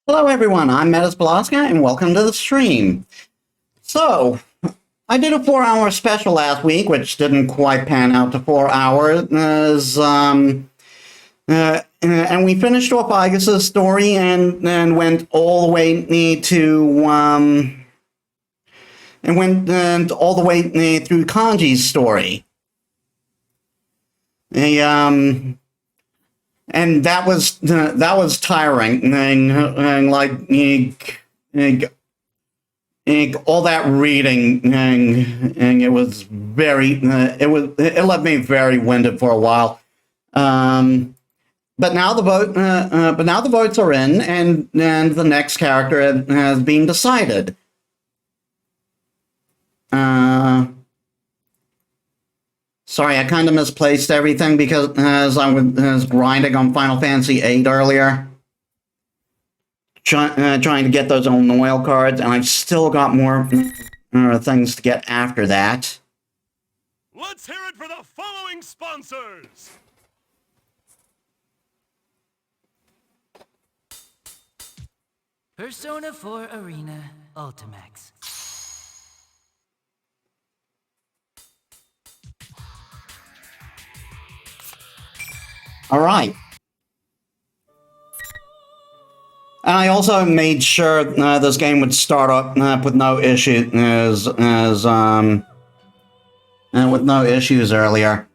Hello everyone, I'm Metis Balaska and welcome to the stream. So, I did a 4-hour special last week, which didn't quite pan out to 4 hours, and we finished off Igus's story and went all the way through Kanji's story. And that was tiring, and all that reading, and it was it left me very winded for a while. But now the votes are in, and the next character has been decided. Sorry, I kind of misplaced everything because as I was grinding on Final Fantasy VIII earlier, trying to get those old oil cards, and I've still got more things to get after that. Let's hear it for the following sponsors! Persona 4 Arena Ultimax. All right. And I also made sure this game would start up with no issues earlier.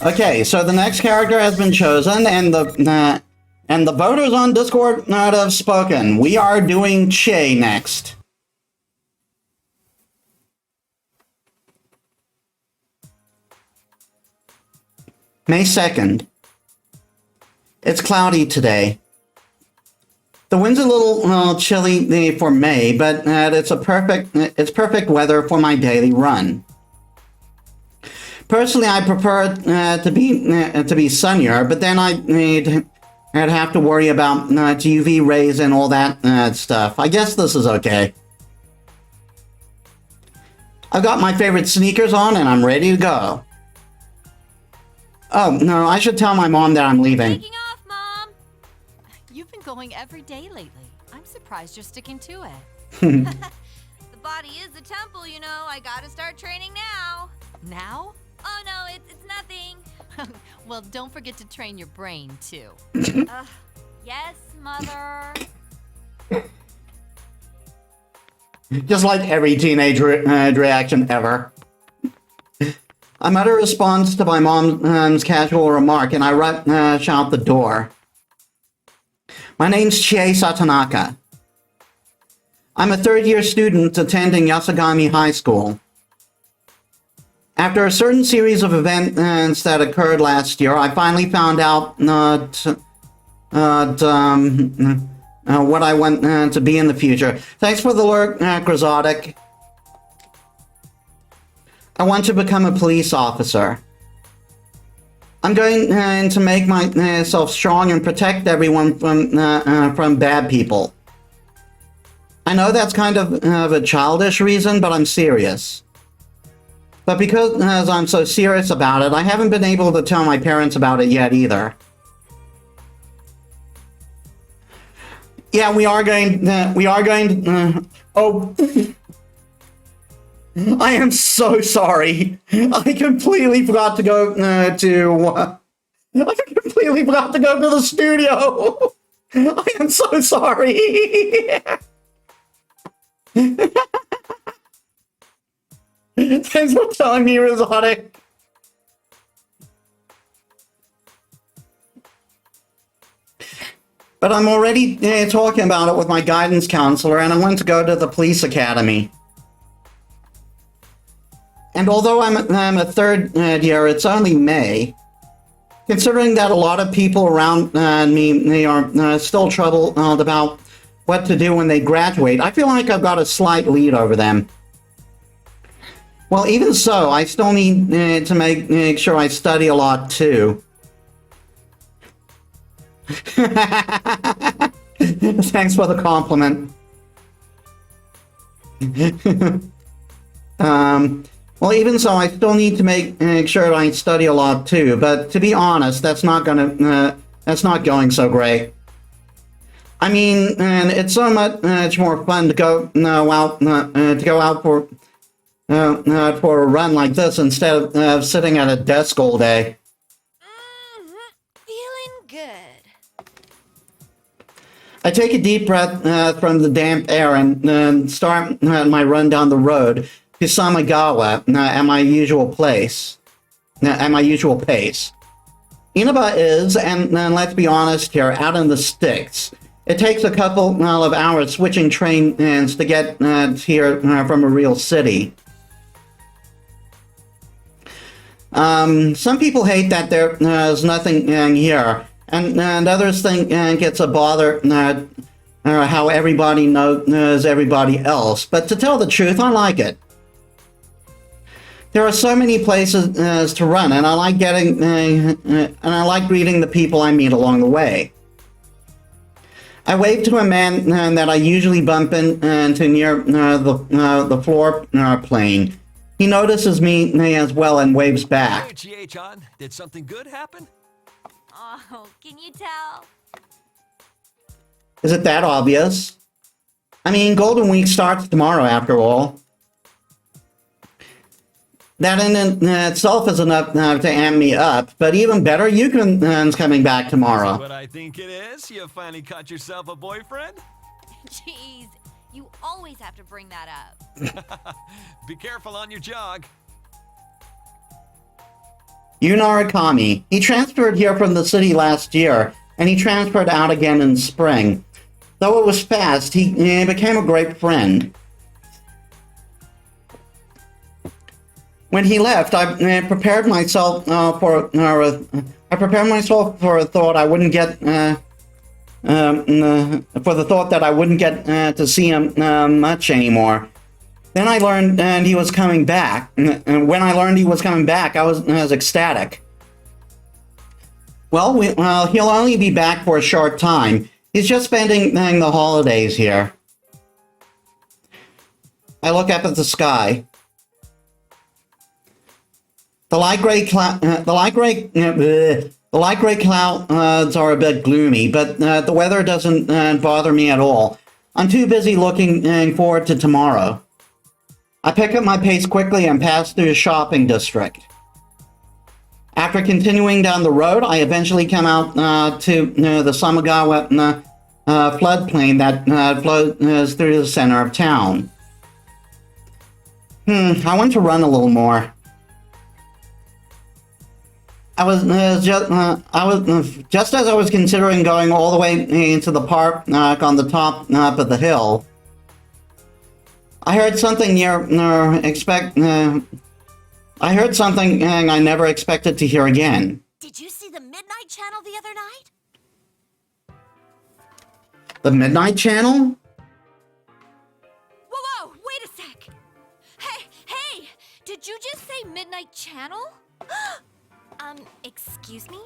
Okay, so the next character has been chosen, and the voters on Discord have spoken. We are doing Che next. May 2nd. It's cloudy today. The wind's a little chilly for May, but it's perfect weather for my daily run. Personally, I prefer to be sunnier, but then I'd have to worry about UV rays and all that stuff. I guess this is okay. I've got my favorite sneakers on, and I'm ready to go. Oh, no, I should tell my mom that I'm leaving. Taking off, Mom! You've been going every day lately. I'm surprised you're sticking to it. The body is the temple, you know. I gotta start training now. Now? Oh, no, it's nothing. Well, don't forget to train your brain, too. Yes, Mother. Just like every teenage reaction ever. I made a response to my mom's casual remark, and I rush out the door. My name's Chie Satonaka. I'm a third-year student attending Yasagami High School. After a certain series of events that occurred last year, I finally found out what I want to be in the future. Thanks for the lurk, Grizotic. I want to become a police officer. I'm going to make myself strong and protect everyone from bad people. I know that's kind of a childish reason, but I'm serious. But because I'm so serious about it, I haven't been able to tell my parents about it yet either. Yeah, we are going to, oh... I am so sorry. I completely forgot to go I completely forgot to go to the studio. I am so sorry. Thanks for telling me, Rizotic. But I'm already talking about it with my guidance counselor, and I want to go to the police academy. And although I'm a third year, it's only May. Considering that a lot of people around me are still troubled about what to do when they graduate, I feel like I've got a slight lead over them. Well, even so, I still need to make sure I study a lot too. Thanks for the compliment. Well, even so, I still need to make sure I study a lot too. But to be honest, that's not going so great. I mean, and it's so much more fun to go out for a run like this instead of sitting at a desk all day. Feeling good. I take a deep breath from the damp air and start my run down the road to Samagawa at my usual pace. Inaba is, and let's be honest here, out in the sticks. It takes a couple of hours switching trains to get here from a real city. Some people hate that there's nothing here, and others think it's a bother how everybody knows everybody else. But to tell the truth, I like it. There are so many places to run, and I like greeting the people I meet along the way. I wave to a man that I usually bump into near the floor plane. He notices me as well and waves back. Hey, Chie-chan, did something good happen? Oh, can you tell? Is it that obvious? I mean, Golden Week starts tomorrow, after all. That in itself is enough to amp me up, but even better, Yukon's coming back tomorrow. What I think it is? You finally caught yourself a boyfriend? Jeez, you always have to bring that up. Be careful on your jog. Yunarakami. He transferred here from the city last year, and he transferred out again in spring. Though it was fast, he became a great friend. When he left, I prepared myself for a thought I wouldn't get for the thought that I wouldn't get to see him much anymore. Then I learned he was coming back, and when I learned he was coming back, I was ecstatic. Well, he'll only be back for a short time. He's just spending the holidays here. I look up at the sky. The light gray clouds are a bit gloomy, but the weather doesn't bother me at all. I'm too busy looking forward to tomorrow. I pick up my pace quickly and pass through a shopping district. After continuing down the road, I eventually come out to the Samagawa floodplain that flows through the center of town. I want to run a little more. Just as I was considering going all the way into the park on the top of the hill, I heard something I heard something I never expected to hear again. Did you see the Midnight Channel the other night? The Midnight Channel? Whoa, wait a sec. Hey, did you just say Midnight Channel? Excuse me?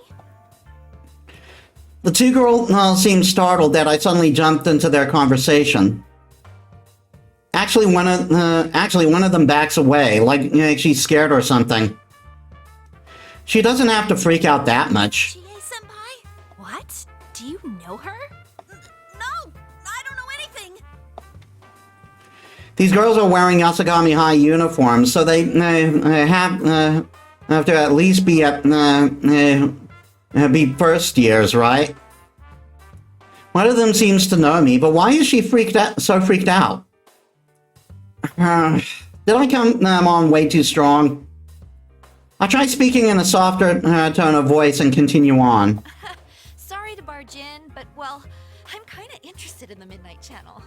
The two girls seemed startled that I suddenly jumped into their conversation. Actually, one of them backs away, like she's scared or something. She doesn't have to freak out that much. Chie-senpai? What? Do you know her? No, I don't know anything. These girls are wearing Yasagami High uniforms, so they have to at least be first years, right? One of them seems to know me, but why is she so freaked out? Did I come on way too strong? I'll try speaking in a softer tone of voice and continue on. Sorry to barge in, but well, I'm kind of interested in the Midnight Channel.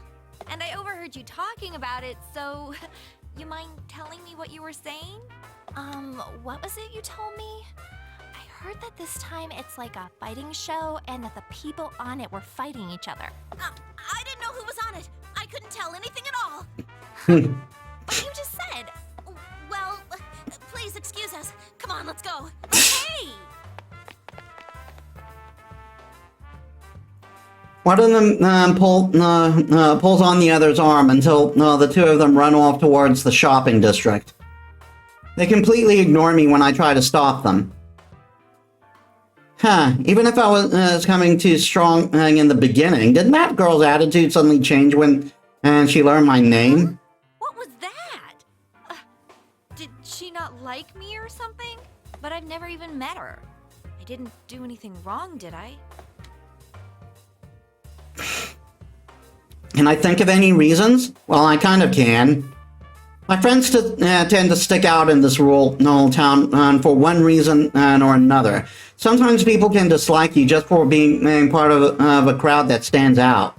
And I overheard you talking about it, so you mind telling me what you were saying? What was it you told me? I heard that this time it's like a fighting show and that the people on it were fighting each other. I didn't know who was on it. I couldn't tell anything at all. But you just said. Well, please excuse us. Come on, let's go. Hey! One of them pulls on the other's arm until the two of them run off towards the shopping district. They completely ignore me when I try to stop them. Huh, even if I was coming too strong in the beginning, didn't that girl's attitude suddenly change when she learned my name? What was that? Did she not like me or something? But I've never even met her. I didn't do anything wrong, did I? Can I think of any reasons? Well, I kind of can. My friends tend to stick out in this rural town for one reason or another. Sometimes people can dislike you just for being part of a crowd that stands out.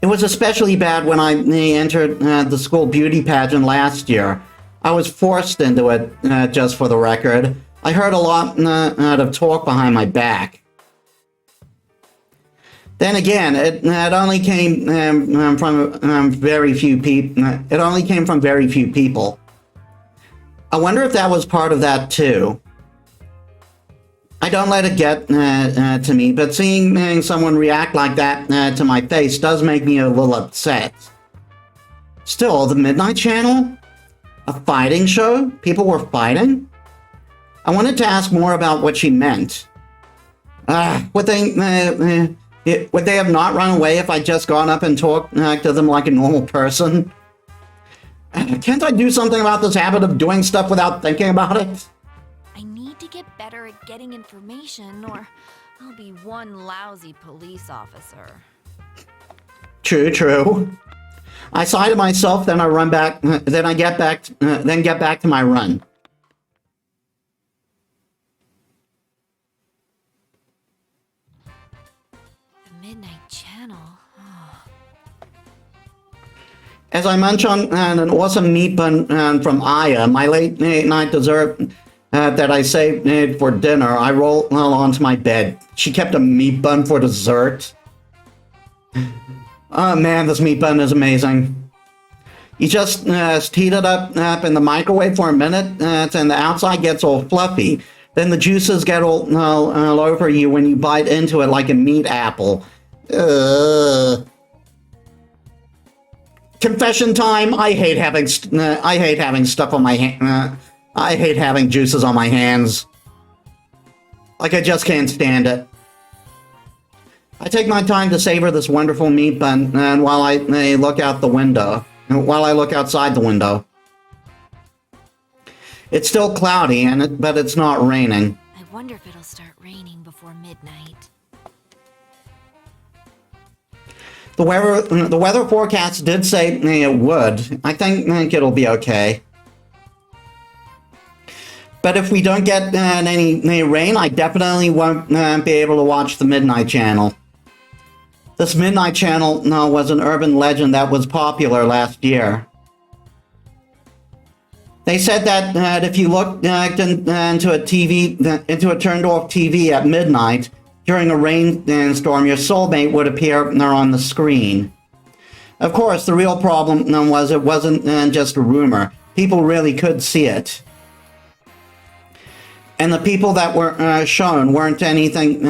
It was especially bad when I entered the school beauty pageant last year. I was forced into it, just for the record. I heard a lot of talk behind my back. Then again, it only came from very few people. It only came from very few people. I wonder if that was part of that too. I don't let it get to me, but seeing someone react like that to my face does make me a little upset. Still, the Midnight Channel? A fighting show? People were fighting? I wanted to ask more about what she meant. Would they have not run away if I'd just gone up and talked to them like a normal person? Can't I do something about this habit of doing stuff without thinking about it? I need to get better at getting information, or I'll be one lousy police officer. True. I sigh to myself, then I run back. Then I get back to my run. Midnight Channel. As I munch on an awesome meat bun from Aya, my late night dessert that I saved for dinner, I roll onto my bed. She kept a meat bun for dessert. Oh man, this meat bun is amazing. You just heat it up in the microwave for a minute, and the outside gets all fluffy. Then the juices get all over you when you bite into it like a meat apple. Confession time. I hate having stuff on my hand. I hate having juices on my hands. Like, I just can't stand it. I take my time to savor this wonderful meat bun, and while I look out the window, while I look outside the window. It's still cloudy, but it's not raining. I wonder if it'll start raining before midnight. The weather forecast did say it would. I think it'll be okay. But if we don't get any rain, I definitely won't be able to watch the Midnight Channel. This Midnight Channel was an urban legend that was popular last year. They said that if you looked into a turned-off TV at midnight during a rainstorm, your soulmate would appear on the screen. Of course, the real problem was it wasn't just a rumor. People really could see it. And the people that were shown weren't anything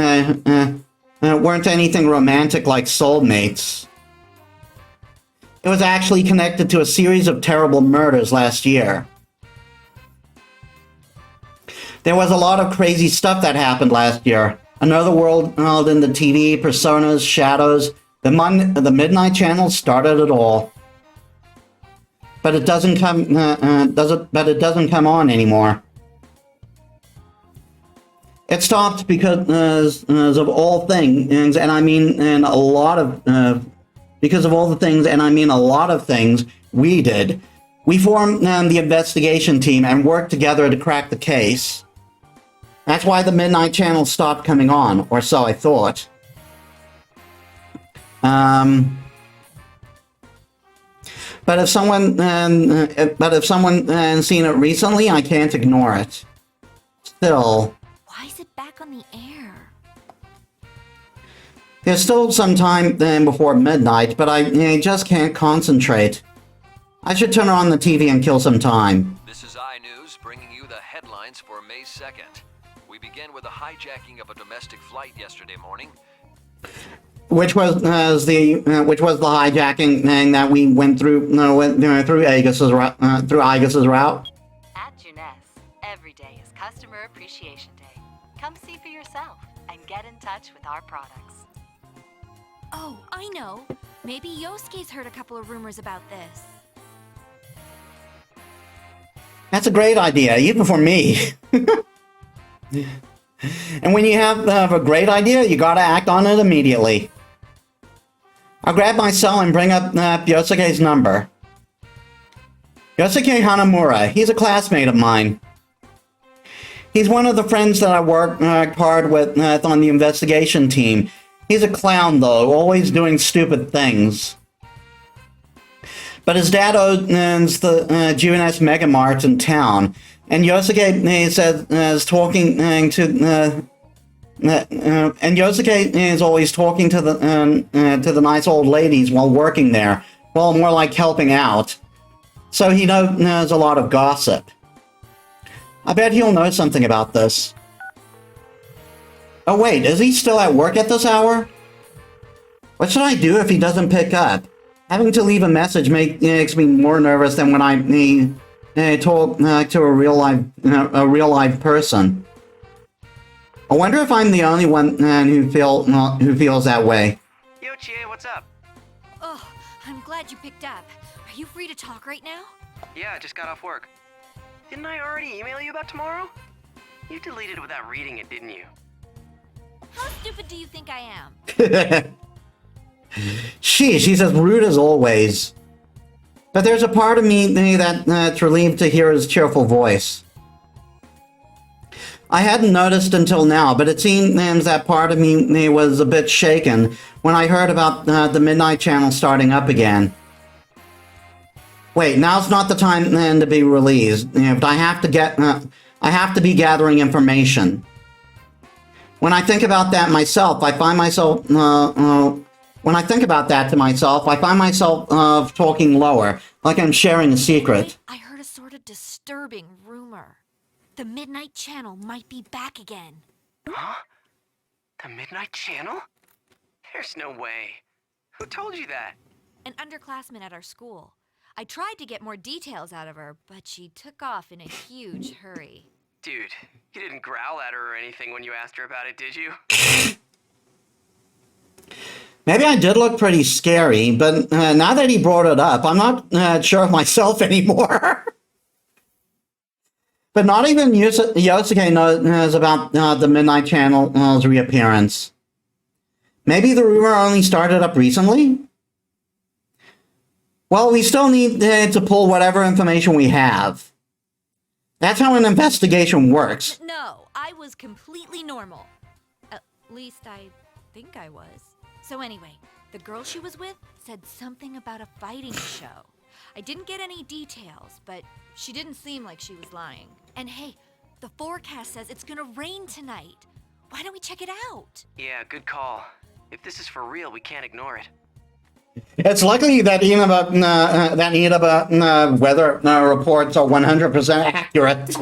romantic like soulmates. It was actually connected to a series of terrible murders last year. There was a lot of crazy stuff that happened last year. Another world in the TV, personas, shadows. The Midnight Channel started it all. But it doesn't come on anymore. It stopped because of all things, and I mean a lot of because of all the things, and I mean a lot of things we did. We formed the investigation team and worked together to crack the case. That's why the Midnight Channel stopped coming on, or so I thought. But if someone seen it recently, I can't ignore it. Still. Why is it back on the air? There's still some time before midnight, but I just can't concentrate. I should turn on the TV and kill some time. This is iNews bringing you the headlines for May 2nd. We begin with a hijacking of a domestic flight yesterday morning. Which was the hijacking that we went through through Agus's route. At Juness, every day is Customer Appreciation Day. Come see for yourself and get in touch with our products. Oh, I know. Maybe Yosuke's heard a couple of rumors about this. That's a great idea, even for me. And when you have a great idea, you gotta act on it immediately. I'll grab my cell and bring up Yosuke's number. Yosuke Hanamura, he's a classmate of mine. He's one of the friends that I work hard with on the investigation team. He's a clown, though, always doing stupid things. But his dad owns the G&S Mega Mart in town, and Yosuke is talking to and Yosuke is always talking to the nice old ladies while working there. Well, more like helping out. So he knows a lot of gossip. I bet he'll know something about this. Oh wait, is he still at work at this hour? What should I do if he doesn't pick up? Having to leave a message makes me more nervous than when I talk to a real live person. I wonder if I'm the only one who feels that way. Yo, Chie, what's up? Oh, I'm glad you picked up. Are you free to talk right now? Yeah, I just got off work. Didn't I already email you about tomorrow? You deleted without reading it, didn't you? How stupid do you think I am? She's as rude as always. But there's a part of me that's relieved to hear his cheerful voice. I hadn't noticed until now, but it seems that part of me was a bit shaken when I heard about the Midnight Channel starting up again. Wait, now's not the time then to be released, but I have to be gathering information. When I think about that myself, I find myself when I think about that to myself, I find myself talking lower, like I'm sharing a secret. I heard a sort of disturbing rumor. The Midnight Channel might be back again. Huh? The Midnight Channel? There's no way. Who told you that? An underclassman at our school. I tried to get more details out of her, but she took off in a huge hurry. Dude, you didn't growl at her or anything when you asked her about it, did you? Maybe I did look pretty scary, but now that he brought it up, I'm not sure of myself anymore. But not even Yosuke knows about the Midnight Channel's reappearance. Maybe the rumor only started up recently? Well, we still need to pull whatever information we have. That's how an investigation works. No, I was completely normal. At least I think I was. So anyway, the girl she was with said something about a fighting show. I didn't get any details, but she didn't seem like she was lying. And hey, the forecast says it's gonna rain tonight. Why don't we check it out? Yeah, good call. If this is for real, we can't ignore it. It's likely that weather reports are 100% accurate.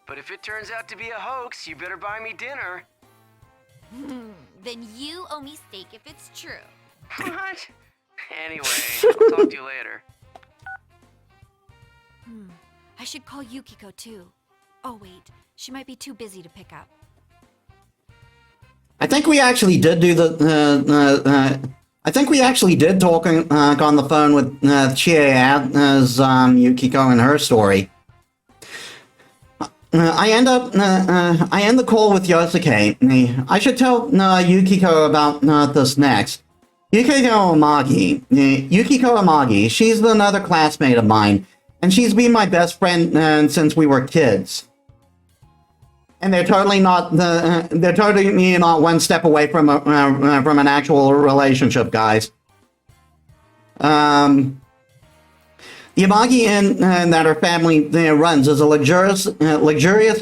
But if it turns out to be a hoax, you better buy me dinner. Then you owe me steak if it's true. What? Anyway, I'll talk to you later. I should call Yukiko too. Oh wait, she might be too busy to pick up. I think we actually did do I think we actually did talk on the phone with Chie as Yukiko and her story. I end the call with Yosuke. I should tell Yukiko about this next. Yukiko Amagi, she's another classmate of mine, and she's been my best friend since we were kids. And they're totally not one step away from an actual relationship, guys. The Amagi Inn that her family runs is a luxurious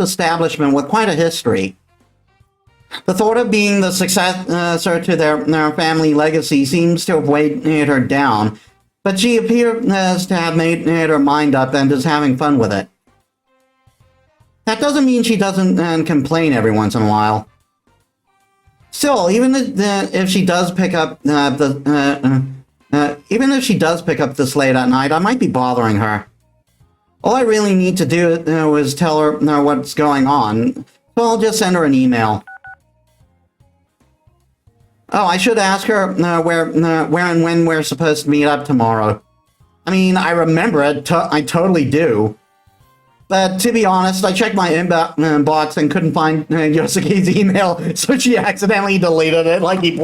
establishment with quite a history. The thought of being the successor to their family legacy seems to have weighed her down, but she appears to have made her mind up and is having fun with it. That doesn't mean she doesn't complain every once in a while. Still, even if she does pick up this late at night, I might be bothering her. All I really need to do is tell her what's going on. So I'll just send her an email. Oh, I should ask her where and when we're supposed to meet up tomorrow. I mean, I remember it. I totally do. But to be honest, I checked my inbox and couldn't find Yosuke's email, so she accidentally deleted it, like he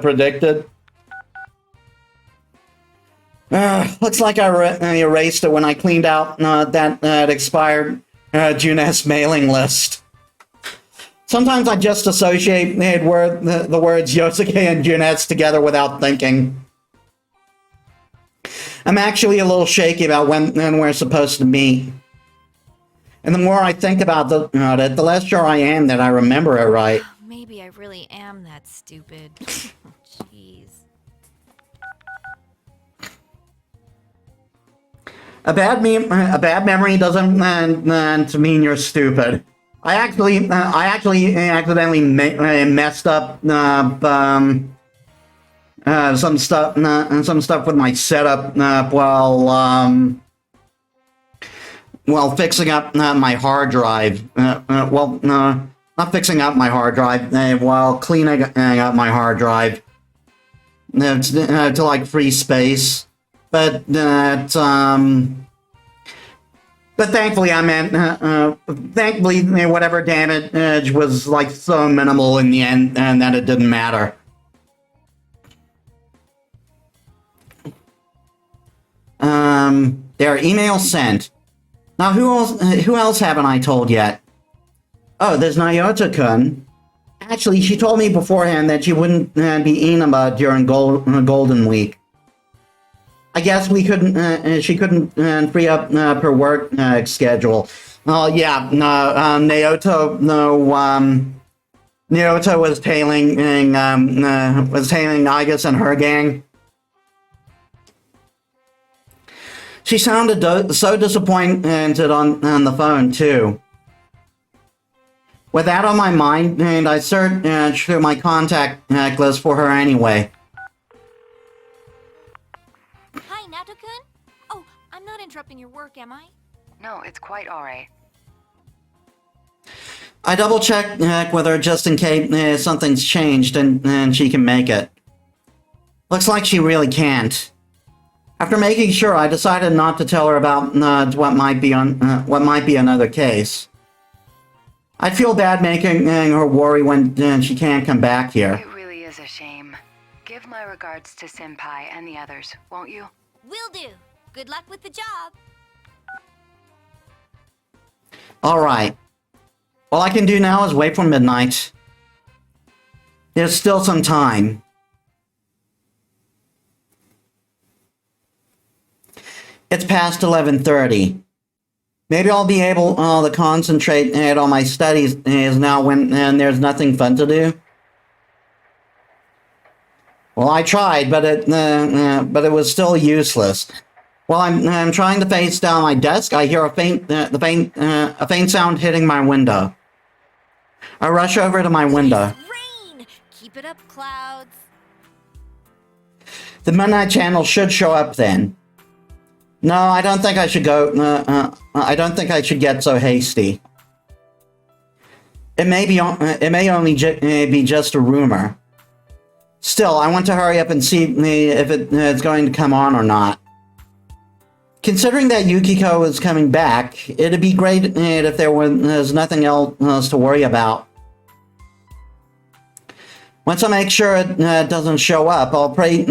predicted. Looks like I erased it when I cleaned out that expired Juness mailing list. Sometimes I just associate the words Yosuke and Juness together without thinking. I'm actually a little shaky about when we're supposed to meet. And the more I think about it, the less sure I am that I remember it right. Maybe I really am that stupid. Jeez. A bad memory doesn't to mean you're stupid. I actually accidentally messed up some stuff with my setup while fixing up my hard drive. Not fixing up my hard drive, while cleaning up my hard drive to like free space. But thankfully, thankfully, whatever damage was like so minimal in the end, and that it didn't matter. There are emails sent. Now, who else haven't I told yet? Oh, there's Naota-kun. Actually, she told me beforehand that she wouldn't be Inaba during Golden Week. I guess she couldn't free up her work schedule. Oh yeah, no, Naota was tailing Igus and her gang. She sounded so disappointed on the phone too. With that on my mind, and I searched through my contact list for her anyway. Not interrupting your work, am I? No, it's quite alright. I double-checked with her just in case something's changed and she can make it. Looks like she really can't. After making sure, I decided not to tell her about what might be another case. I'd feel bad making her worry when she can't come back here. It really is a shame. Give my regards to Senpai and the others, won't you? Will do. Good luck with the job. Alright. All I can do now is wait for midnight. There's still some time. It's past 11:30. Maybe I'll be able to concentrate on my studies now when there's nothing fun to do. Well, I tried, but it was still useless. While I'm trying to face down my desk, I hear a faint sound hitting my window. I rush over to my window. Rain! Keep it up, clouds. The Midnight Channel should show up then. No, I don't think I should go. I don't think I should get so hasty. It may only be just a rumor. Still, I want to hurry up and see if it's going to come on or not. Considering that Yukiko is coming back, it'd be great if there was nothing else to worry about. Once I make sure it doesn't show up, I'll pray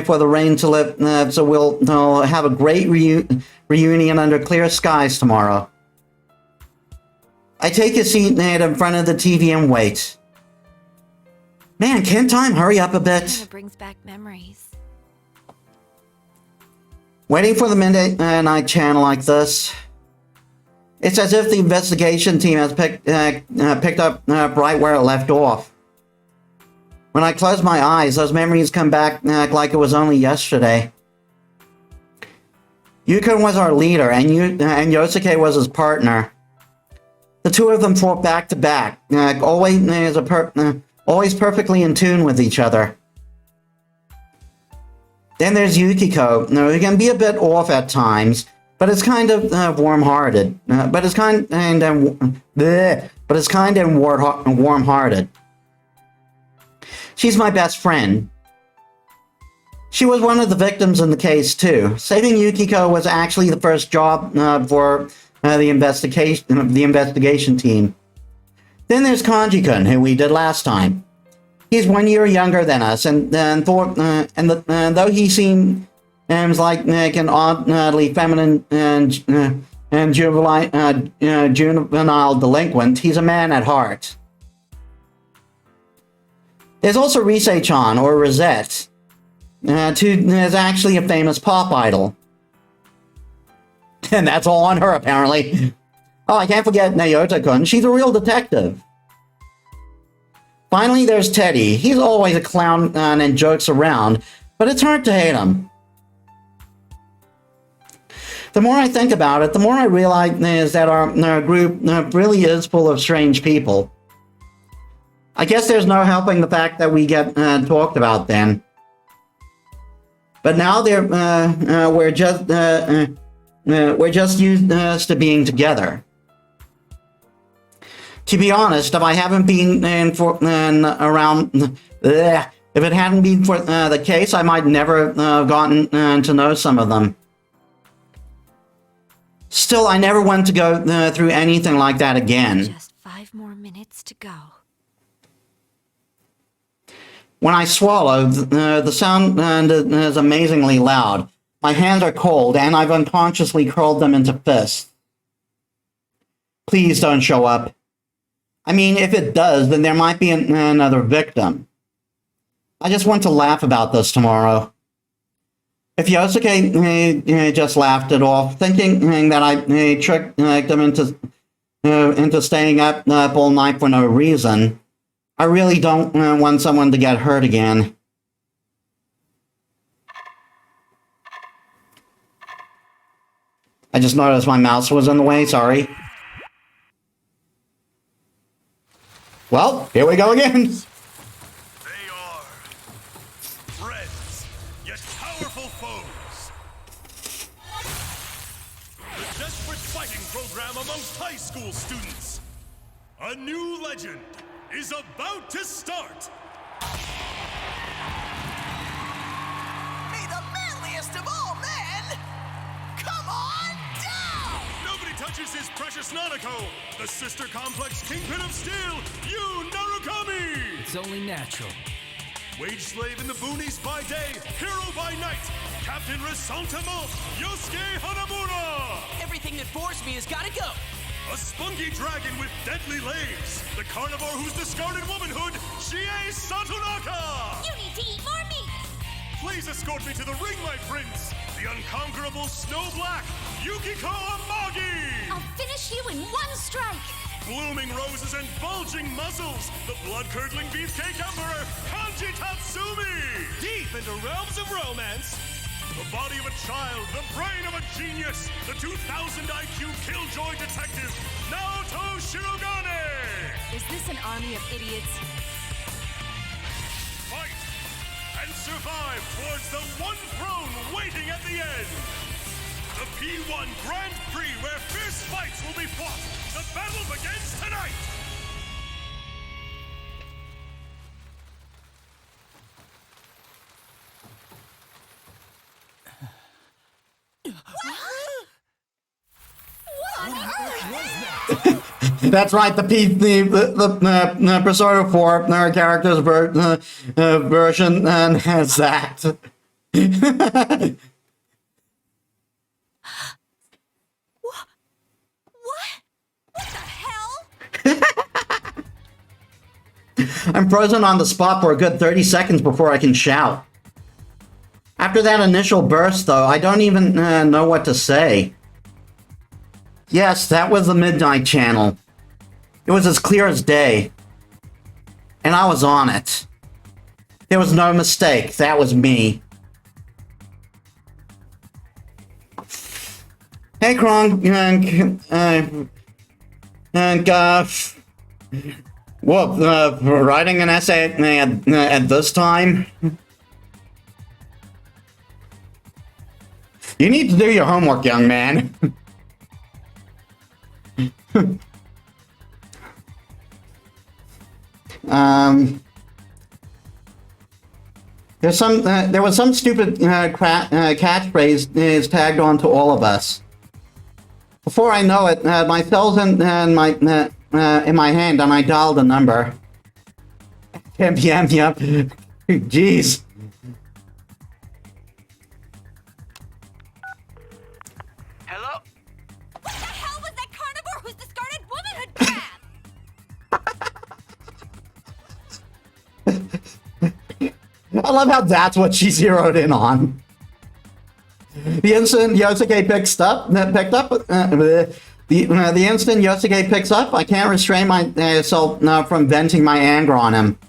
for the rain to lift, so we'll have a great reunion under clear skies tomorrow. I take a seat in front of the TV and wait. Man, can't time hurry up a bit? It brings back memories. Waiting for the Midnight Channel like this. It's as if the investigation team has picked up right where it left off. When I close my eyes, those memories come back like it was only yesterday. Yukon was our leader, and Yosuke was his partner. The two of them fought back to back, always perfectly in tune with each other. Then there's Yukiko, who can be a bit off at times, but it's kind of warm-hearted. But it's kind of warm-hearted. She's my best friend. She was one of the victims in the case too. Saving Yukiko was actually the first job for the investigation team. Then there's Kanji-kun, who we did last time. He's 1 year younger than us, and though he seems like an oddly feminine and juvenile delinquent, he's a man at heart. There's also Rise-chan, or Rosette, who is actually a famous pop idol. And that's all on her, apparently. Oh, I can't forget Naota-kun. She's a real detective. Finally, there's Teddy. He's always a clown and jokes around, but it's hard to hate him. The more I think about it, the more I realize that our group really is full of strange people. I guess there's no helping the fact that we get talked about then. But now we're just used to being together. To be honest, if I haven't been if it hadn't been for the case, I might never have gotten to know some of them. Still, I never want to go through anything like that again. Just 5 more minutes to go. When I swallow, the sound is amazingly loud. My hands are cold, and I've unconsciously curled them into fists. Please don't show up. I mean, if it does, then there might be another victim. I just want to laugh about this tomorrow. If Yosuke just laughed it off, thinking that I tricked him into staying up all night for no reason, I really don't want someone to get hurt again. I just noticed my mouse was in the way, sorry. Well, here we go again. They are friends, yet powerful foes. The desperate fighting program amongst high school students. A new legend is about to start. Be the manliest of all men! Come on down! Nobody touches his precious Nanako, the sister complex kingpin of steel, Yu Narukami! It's only natural. Wage slave in the boonies by day, hero by night, Captain Resentiment, Yosuke Hanamura! Everything that forced me has gotta go! A spunky dragon with deadly legs, the carnivore who's discarded womanhood, Chie Satonaka! You need to eat more meat! Please escort me to the ring, my prince! The unconquerable Snow Black, Yukiko Amagi! I'll finish you in one strike! Blooming roses and bulging muscles, the blood-curdling beefcake emperor, Kanji Tatsumi! Deep into realms of romance, the body of a child, the brain of a genius, the 2000 IQ killjoy detective, Naoto Shirogane! Is this an army of idiots? Fight and survive towards the one throne waiting at the end! The P1 Grand Prix where fierce fights will be fought! The battle begins tonight! That's right, the Persona 4 character's version has that. What the hell? I'm frozen on the spot for a good 30 seconds before I can shout. After that initial burst, though, I don't even know what to say. Yes, that was the Midnight Channel. It was as clear as day. And I was on it. There was no mistake. That was me. Hey, Kron. Writing an essay at this time? You need to do your homework, young man. There was some stupid catchphrase is tagged on to all of us. Before I know it, my cell's in my hand, and I dialed a number. 10 p.m. Yep. Jeez. Hello? What the hell was that carnivore who's discarded womanhood crab? I love how that's what she zeroed in on. The instant Yosuke picked up, the instant Yosuke picks up, I can't restrain myself from venting my anger on him.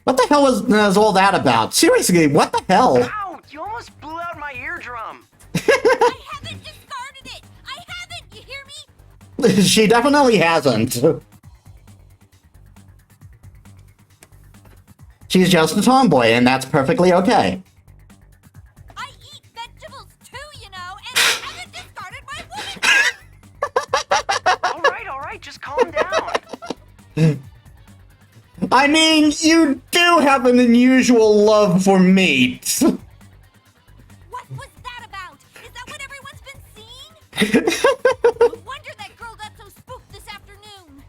What the hell was all that about? Seriously, what the hell? Ow! You almost blew out my eardrum. I haven't discarded it! I haven't! You hear me? She definitely hasn't. She's just a tomboy, and that's perfectly okay. I eat vegetables too, you know, and I haven't discarded my womanhood! Alright, just calm down. I mean, you do have an unusual love for meat. What was that about? Is that what everyone's been seeing? No wonder that girl got so spooked this afternoon.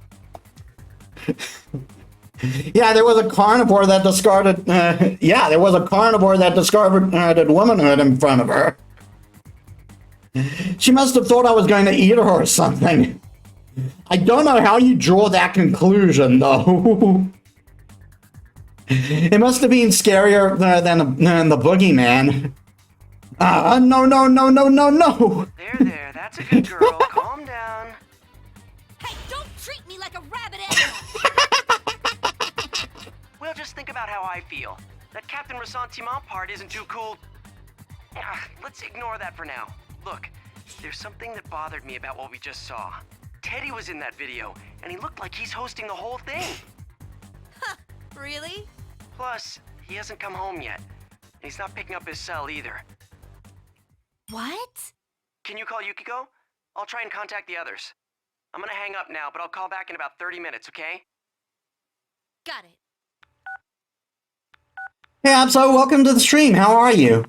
Yeah, there was a carnivore that discarded. Womanhood in front of her. She must have thought I was going to eat her or something. I don't know how you draw that conclusion, though. It must have been scarier than the boogeyman. No. There, that's a good girl. Calm down. Hey, don't treat me like a rabid animal! Well, just think about how I feel. That Captain Ressentiment part isn't too cool. Let's ignore that for now. Look, there's something that bothered me about what we just saw. Teddy was in that video, and he looked like he's hosting the whole thing. Huh, really? Plus, he hasn't come home yet. And he's not picking up his cell either. What? Can you call Yukiko? I'll try and contact the others. I'm gonna hang up now, but I'll call back in about 30 minutes, okay? Got it. Hey, Abso, welcome to the stream. How are you?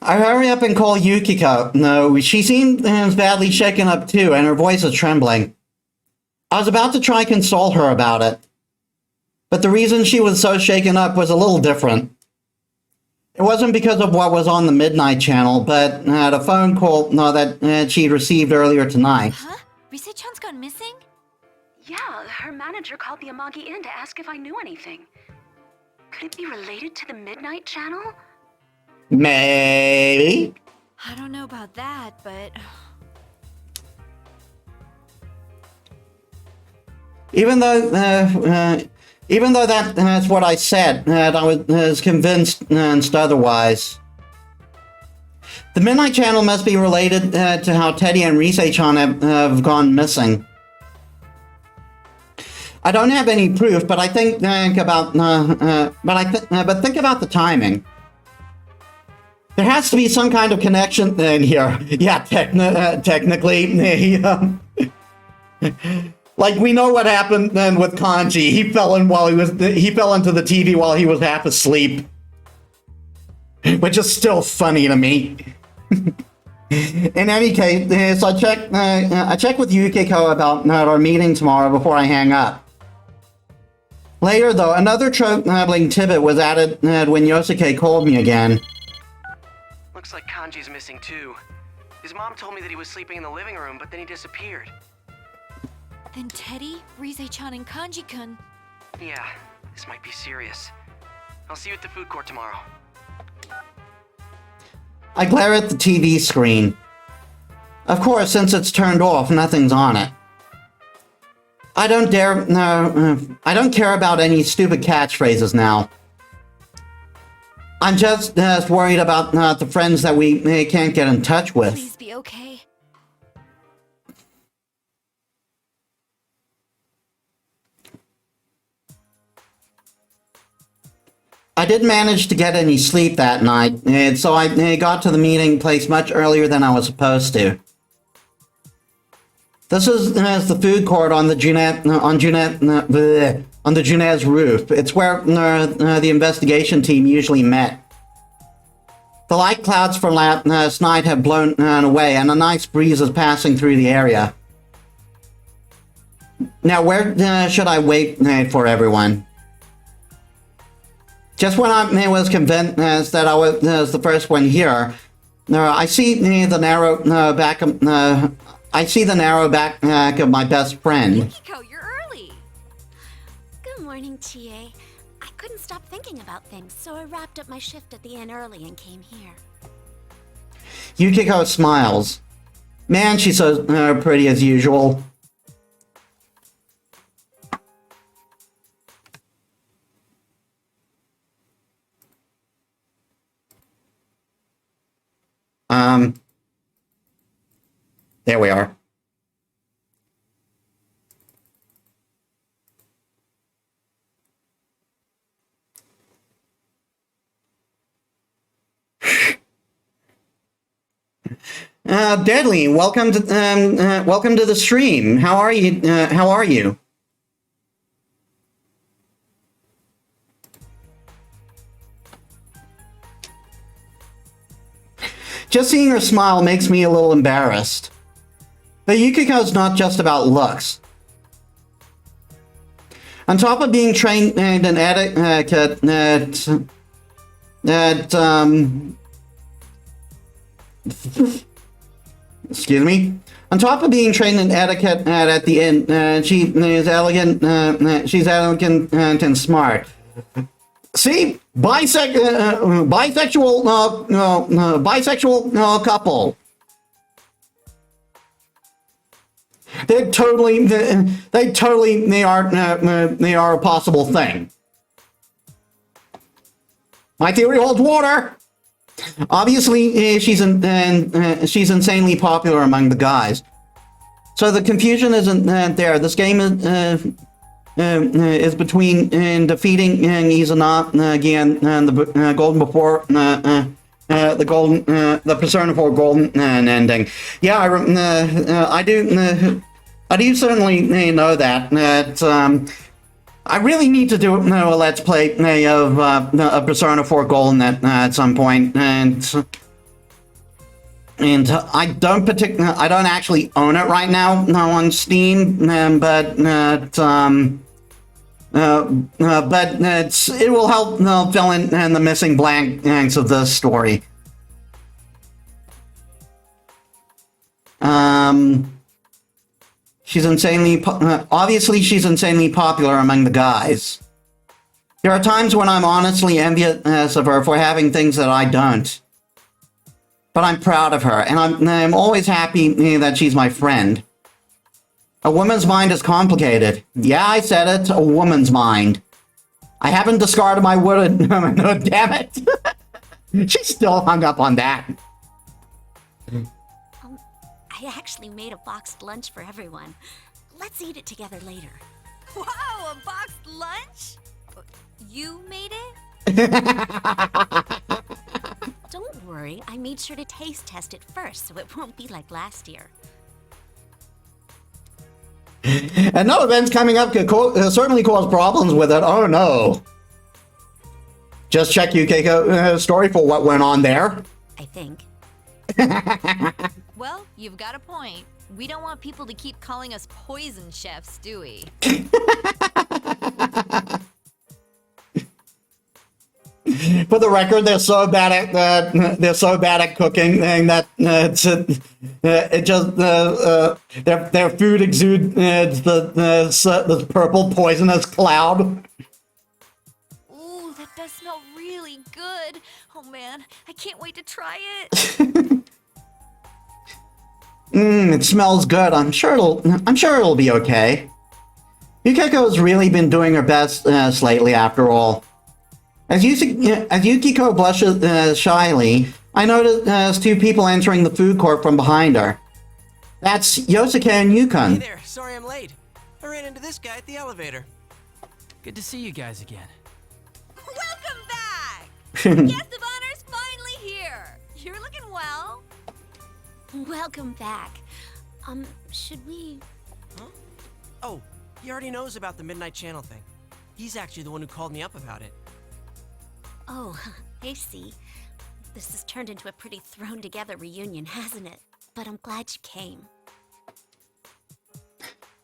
I hurry up and call Yukiko. No, she seems badly shaken up too, and her voice is trembling. I was about to try console her about it, but the reason she was so shaken up was a little different. It wasn't because of what was on the Midnight Channel, but a phone call that she'd received earlier tonight. Huh? Rise-chan's gone missing? Yeah, her manager called the Amagi Inn to ask if I knew anything. Could it be related to the Midnight Channel? Maybe. I don't know about that, but... Even though that's what I said, I was convinced otherwise. The Midnight Channel must be related to how Teddy and Rise-chan have gone missing. I don't have any proof, but I think about think about the timing. There has to be some kind of connection in here. Yeah, technically, like we know what happened then with Kanji. He fell into the TV while he was half asleep, which is still funny to me. In any case, I checked with Yukiko about our meeting tomorrow before I hang up. Later, though, another troubling tidbit was added when Yosuke called me again. Looks like Kanji's missing too. His mom told me that he was sleeping in the living room, but then he disappeared. Then Teddy, Rise-chan, and Kanji-kun. Yeah, this might be serious. I'll see you at the food court tomorrow. I glare at the TV screen. Of course, since it's turned off, nothing's on it. I don't care about any stupid catchphrases now. I'm just worried about the friends that we can't get in touch with. Please be okay. I didn't manage to get any sleep that night, and so I got to the meeting place much earlier than I was supposed to. This is the food court on the Junet's roof. It's where the investigation team usually met. The light clouds from last night have blown away, and a nice breeze is passing through the area. Now, where should I wait for everyone? Just when I was convinced that I was the first one here, I see the narrow back. I see the narrow back of my best friend. Yukiko, you're early. Good morning, TA. I couldn't stop thinking about things, so I wrapped up my shift at the inn early and came here. Yukiko smiles. Man, she's so pretty as usual. There we are. Deadly, welcome to the stream. How are you? How are you? Just seeing her smile makes me a little embarrassed. But Yukiko's not just about looks. On top of being trained in etiquette excuse me. On top of being trained in etiquette at the inn, she is elegant. She's elegant and smart. See, bisexual couple. They are a possible thing. My theory holds water. Obviously, she's insanely popular among the guys. So the confusion isn't there. This game is between defeating Izanagi and the Golden before the Persona 4 Golden ending. Yeah, I do certainly know that. I really need to do a Let's Play of Persona 4 Golden at some point, and I don't actually own it right now on Steam, but it will help fill in the missing blanks of the story. She's obviously she's insanely popular among the guys. There are times when I'm honestly envious of her for having things that I don't. But I'm proud of her, and I'm always happy that she's my friend. A woman's mind is complicated. Yeah, I said it, a woman's mind. I haven't discarded my word. No, damn it. She's still hung up on that. I actually made a boxed lunch for everyone. Let's eat it together later. Wow, a boxed lunch? You made it? Don't worry, I made sure to taste test it first so it won't be like last year. And no events coming up could certainly cause problems with it. Oh no. Just check Yukiko's story for what went on there. I think. Well, you've got a point. We don't want people to keep calling us poison chefs, do we? For the record, they're so bad at cooking, and that their food exudes the purple poisonous cloud. Ooh, that does smell really good. Oh man, I can't wait to try it. It smells good. I'm sure it'll be okay. Yukiko's really been doing her best lately, after all. As Yukiko blushes shyly, I notice two people entering the food court from behind her. That's Yosuke and Yukon. Hey there, sorry I'm late. I ran into this guy at the elevator. Good to see you guys again. Welcome back! Guest of honor's finally here. You're looking well. Welcome back. Should we... Huh? Oh, he already knows about the Midnight Channel thing. He's actually the one who called me up about it. Oh, I see. This has turned into a pretty thrown-together reunion, hasn't it? But I'm glad you came.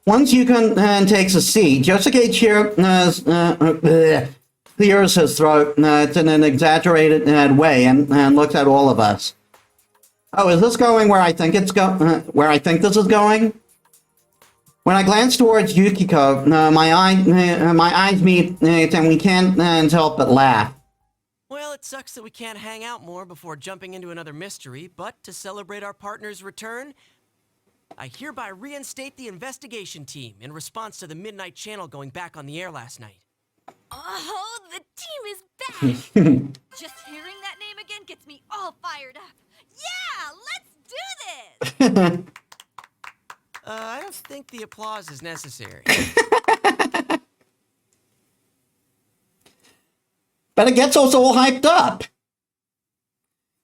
Once Yukon takes a seat, Yosuke clears his throat in an exaggerated way and looks at all of us. Oh, is this going where I think it's where I think this is going? When I glance towards Yukiko, my eyes meet and we can't help but laugh. Well, it sucks that we can't hang out more before jumping into another mystery, but to celebrate our partner's return, I hereby reinstate the investigation team in response to the Midnight Channel going back on the air last night. Oh, the team is back. Just hearing that name again gets me all fired up. Yeah, let's do this. I don't think the applause is necessary. But it gets us all hyped up.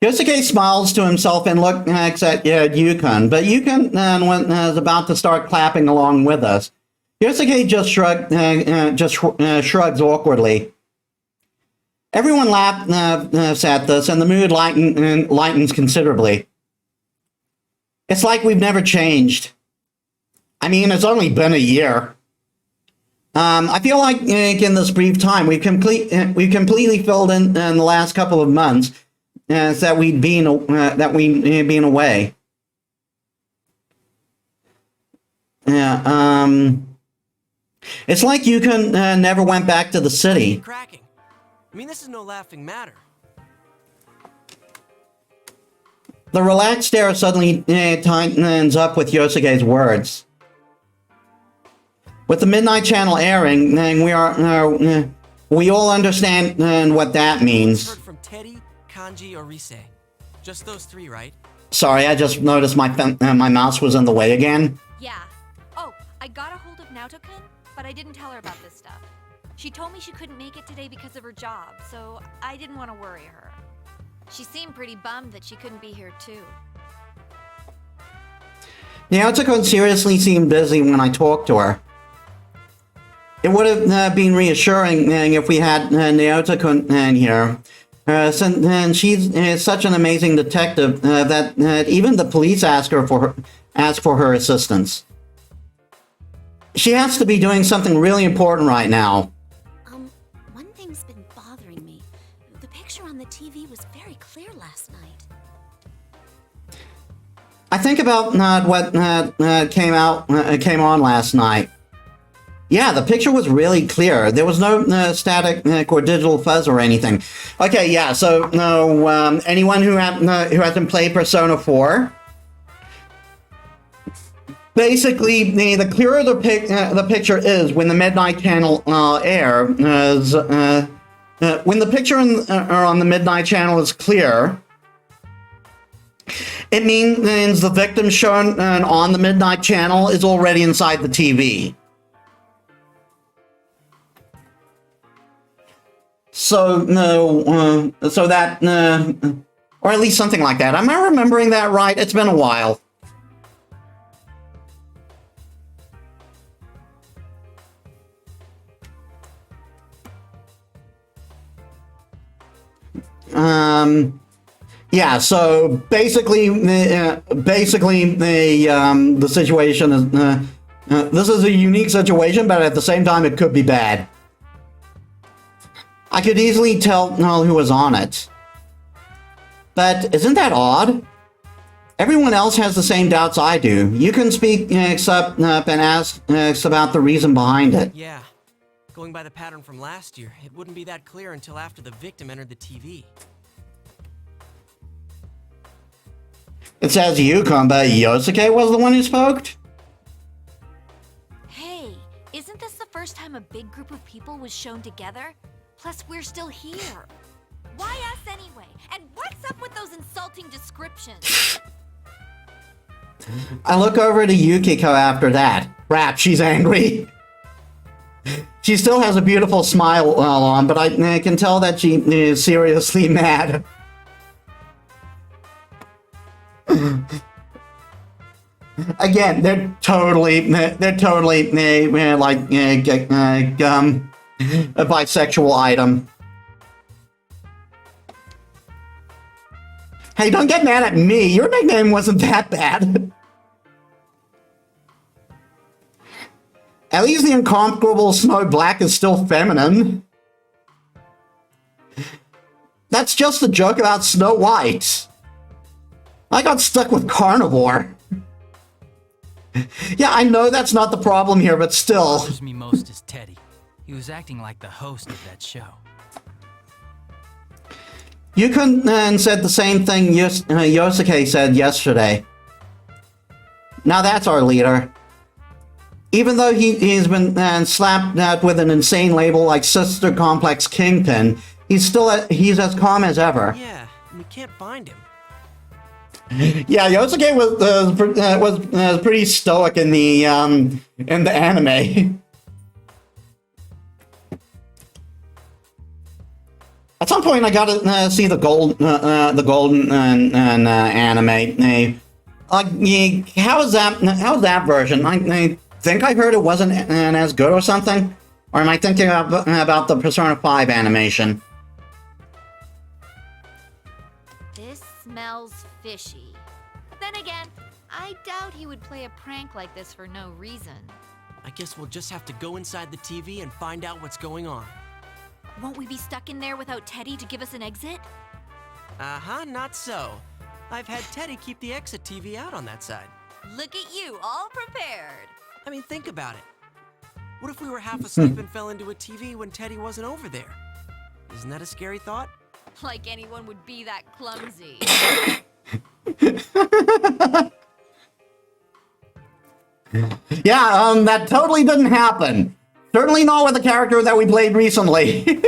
Yosuke smiles to himself and looks at Yukon, but Yukon is about to start clapping along with us. Yosuke just shrugs awkwardly. Everyone laughs at this, and the mood lightens considerably. It's like we've never changed. I mean, it's only been a year. I feel like in this brief time, we've completely filled in the last couple of months that we'd been away. Yeah. It's like Yukon never went back to the city. Cracking. I mean, this is no laughing matter. The relaxed stare suddenly tightens up with Yosuke's words. With the Midnight Channel airing, we all understand what that means. Heard from Teddy, Kanji, or Rise. Just those three, right? Sorry, I just noticed my mouse was in the way again. Yeah. Oh, I got a hold of Naoto-kun, but I didn't tell her about this stuff. She told me she couldn't make it today because of her job, so I didn't want to worry her. She seemed pretty bummed that she couldn't be here too. Naoto-kun seriously seemed busy when I talked to her. It would have been reassuring if we had Naoto-kun here. Since she's such an amazing detective that even the police ask for her assistance. She has to be doing something really important right now. One thing's been bothering me. The picture on the TV was very clear last night. I think about what came on last night. Yeah, the picture was really clear. There was no static or digital fuzz or anything. Okay, yeah. So, anyone who hasn't played Persona 4, basically, the clearer the picture is when the Midnight Channel air is when the picture on the Midnight Channel is clear. It means the victim shown on the Midnight Channel is already inside the TV. So that, or at least something like that. Am I remembering that right? It's been a while. Yeah. So basically, the situation is this is a unique situation, but at the same time, it could be bad. I could easily tell who was on it. But isn't that odd? Everyone else has the same doubts I do. You can speak up and ask about the reason behind it. Yeah. Going by the pattern from last year, it wouldn't be that clear until after the victim entered the TV. It says Yukon, but Yosuke was the one who spoke? Hey, isn't this the first time a big group of people was shown together? Plus, we're still here. Why us anyway? And what's up with those insulting descriptions? I look over to Yukiko after that. Crap, she's angry. She still has a beautiful smile on, but I can tell that she is seriously mad. Again, they're totally like a bisexual item. Hey, don't get mad at me. Your nickname wasn't that bad. At least the incomparable Snow Black is still feminine. That's just a joke about Snow White. I got stuck with Carnivore. Yeah, I know that's not the problem here, but still. What bothers me most is Teddy. He was acting like the host of that show. You couldn't said the same thing Yosuke said yesterday. Now that's our leader. Even though he's been slapped out with an insane label like Sister Complex Kingpin, he's as calm as ever. Yeah, we can't find him. Yeah, Yosuke was pretty stoic in the anime. At some point, I gotta see the golden anime. How is that version? I think I heard it wasn't as good or something, or am I thinking about the Persona 5 animation? This smells fishy. But then again, I doubt he would play a prank like this for no reason. I guess we'll just have to go inside the TV and find out what's going on. Won't we be stuck in there without Teddy to give us an exit? Uh-huh, not so. I've had Teddy keep the exit TV out on that side. Look at you, all prepared. I mean, think about it. What if we were half asleep and fell into a TV when Teddy wasn't over there? Isn't that a scary thought? Like anyone would be that clumsy. Yeah, that totally didn't happen. Certainly not with the character that we played recently.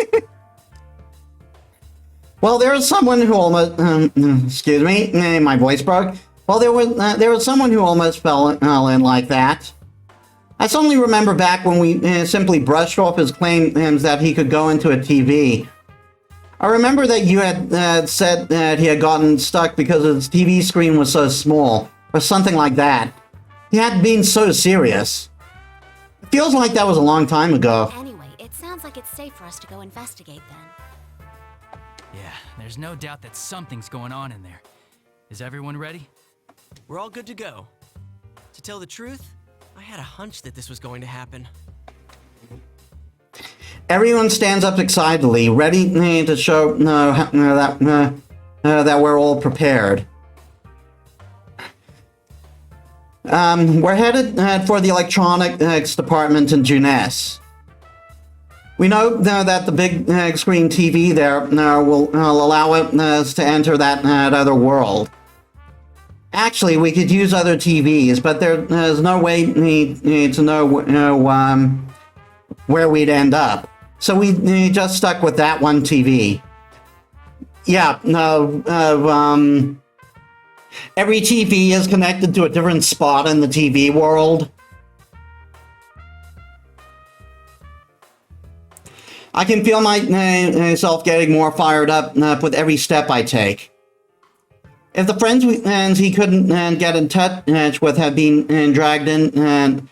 Well, there was someone who almost, excuse me, my voice broke. Well, there was someone who almost fell in like that. I suddenly remember back when we simply brushed off his claims that he could go into a TV. I remember that you had said that he had gotten stuck because his TV screen was so small, or something like that. He had been so serious. It feels like that was a long time ago. Anyway, it sounds like it's safe for us to go investigate then. Yeah, there's no doubt that something's going on in there. Is everyone ready? We're all good to go. To tell the truth, I had a hunch that this was going to happen. Everyone stands up excitedly, ready to show that we're all prepared. We're headed for the electronics department in Junes. We know that the big screen TV there will allow us to enter that other world. Actually, we could use other TVs, but there's no way to know where we'd end up. So we just stuck with that one TV. Yeah, every TV is connected to a different spot in the TV world. I can feel myself getting more fired up with every step I take. If the friends he couldn't get in touch with have been dragged into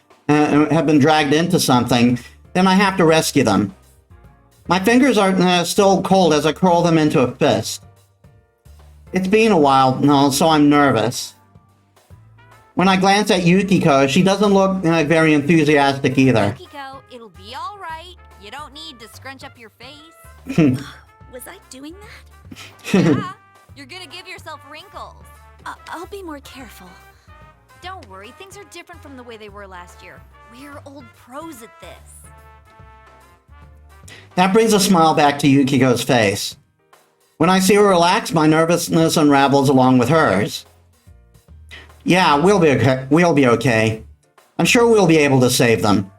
something, then I have to rescue them. My fingers are still cold as I curl them into a fist. It's been a while, so I'm nervous. When I glance at Yukiko, she doesn't look very enthusiastic either. Yukiko, it'll be all right. You don't need to scrunch up your face. Was I doing that? Yeah, you're gonna give yourself wrinkles. I'll be more careful. Don't worry, things are different from the way they were last year. We're old pros at this. That brings a smile back to Yukiko's face. When I see her relax, my nervousness unravels along with hers. Yeah, we'll be okay. We'll be okay. I'm sure we'll be able to save them.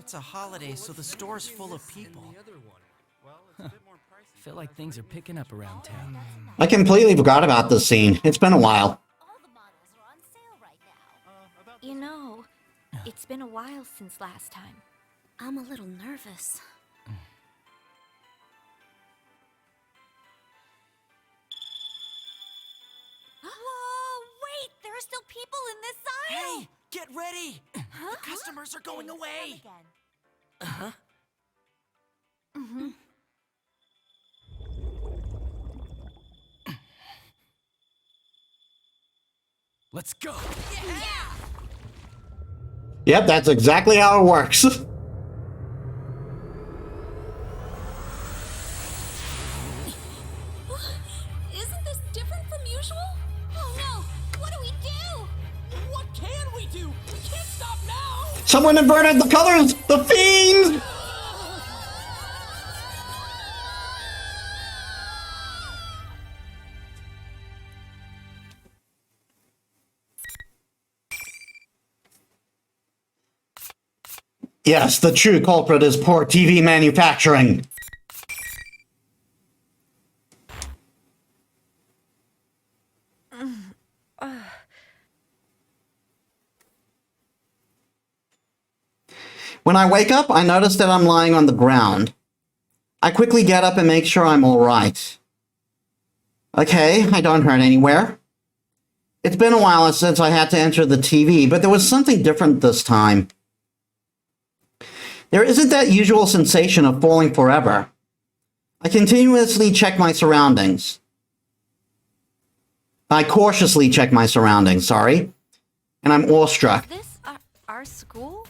It's a holiday, so the store's full of people. Feel like things are picking up around town. I completely forgot about this scene. It's been a while. All the models are on sale right now. You know, it's been a while since last time. I'm a little nervous. Oh, wait! There are still people in this aisle! Hey, get ready! The customers are going away! Again. Let's go! Yep, that's exactly how it works. Isn't this different from usual? Oh no! What do we do? What can we do? We can't stop now! Someone inverted the colors! The fiend! Yes, the true culprit is poor TV manufacturing. When I wake up, I notice that I'm lying on the ground. I quickly get up and make sure I'm alright. Okay, I don't hurt anywhere. It's been a while since I had to enter the TV, but there was something different this time. There isn't that usual sensation of falling forever. I continuously check my surroundings. I cautiously check my surroundings, sorry. And I'm awestruck. Is this our school?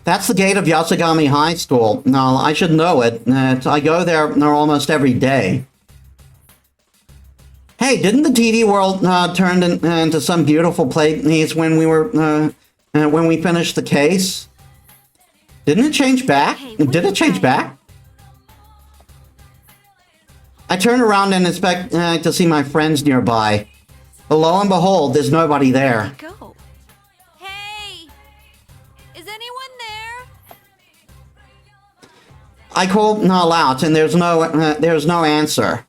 That's the gate of Yasugami High School. No, I should know it. I go there almost every day. Hey, didn't the TV world turn into some beautiful place when we finished the case? Didn't it change back? Hey, Did it change back? I turn around and expect to see my friends nearby. But lo and behold, there's nobody there. Go. Hey! Is anyone there? I call out, and there's no answer.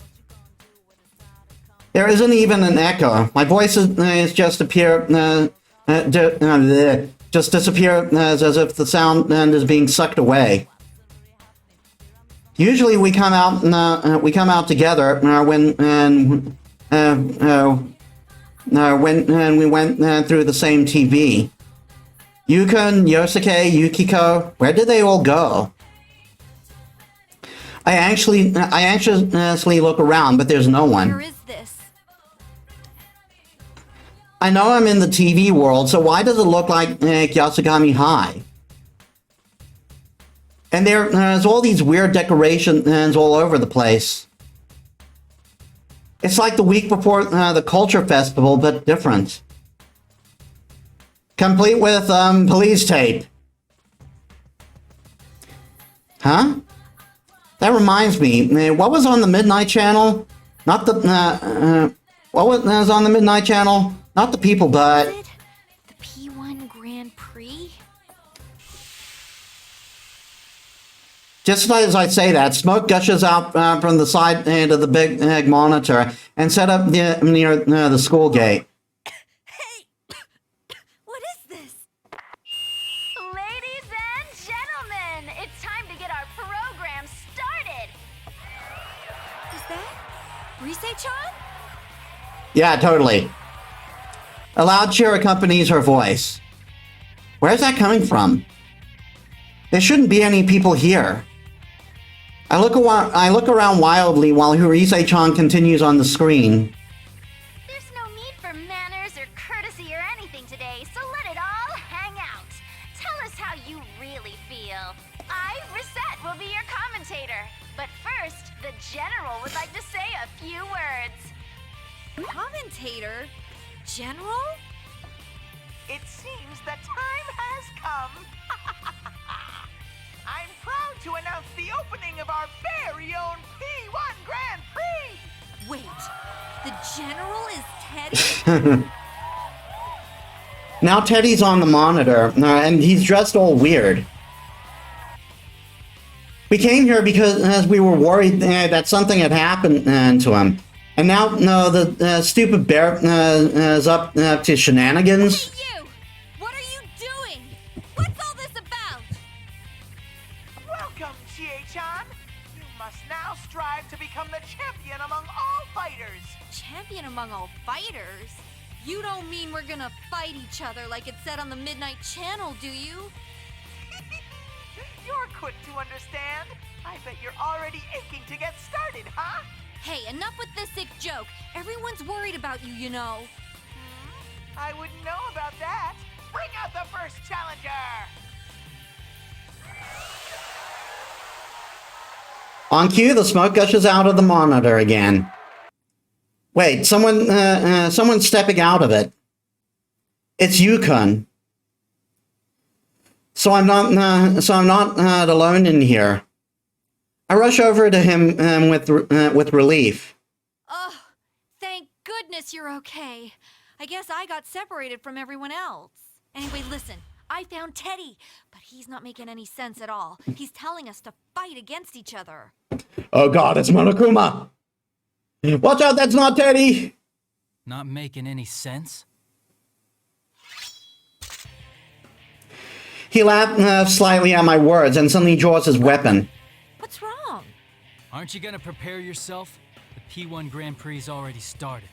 There isn't even an echo. My voice is just just disappear as if the sound is being sucked away. Usually we come out together when we went through the same TV. Yukon, Yosuke, Yukiko, where did they all go? I anxiously look around, but there's no one. Where is this? I know I'm in the TV world, so why does it look like Yasugami High? And there's all these weird decorations all over the place. It's like the week before the Culture Festival, but different. Complete with police tape. Huh? That reminds me, what was on the Midnight Channel? Not the, what was on the Midnight Channel? Not the people, but... Is it the P1 Grand Prix? Just as I say that, smoke gushes out from the side of the big monitor and set up near the school gate. Hey! What is this? Ladies and gentlemen, it's time to get our program started. Is that Rise-chan? Yeah, totally. A loud cheer accompanies her voice. Where's that coming from? There shouldn't be any people here. I look around wildly while Rise-chan continues on the screen. There's no need for manners or courtesy or anything today, so let it all hang out. Tell us how you really feel. I, Reset, will be your commentator. But first, the General would like to say a few words. Commentator? General? It seems the time has come. I'm proud to announce the opening of our very own P1 Grand Prix. Wait, the General is Teddy? Now Teddy's on the monitor, and he's dressed all weird. We came here because we were worried that something had happened to him. And now, no, the stupid bear is up to shenanigans. Hey, you! What are you doing? What's all this about? Welcome, Chie-chan. You must now strive to become the champion among all fighters. Champion among all fighters? You don't mean we're gonna fight each other like it said on the Midnight Channel, do you? You're quick to understand. I bet you're already aching to get started, huh? Hey, enough with this sick joke. Everyone's worried about you, you know. I wouldn't know about that. Bring out the first challenger! On cue, the smoke gushes out of the monitor again. Wait, someone's stepping out of it. It's Yukon. So I'm not alone in here. I rush over to him with relief. Oh, thank goodness you're okay. I guess I got separated from everyone else. Anyway, listen, I found Teddy, but he's not making any sense at all. He's telling us to fight against each other. Oh God, it's Monokuma! Watch out, that's not Teddy! Not making any sense? He laughed slightly at my words and suddenly draws his weapon. What's wrong? Aren't you gonna prepare yourself? The P1 Grand Prix's already started.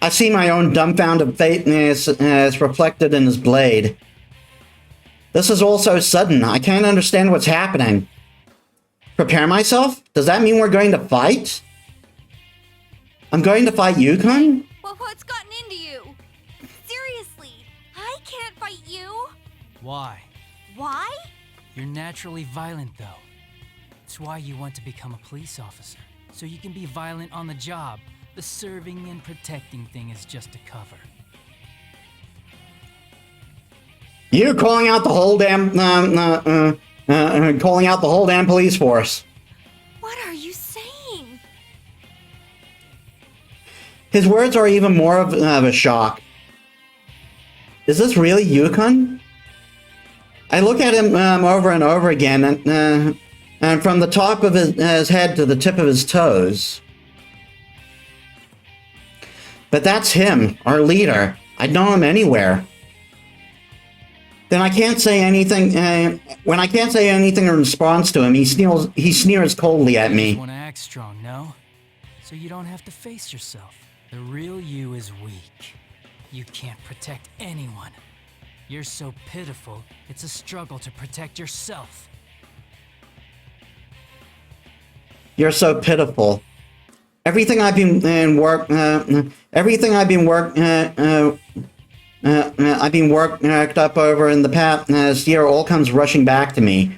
I see my own dumbfounded face as reflected in his blade. This is all so sudden. I can't understand what's happening. Prepare myself? Does that mean we're going to fight? I'm going to fight Yukon? Well, what's gotten into you? Seriously, I can't fight you. Why? Why? You're naturally violent, though. It's why you want to become a police officer, so you can be violent on the job. The serving and protecting thing is just a cover. You're calling out the whole damn, calling out the whole damn police force. What are you saying? His words are even more of a shock. Is this really Yukon? I look at him over and over again, and from the top of his head to the tip of his toes. But that's him, our leader. I'd know him anywhere. Then I can't say anything. When I can't say anything in response to him, he sneers coldly at You me. just want to act strong, no? So you don't have to face yourself. The real you is weak. You can't protect anyone. You're so pitiful, it's a struggle to protect yourself. You're so pitiful. Everything I've been worked up over in the past year all comes rushing back to me.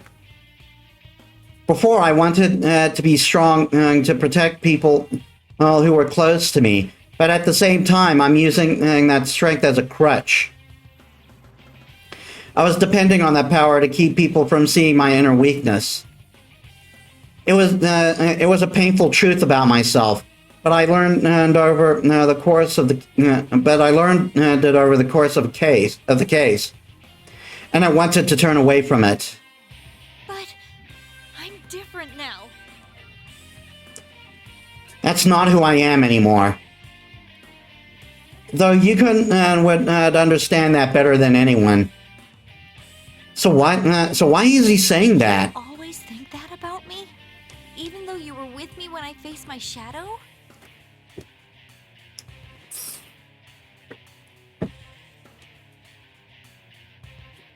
Before, I wanted to be strong to protect people who were close to me, but at the same time, I'm using that strength as a crutch. I was depending on that power to keep people from seeing my inner weakness. It was a painful truth about myself, but I learned over the course of the case, and I wanted to turn away from it. But I'm different now. That's not who I am anymore. Though you would understand that better than anyone. So why is he saying that? Always think that about me? Even though you were with me when I faced my shadow?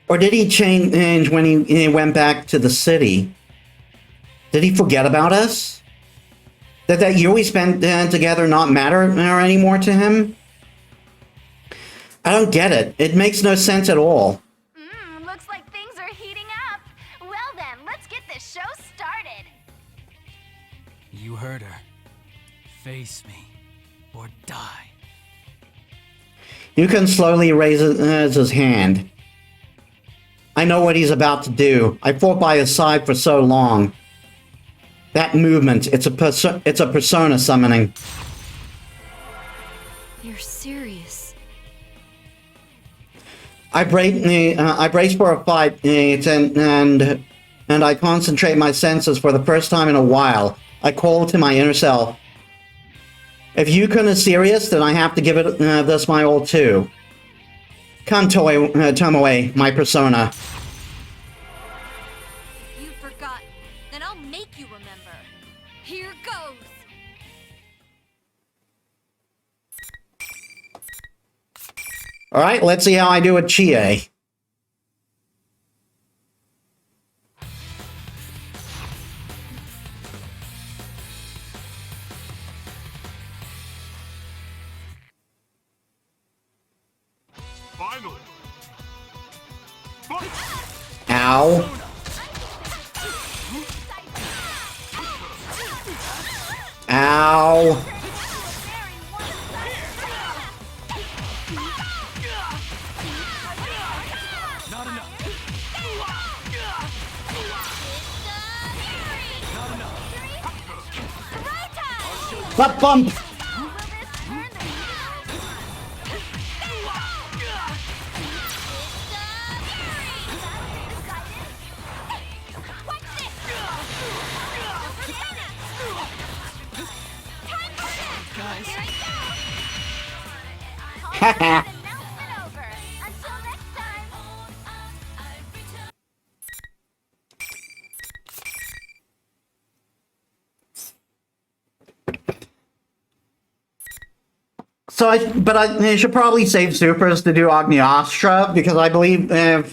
Or did he change when he went back to the city? Did he forget about us? Did that year we spent together not matter anymore to him? I don't get it. It makes no sense at all. Looks like things are heating up. Well then, let's get this show started. You heard her. Face me, or die. Yukon slowly raises his hand. I know what he's about to do. I fought by his side for so long. That movement, it's a persona summoning. You're serious. I brace for a fight, and I concentrate my senses for the first time in a while. I call to my inner self. If Yukon is serious, then I have to give it this my all too. Come, Tomboy, my persona. You forgot. Then I'll make you remember. Here goes. Alright, let's see how I do with Chie. Finally. Ow. Ow. Not enough. Butt bump. Haha. So I should probably save supers to do Agniastra because I believe if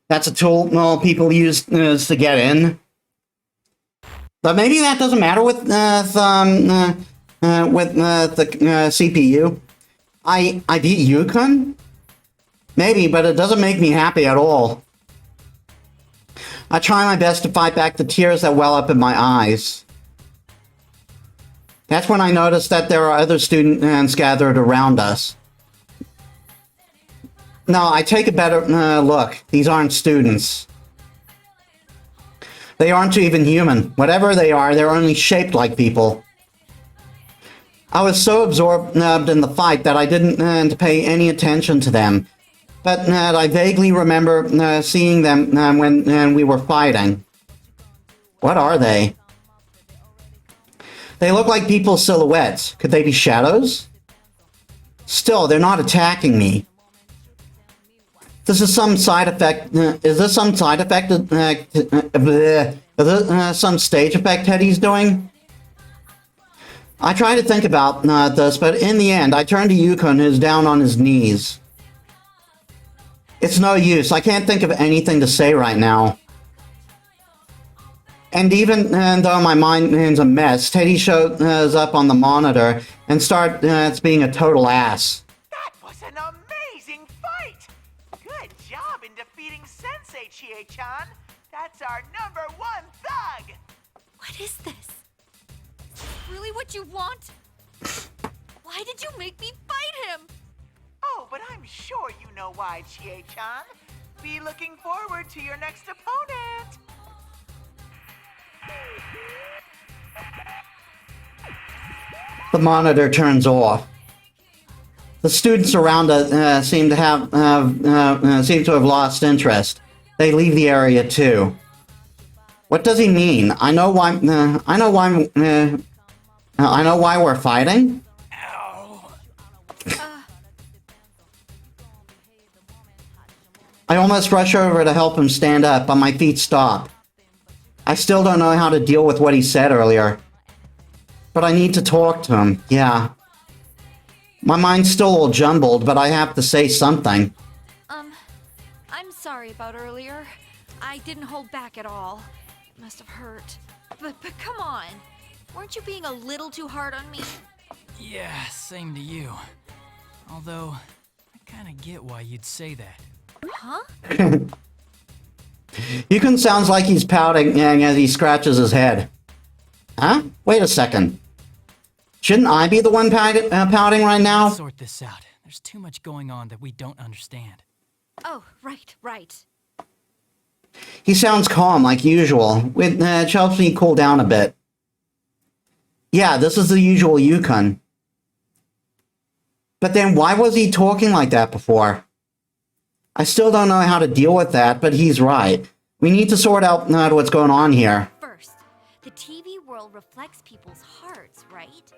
that's a tool people use to get in. But maybe that doesn't matter with the CPU. I beat Yukon? Maybe, but it doesn't make me happy at all. I try my best to fight back the tears that well up in my eyes. That's when I notice that there are other students gathered around us. No, I take a better look. These aren't students. They aren't even human. Whatever they are, they're only shaped like people. I was so absorbed in the fight that I didn't pay any attention to them. But I vaguely remember seeing them when we were fighting. What are they? They look like people's silhouettes. Could they be shadows? Still, they're not attacking me. This is some side effect. Is this some side effect? Is this some stage effect Teddy's doing? I try to think about this, but in the end, I turn to Yukon, who's down on his knees. It's no use. I can't think of anything to say right now. And even though my mind is a mess, Teddy shows up on the monitor and starts being a total ass. That was an amazing fight! Good job in defeating Sensei, Chie-chan. That's our #1 thug! What is this? Is this really what you want? Why did you make me fight him? Oh, but I'm sure you know why, Chie-chan. Be looking forward to your next opponent! The monitor turns off. The students around us seem to have lost interest. They leave the area too. What does he mean? I know why. I know why we're fighting. I almost rush over to help him stand up, but my feet stop. I still don't know how to deal with what he said earlier. But I need to talk to him, yeah. My mind's still all jumbled, but I have to say something. I'm sorry about earlier. I didn't hold back at all. It must have hurt. But come on. Weren't you being a little too hard on me? Yeah, same to you. Although, I kinda get why you'd say that. Huh? Yukon sounds like he's pouting as he scratches his head. Huh? Wait a second. Shouldn't I be the one pouting right now? Let's sort this out. There's too much going on that we don't understand. Oh, right. He sounds calm like usual, which helps me cool down a bit. Yeah, this is the usual Yukon. But then why was he talking like that before? I still don't know how to deal with that, but he's right. We need to sort out what's going on here. First, the TV world reflects people's hearts, right?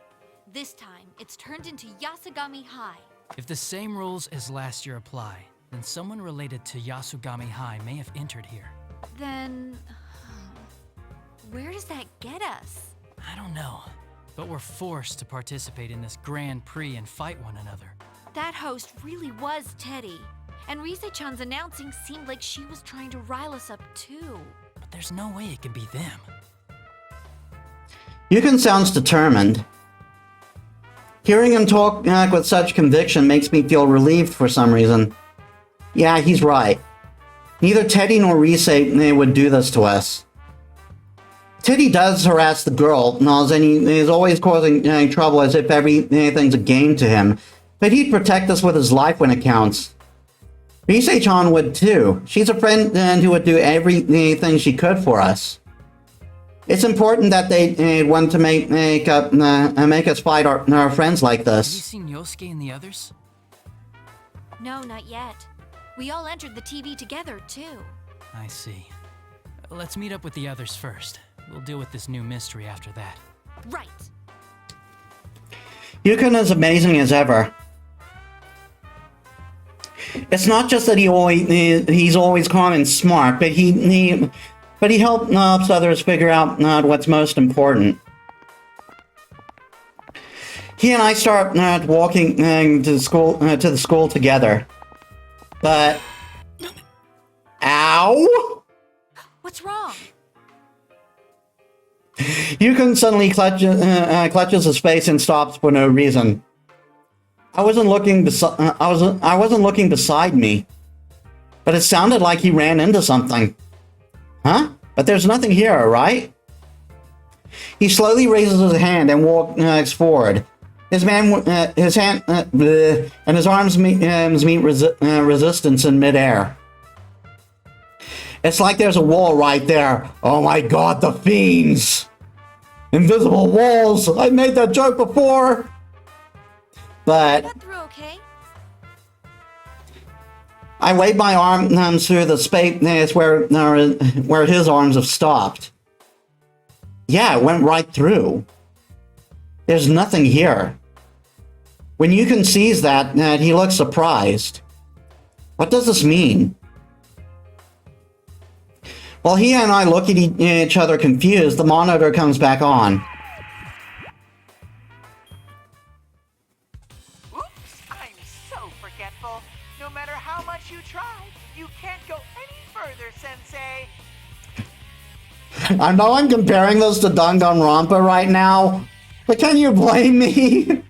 This time, it's turned into Yasugami High. If the same rules as last year apply, then someone related to Yasugami High may have entered here. Then... where does that get us? I don't know, but we're forced to participate in this Grand Prix and fight one another. That host really was Teddy. And Rise-chan's announcing seemed like she was trying to rile us up too. But there's no way it can be them. Yukon sounds determined. Hearing him talk with such conviction makes me feel relieved for some reason. Yeah, he's right. Neither Teddy nor Rise would do this to us. Teddy does harass the girl, and he is always causing trouble as if everything's a game to him. But he'd protect us with his life when it counts. Rise-chan would too. She's a friend who would do everything she could for us. It's important that they want to make us fight our friends like Have you this. seen Yosuke and the others? No, not yet. We all entered the TV together too. I see. Let's meet up with the others first. We'll deal with this new mystery after that. Right. Yukon is amazing as ever. It's not just that he's always calm and smart, but he helps others figure out what's most important. He and I start walking to the school together, but ow! What's wrong? Yukon suddenly clutches his face and stops for no reason. I wasn't looking beside me, but it sounded like he ran into something. Huh? But there's nothing here, right? He slowly raises his hand and walks forward. His hand and his arms meet resistance in midair. It's like there's a wall right there. Oh my god, the fiends! Invisible walls! I made that joke before! But Got through okay? I wave my arms through the space where his arms have stopped. Yeah, it went right through. There's nothing here. When Yukon sees that, he looks surprised. What does this mean? While he and I look at each other confused, the monitor comes back on. Oops, I'm so forgetful. No matter how much you try, you can't go any further, Sensei. I know I'm comparing this to Danganronpa right now, but can you blame me?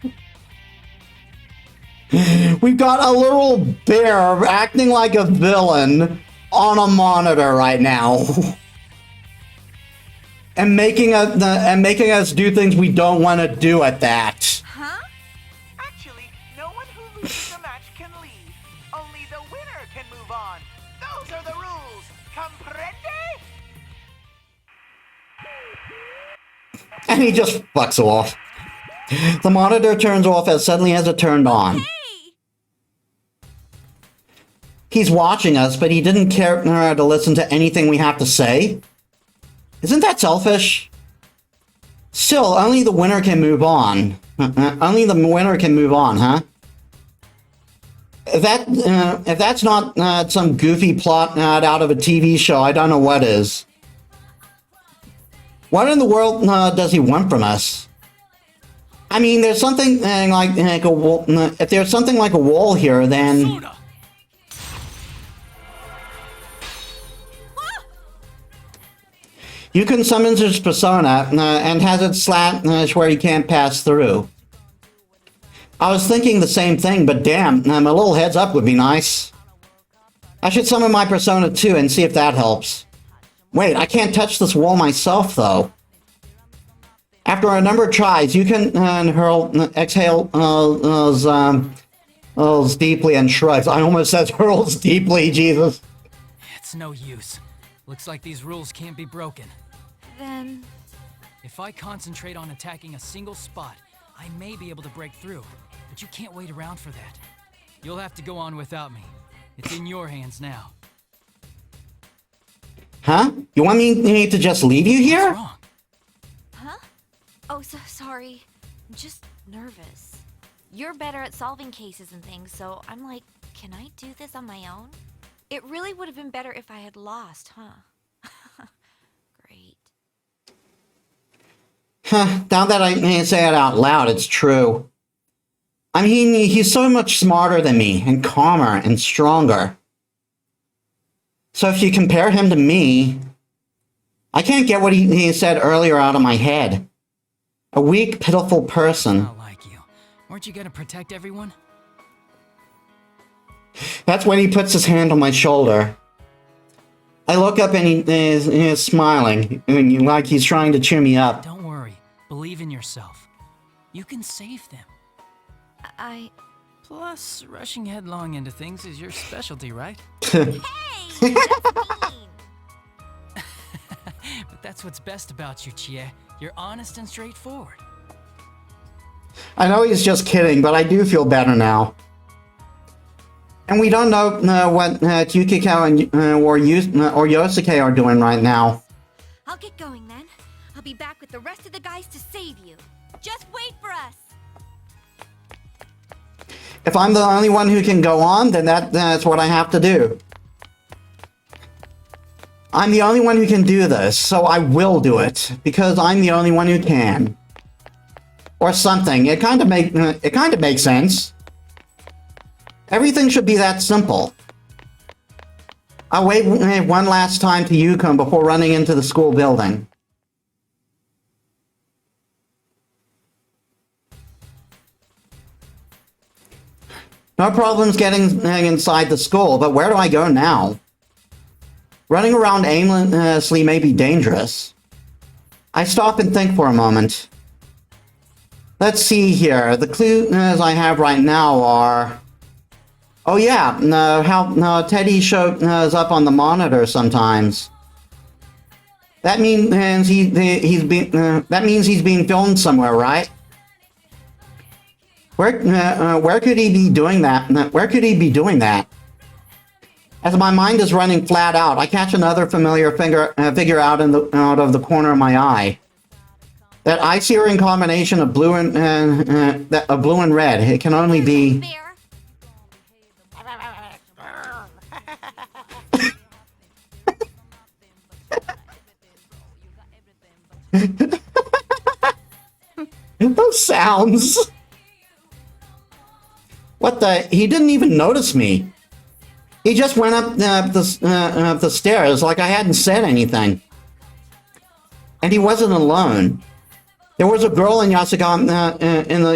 We've got a little bear acting like a villain on a monitor right now. and making us do things we don't want to do at that. Huh? Actually, no one who loses the match can leave. Only the winner can move on. Those are the rules. Comprende? And he just fucks off. The monitor turns off as suddenly as it turned on. He's watching us, but he didn't care to listen to anything we have to say. Isn't that selfish? Still, only the winner can move on. Only the winner can move on, huh? If that's not some goofy plot out of a TV show, I don't know what is. What in the world does he want from us? I mean, there's something like a wall. If there's something like a wall here, then. Yukon summons his persona and has it slash where he can't pass through. I was thinking the same thing, but damn, a little heads up would be nice. I should summon my persona too and see if that helps. Wait, I can't touch this wall myself though. After a number of tries, Yukon exhales deeply and shrugs. I almost said hurls deeply, Jesus. It's no use. Looks like these rules can't be broken. Then... If I concentrate on attacking a single spot, I may be able to break through. But you can't wait around for that. You'll have to go on without me. It's in your hands now. Huh? You want me to just leave you here? What's wrong? Huh? Oh, so sorry. I'm just nervous. You're better at solving cases and things, so I'm like, can I do this on my own? It really would have been better if I had lost, huh? Great. Huh, now that I say it out loud, it's true. I mean, he's so much smarter than me, and calmer, and stronger. So if you compare him to me, I can't get what he said earlier out of my head. A weak, pitiful person. Not like you. Weren't you gonna protect everyone? That's when he puts his hand on my shoulder. I look up and he is smiling, and like he's trying to cheer me up. Don't worry. Believe in yourself. You can save them. Plus, rushing headlong into things is your specialty, right? Hey! That's mean! But that's what's best about you, Chie. You're honest and straightforward. I know he's just kidding, but I do feel better now. And we don't know what Yukiko and or Yosuke are doing right now. I'll get going then. I'll be back with the rest of the guys to save you. Just wait for us! If I'm the only one who can go on, then that's what I have to do. I'm the only one who can do this, so I will do it, because I'm the only one who can. Or something. It kind of makes sense. Everything should be that simple. I'll wait one last time to Yukon before running into the school building. No problems getting inside the school, but where do I go now? Running around aimlessly may be dangerous. I stop and think for a moment. Let's see here. The clues I have right now are... Oh yeah, how Teddy shows up on the monitor sometimes. That means he's being filmed somewhere, right? Where could he be doing that? Where could he be doing that? As my mind is running flat out, I catch another familiar figure out of the corner of my eye. That eye-searing combination of blue and red. It can only be. Those sounds. What the? He didn't even notice me. He just went up the stairs like I hadn't said anything. And he wasn't alone. There was a girl in the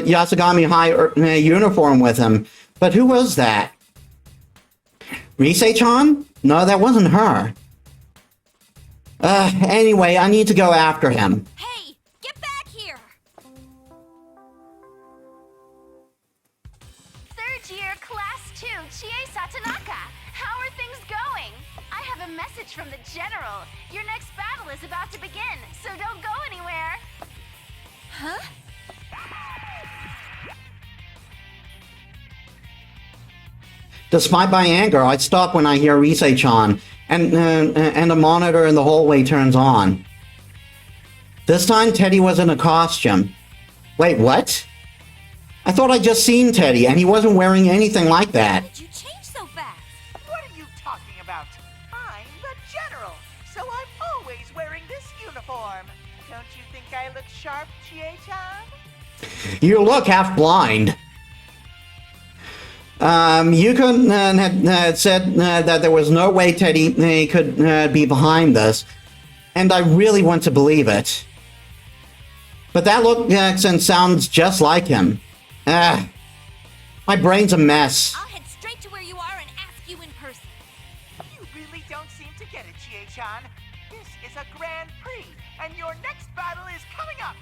Yasugami High uniform with him. But who was that? Rise-chan? No, that wasn't her. Anyway, I need to go after him. Hey! Get back here! Third year, class 2, Chie Satonaka. How are things going? I have a message from the general. Your next battle is about to begin, so don't go anywhere. Huh? Despite my anger, I stop when I hear Rise-chan, and a monitor in the hallway turns on. This time, Teddy was in a costume. Wait, what? I thought I'd just seen Teddy, and he wasn't wearing anything like that. How did you change so fast? What are you talking about? I'm the general, so I'm always wearing this uniform. Don't you think I look sharp, Chie-chan? You look half blind. Yukon had said that there was no way Teddy could be behind this, and I really want to believe it. But that looks and sounds just like him. My brain's a mess. I'll head straight to where you are and ask you in person. You really don't seem to get it, Chie-chan. This is a Grand Prix, and your next battle is coming up.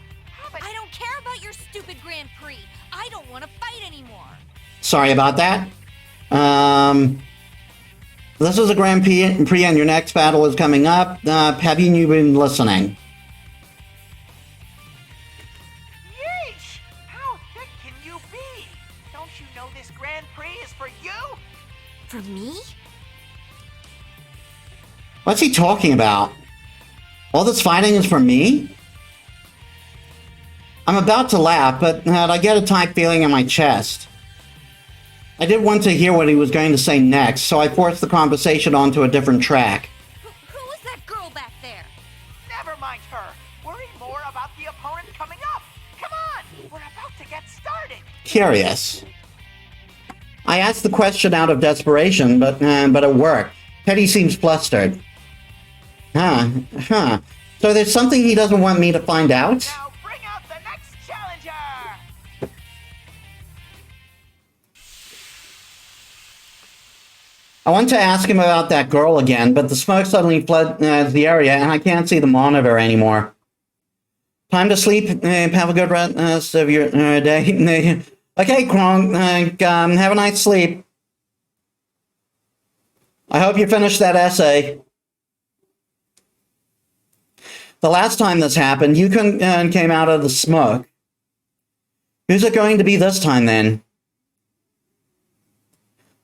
I don't care about your stupid Grand Prix. I don't want to fight anymore. Sorry about that. This is a Grand Prix and your next battle is coming up. Have you been listening? Yeesh! How thick can you be? Don't you know this Grand Prix is for you? For me? What's he talking about? All this fighting is for me? I'm about to laugh, but I get a tight feeling in my chest. I did want to hear what he was going to say next, so I forced the conversation onto a different track. Who was that girl back there? Never mind her. Worry more about the opponent coming up. Come on, we're about to get started. Curious. I asked the question out of desperation, but it worked. Teddy seems flustered. So there's something he doesn't want me to find out? Now bring out the next challenger. I want to ask him about that girl again, but the smoke suddenly floods the area and I can't see the monitor anymore. Time to sleep. Have a good rest of your day. Okay, Kronk. Have a nice sleep. I hope you finish that essay. The last time this happened, Yukon came out of the smoke. Who's it going to be this time, then?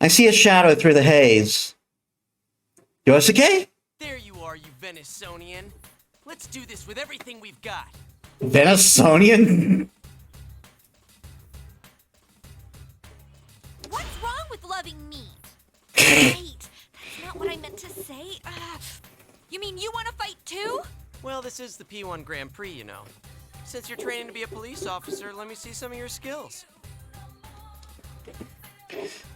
I see a shadow through the haze. Yosuke? There you are, you Venisonian. Let's do this with everything we've got. Venisonian? What's wrong with loving meat? Wait, that's not what I meant to say. You mean you want to fight too? Well, this is the P1 Grand Prix, you know. Since you're training to be a police officer, let me see some of your skills.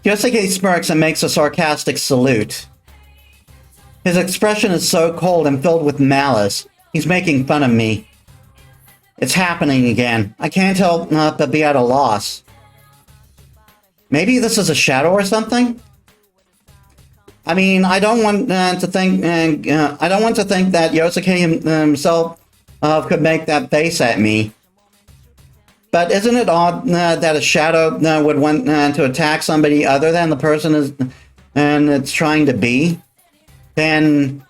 Yosuke smirks and makes a sarcastic salute. His expression is so cold and filled with malice. He's making fun of me. It's happening again. I can't help but be at a loss. Maybe this is a shadow or something? I mean, I don't want to think that Yosuke himself could make that face at me. But isn't it odd that a shadow would want to attack somebody other than the person it's trying to be? Then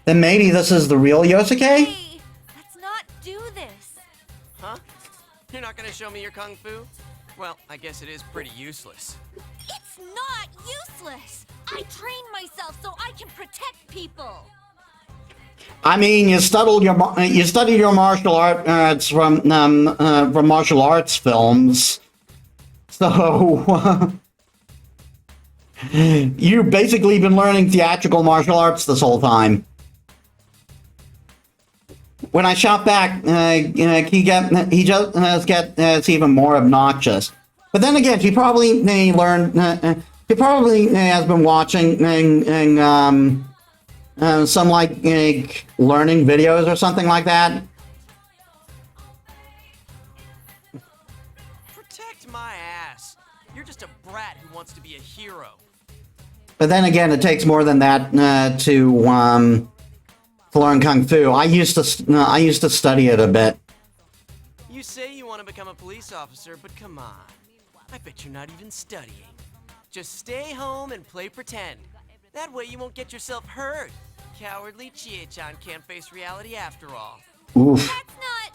maybe this is the real Yosuke? Hey, let's not do this. Huh? You're not gonna show me your kung fu? Well, I guess it is pretty useless. It's not useless. I train myself so I can protect people. I mean, you studied your martial arts from martial arts films, so you've basically been learning theatrical martial arts this whole time. When I shot back, he just gets even more obnoxious. But then again, he probably learned. He probably has been watching some like learning videos or something like that. Protect my ass. You're just a brat who wants to be a hero. But then again, it takes more than that to learn kung fu. I used to study it a bit. You say you want to become a police officer, but come on. I bet you're not even studying. Just stay home and play pretend. That way you won't get yourself hurt. Cowardly Chie-chan can't face reality after all. Oof. That's not...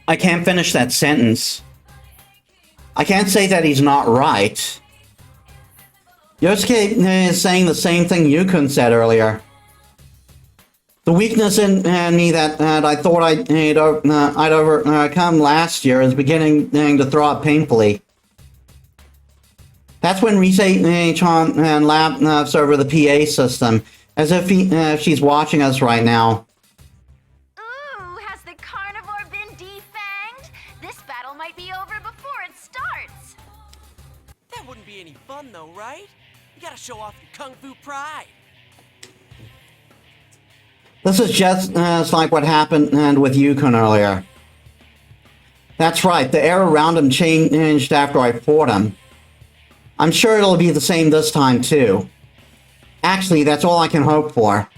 I can't finish that sentence. I can't say that he's not right. Yosuke is saying the same thing Yukon said earlier. The weakness in me that I thought I'd overcome last year is beginning to throw up painfully. That's when Rise-chan laughs over the PA system, as if she's watching us right now. Ooh, has the carnivore been defanged? This battle might be over before it starts. That wouldn't be any fun though, right? You gotta show off your kung fu pride. This is just like what happened with Yukon earlier. That's right, the air around him changed after I fought him. I'm sure it'll be the same this time, too. Actually, that's all I can hope for.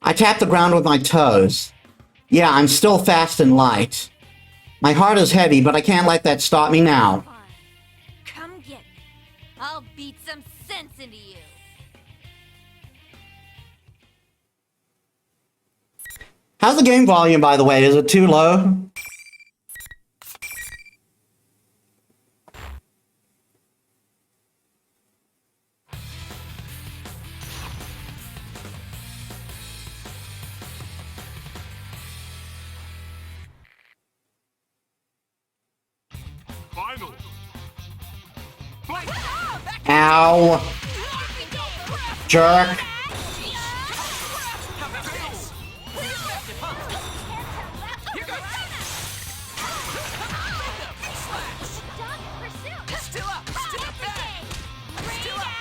I tap the ground with my toes. Yeah, I'm still fast and light. My heart is heavy, but I can't let that stop me now. Come get me. I'll beat some sense into you. How's the game volume, by the way? Is it too low? final. Ow. Jerk. Still up! Still up! Still up!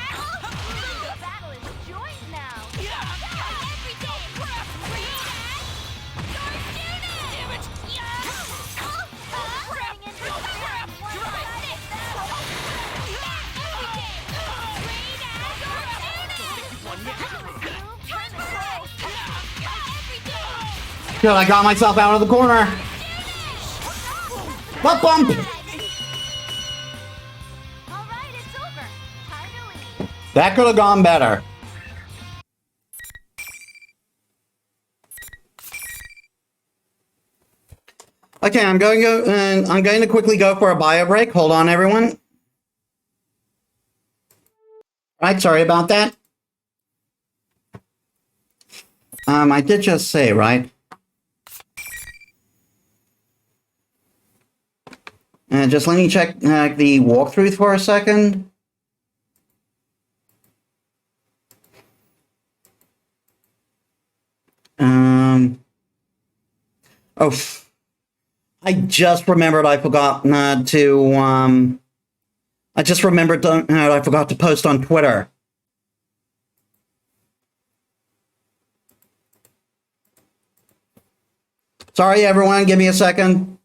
Battle is joined now. Every day. Damn it! Good, I got myself out of the corner. What bump? All right, it's over. Time to leave. That could have gone better. Okay, I'm going to quickly go for a bio break. Hold on, everyone. Right, sorry about that. I did just say, right? Just let me check the walkthrough for a second. Oh, I just remembered I forgot to, I just remembered I forgot to post on Twitter. Sorry, everyone, give me a second.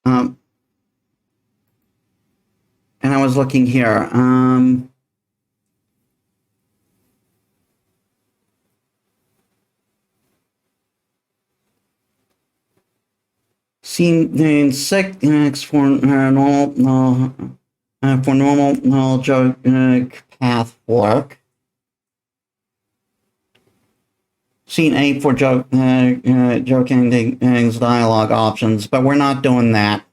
And I was looking here. Scene 6 for normal joke path work. Scene 8 for joke endings dialogue options, but we're not doing that.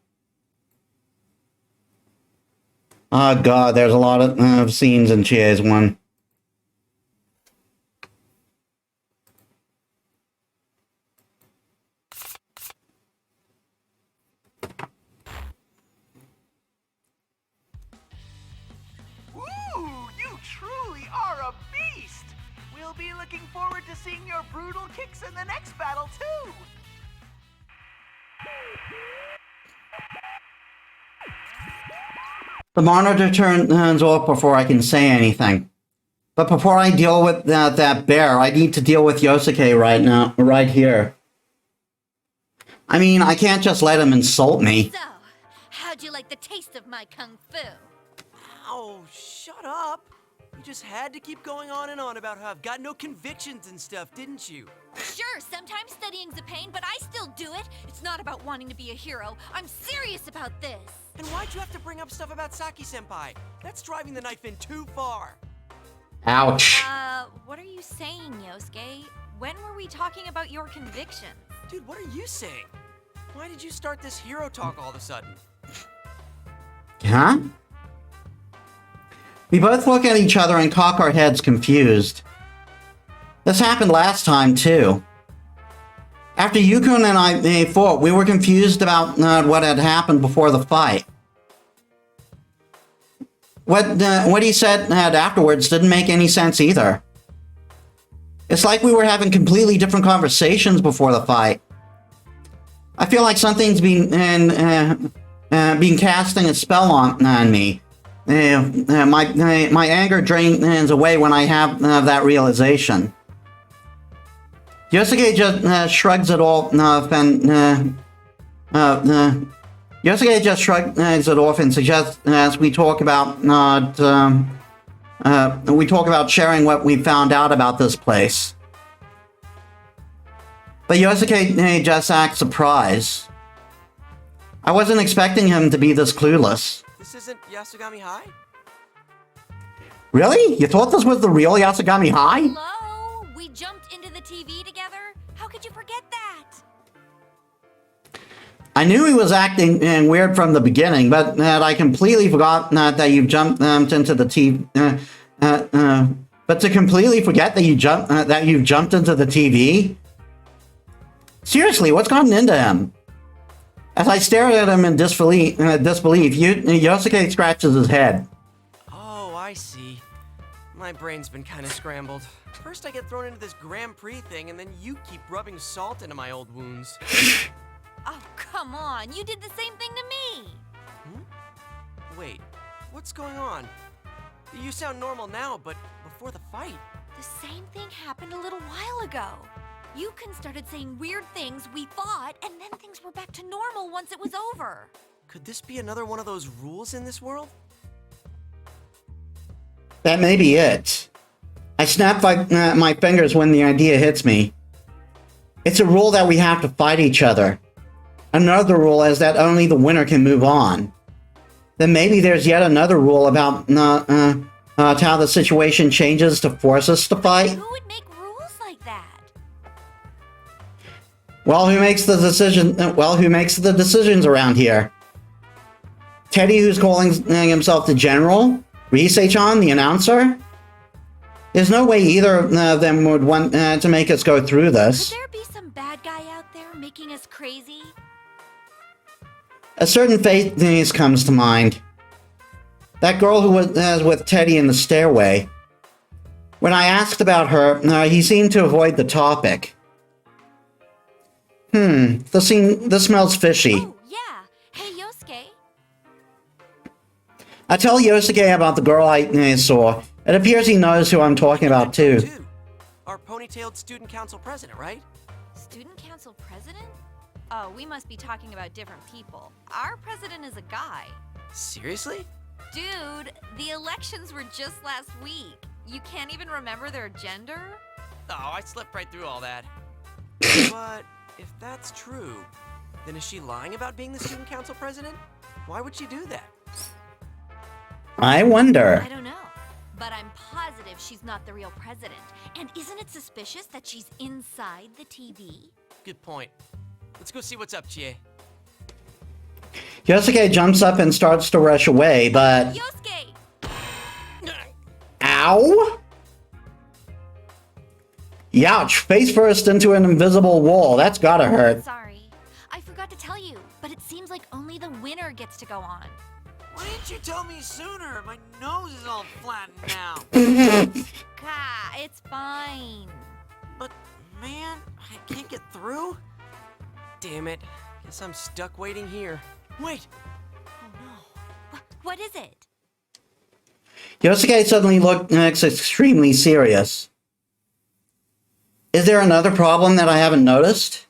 Oh god, there's a lot of scenes in Chie's one. Ooh, you truly are a beast! We'll be looking forward to seeing your brutal kicks in the next battle, too! The monitor turns off before I can say anything. But before I deal with that bear, I need to deal with Yosuke right here. I mean, I can't just let him insult me. So, how'd you like the taste of my kung fu? Oh, shut up. You just had to keep going on and on about how I've got no convictions and stuff, didn't you? Sure, sometimes studying's a pain, but I still do it. It's not about wanting to be a hero. I'm serious about this. And why'd you have to bring up stuff about Saki-senpai? That's driving the knife in too far. Ouch. What are you saying, Yosuke? When were we talking about your convictions? Dude, what are you saying? Why did you start this hero talk all of a sudden? Huh? We both look at each other and cock our heads confused. This happened last time, too. After Yukun and I fought, we were confused about what had happened before the fight. What he said afterwards didn't make any sense either. It's like we were having completely different conversations before the fight. I feel like something's been casting a spell on me. My anger drains away when I have that realization. Yosuke just shrugs it off and Yosuke just shrugs it off and suggests as we talk about sharing what we found out about this place. But Yosuke just acts surprised. I wasn't expecting him to be this clueless. This isn't Yasugami High? Really? You thought this was the real Yasugami High? Hello? We jumped into the TV together? How could you forget that? I knew he was acting weird from the beginning, but I completely forgot that you jumped into the TV. But to completely forget that you jumped into the TV? Seriously, what's gotten into him? As I stare at him in disbelief, Yosuke scratches his head. Oh, I see. My brain's been kind of scrambled. First I get thrown into this Grand Prix thing, and then you keep rubbing salt into my old wounds. Oh, come on. You did the same thing to me. Wait, what's going on? You sound normal now, but before the fight... The same thing happened a little while ago. Yukon started saying weird things, we fought, and then things were back to normal once it was over. Could this be another one of those rules in this world? That may be it. I snap my fingers when the idea hits me. It's a rule that we have to fight each other. Another rule is that only the winner can move on. Then maybe there's yet another rule about how the situation changes to force us to fight. Who would make rules like that? Well, who makes the decision? Well, who makes the decisions around here? Teddy, who's calling himself the General? Rise-chan, the announcer? There's no way either of them would want to make us go through this. Could there be some bad guy out there making us crazy? A certain face comes to mind. That girl who was with Teddy in the stairway. When I asked about her, he seemed to avoid the topic. This smells fishy. Oh, yeah. Hey, Yosuke. I tell Yosuke about the girl I saw. It appears he knows who I'm talking about, too. Our ponytailed student council president, right? Student council president? Oh, we must be talking about different people. Our president is a guy. Seriously? Dude, the elections were just last week. You can't even remember their gender? Oh, I slipped right through all that. But if that's true, then is she lying about being the student council president? Why would she do that? I wonder. I don't know. But I'm positive she's not the real president. And isn't it suspicious that she's inside the TV? Good point. Let's go see what's up, Chie. Yosuke jumps up and starts to rush away, but... Yosuke! Ow! Youch, face first into an invisible wall. That's gotta hurt. Sorry. I forgot to tell you, but it seems like only the winner gets to go on. Why didn't you tell me sooner? My nose is all flattened now. Gah, it's fine. But, man, I can't get through. Damn it. Guess I'm stuck waiting here. Wait! Oh no. What is it? Yosuke suddenly looks extremely serious. Is there another problem that I haven't noticed?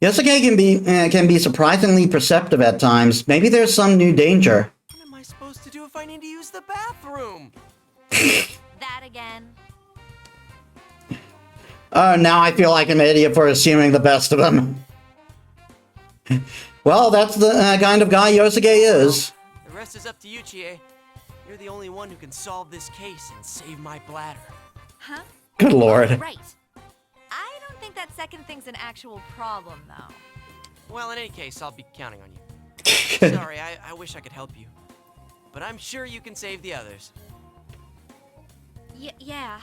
Yosuke can be surprisingly perceptive at times. Maybe there's some new danger. What am I supposed to do if I need to use the bathroom? That again. Now I feel like an idiot for assuming the best of him. Well, that's the kind of guy Yosuke is. The rest is up to you, Chie. You're the only one who can solve this case and save my bladder. Huh? Good lord. Right. I don't think that second thing's an actual problem, though. Well, in any case, I'll be counting on you. Sorry, I wish I could help you. But I'm sure you can save the others. Yeah.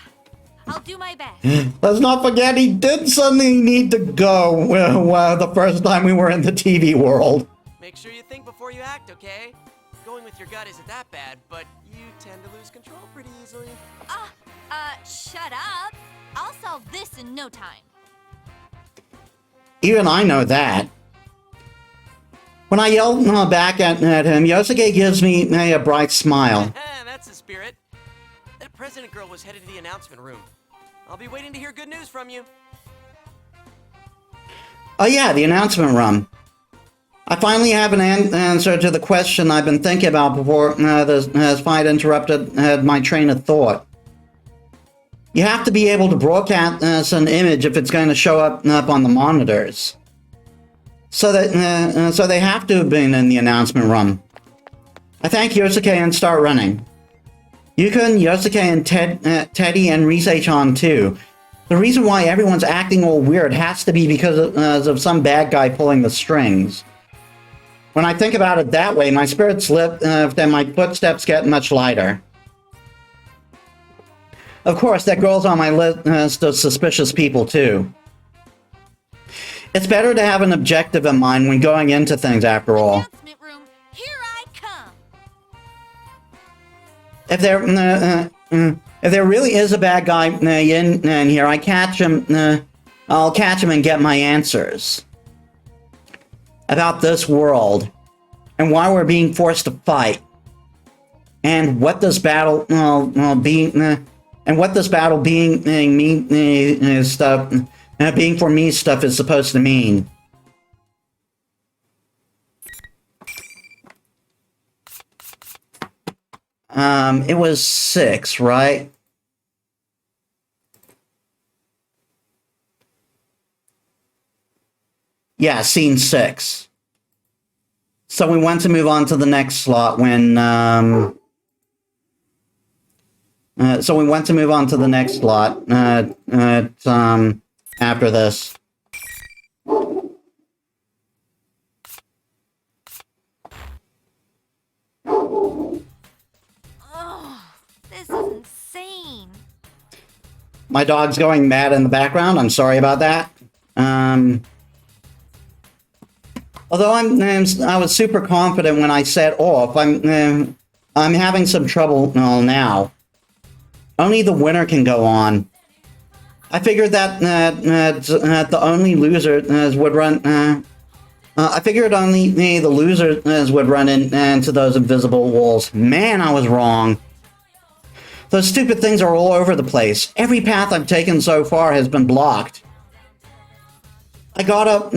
I'll do my best. Let's not forget he did suddenly need to go the first time we were in the TV world. Make sure you think before you act, okay? Going with your gut isn't that bad, but you tend to lose control pretty easily. Shut up. I'll solve this in no time. Even I know that. When I yell back at him, Yosuke gives me a bright smile. That's the spirit. That president girl was headed to the announcement room. I'll be waiting to hear good news from you. Oh yeah, the announcement room. I finally have an answer to the question I've been thinking about before this fight interrupted my train of thought. You have to be able to broadcast an image if it's going to show up on the monitors. So they have to have been in the announcement room. I thank Yosuke and start running. Yukun, Yosuke, and Teddy and Rise-chan too. The reason why everyone's acting all weird has to be because of some bad guy pulling the strings. When I think about it that way, my spirits lift, then my footsteps get much lighter. Of course, that girl's on my list of suspicious people too. It's better to have an objective in mind when going into things, after all. Announcement room, here I come. If there really is a bad guy in here, I'll catch him and get my answers about this world and why we're being forced to fight, and what this battle being for me stuff is supposed to mean. It was 6, right? Yeah, scene 6. So we want to move on to the next slot when, after this. This is insane. My dog's going mad in the background. I'm sorry about that. Although I was super confident when I set off, I'm having some trouble now. Only the winner can go on. I figured that the only losers would run. I figured only the losers would run into those invisible walls. Man, I was wrong. Those stupid things are all over the place. Every path I've taken so far has been blocked. I got up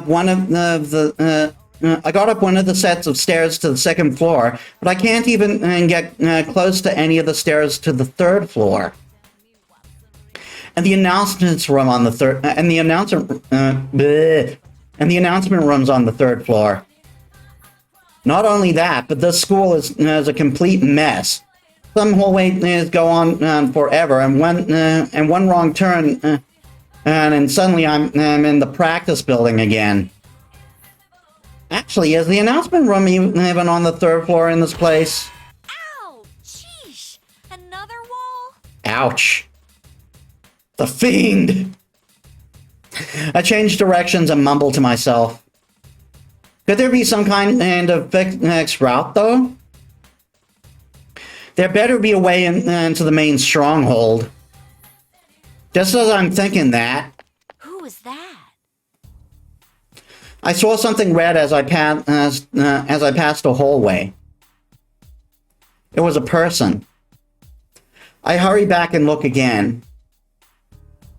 one of the sets of stairs to the second floor, but I can't even get close to any of the stairs to the third floor. And the announcement room on the third, and the announcement room's on the third floor. Not only that, but this school is a complete mess. Some hallways go on forever, and one wrong turn, and suddenly I'm in the practice building again. Actually, is the announcement room even on the third floor in this place? Ow! Sheesh! Another wall? Ouch. The fiend! I change directions and mumble to myself. Could there be some kind of fixed route, though? There better be a way into the main stronghold. Just as I'm thinking that, Who was that? I saw something red as I passed a hallway. It was a person. I hurry back and look again.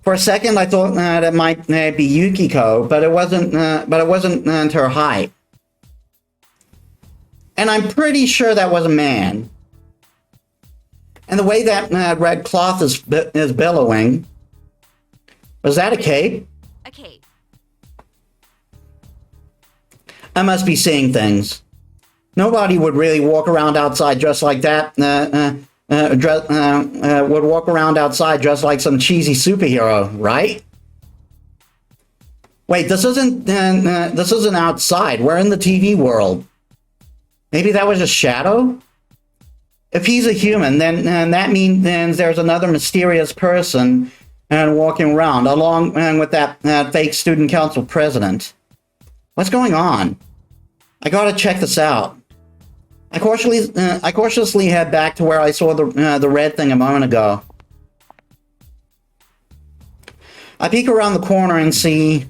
For a second, I thought it might be Yukiko, but it wasn't. Her height. And I'm pretty sure that was a man. And the way that red cloth is billowing. Was that a cape? A cape. I must be seeing things. Nobody would really walk around outside dressed like that. Would walk around outside dressed like some cheesy superhero, right? Wait, this isn't outside. We're in the TV world. Maybe that was a shadow? If he's a human, then that means there's another mysterious person walking around, along with that fake student council president. What's going on? I gotta check this out. I cautiously head back to where I saw the red thing a moment ago. I peek around the corner and see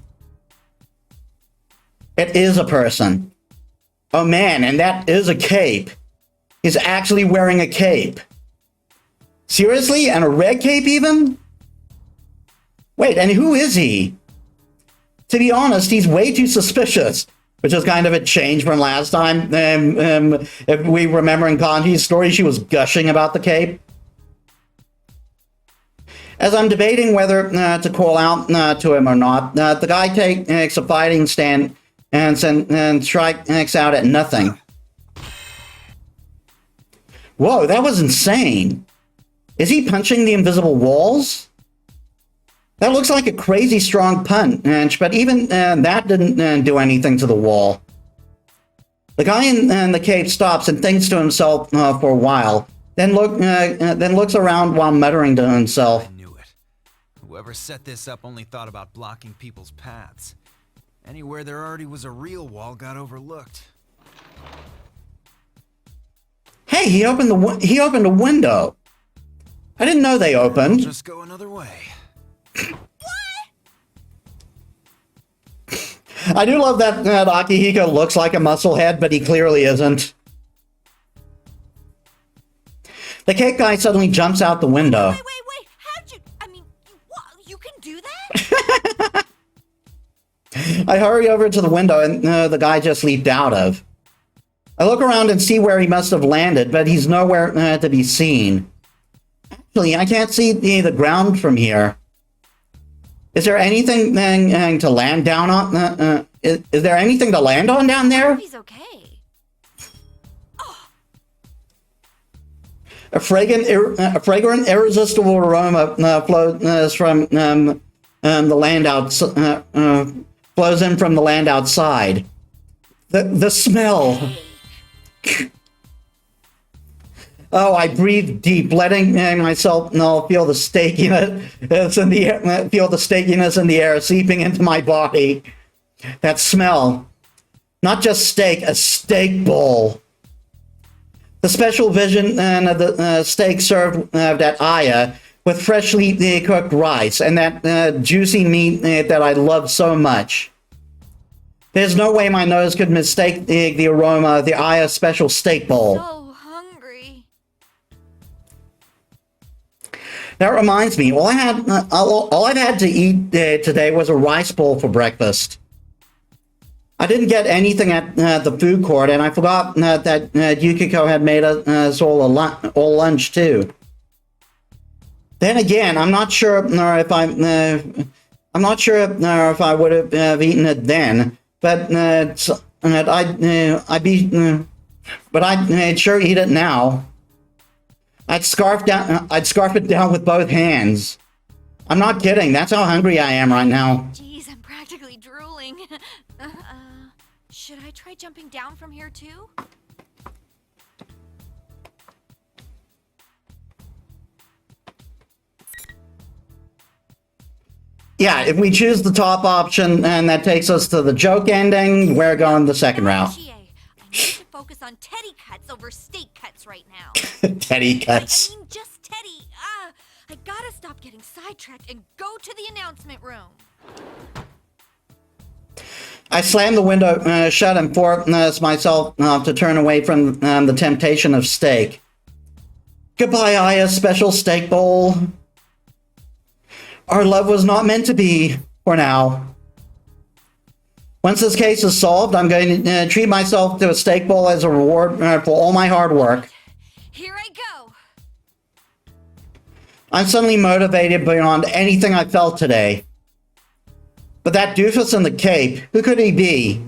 it is a person. Oh man, and that is a cape. He's actually wearing a cape. Seriously? And a red cape even? Wait, and who is he? To be honest, he's way too suspicious, which is kind of a change from last time. If we remember in Kanji's story, she was gushing about the cape. As I'm debating whether to call out to him or not, the guy takes a fighting stand and strikes out at nothing. Whoa, that was insane. Is he punching the invisible walls? That looks like a crazy strong punch, but even that didn't do anything to the wall. The guy in the cape stops and thinks to himself for a while, then looks around while muttering to himself. I knew it. Whoever set this up only thought about blocking people's paths. Anywhere there already was a real wall got overlooked. Hey, he opened a window. I didn't know they opened. I'll just go another way. I do love that Akihiko looks like a musclehead, but he clearly isn't. The cake guy suddenly jumps out the window. Wait. How'd you... I mean, you can do that? I hurry over to the window and the guy just leaped out of. I look around and see where he must have landed, but he's nowhere to be seen. Actually, I can't see the ground from here. Is there anything to land down on? Is there anything to land on down there? He's okay. A fragrant, irresistible aroma flows from the land flows in from the land outside. The smell. Oh, I breathe deep, letting myself feel the steakiness in the air, feel the steakiness in the air seeping into my body. That smell. Not just steak, a steak bowl. The special vision of the steak served at Aya with freshly cooked rice and that juicy meat that I love so much. There's no way my nose could mistake the aroma of the Aya special steak bowl. So hungry. That reminds me, all I've had to eat today was a rice bowl for breakfast. I didn't get anything at the food court, and I forgot that Yukiko had made us all lunch too. Then again, I'm not sure if I would have eaten it then, but I'd sure eat it now. I'd scarf it down with both hands. I'm not kidding. That's how hungry I am right now. Jeez, I'm practically drooling. Should I try jumping down from here too? Yeah, if we choose the top option and that takes us to the joke ending, we're going the second route. I need to focus on teddy cuts over steak cuts right now. Teddy cuts. I mean, just teddy. I gotta stop getting sidetracked and go to the announcement room. I slam the window shut and force myself to turn away from the temptation of steak. Goodbye, Aya, special steak bowl. Our love was not meant to be, for now. Once this case is solved, I'm going to treat myself to a steak bowl as a reward for all my hard work. Here I go. I'm suddenly motivated beyond anything I felt today. But that doofus in the cape, who could he be?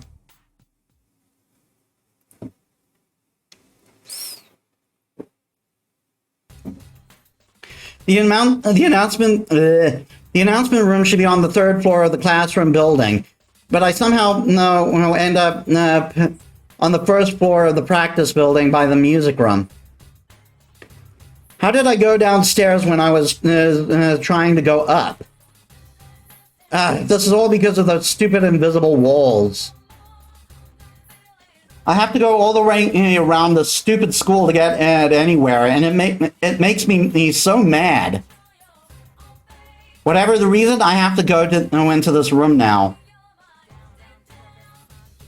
The announcement room should be on the third floor of the classroom building, but I somehow end up on the first floor of the practice building by the music room. How did I go downstairs when I was trying to go up? This is all because of those stupid invisible walls. I have to go all the way around the stupid school to get anywhere, and it makes me so mad. Whatever the reason, I have to go into this room now.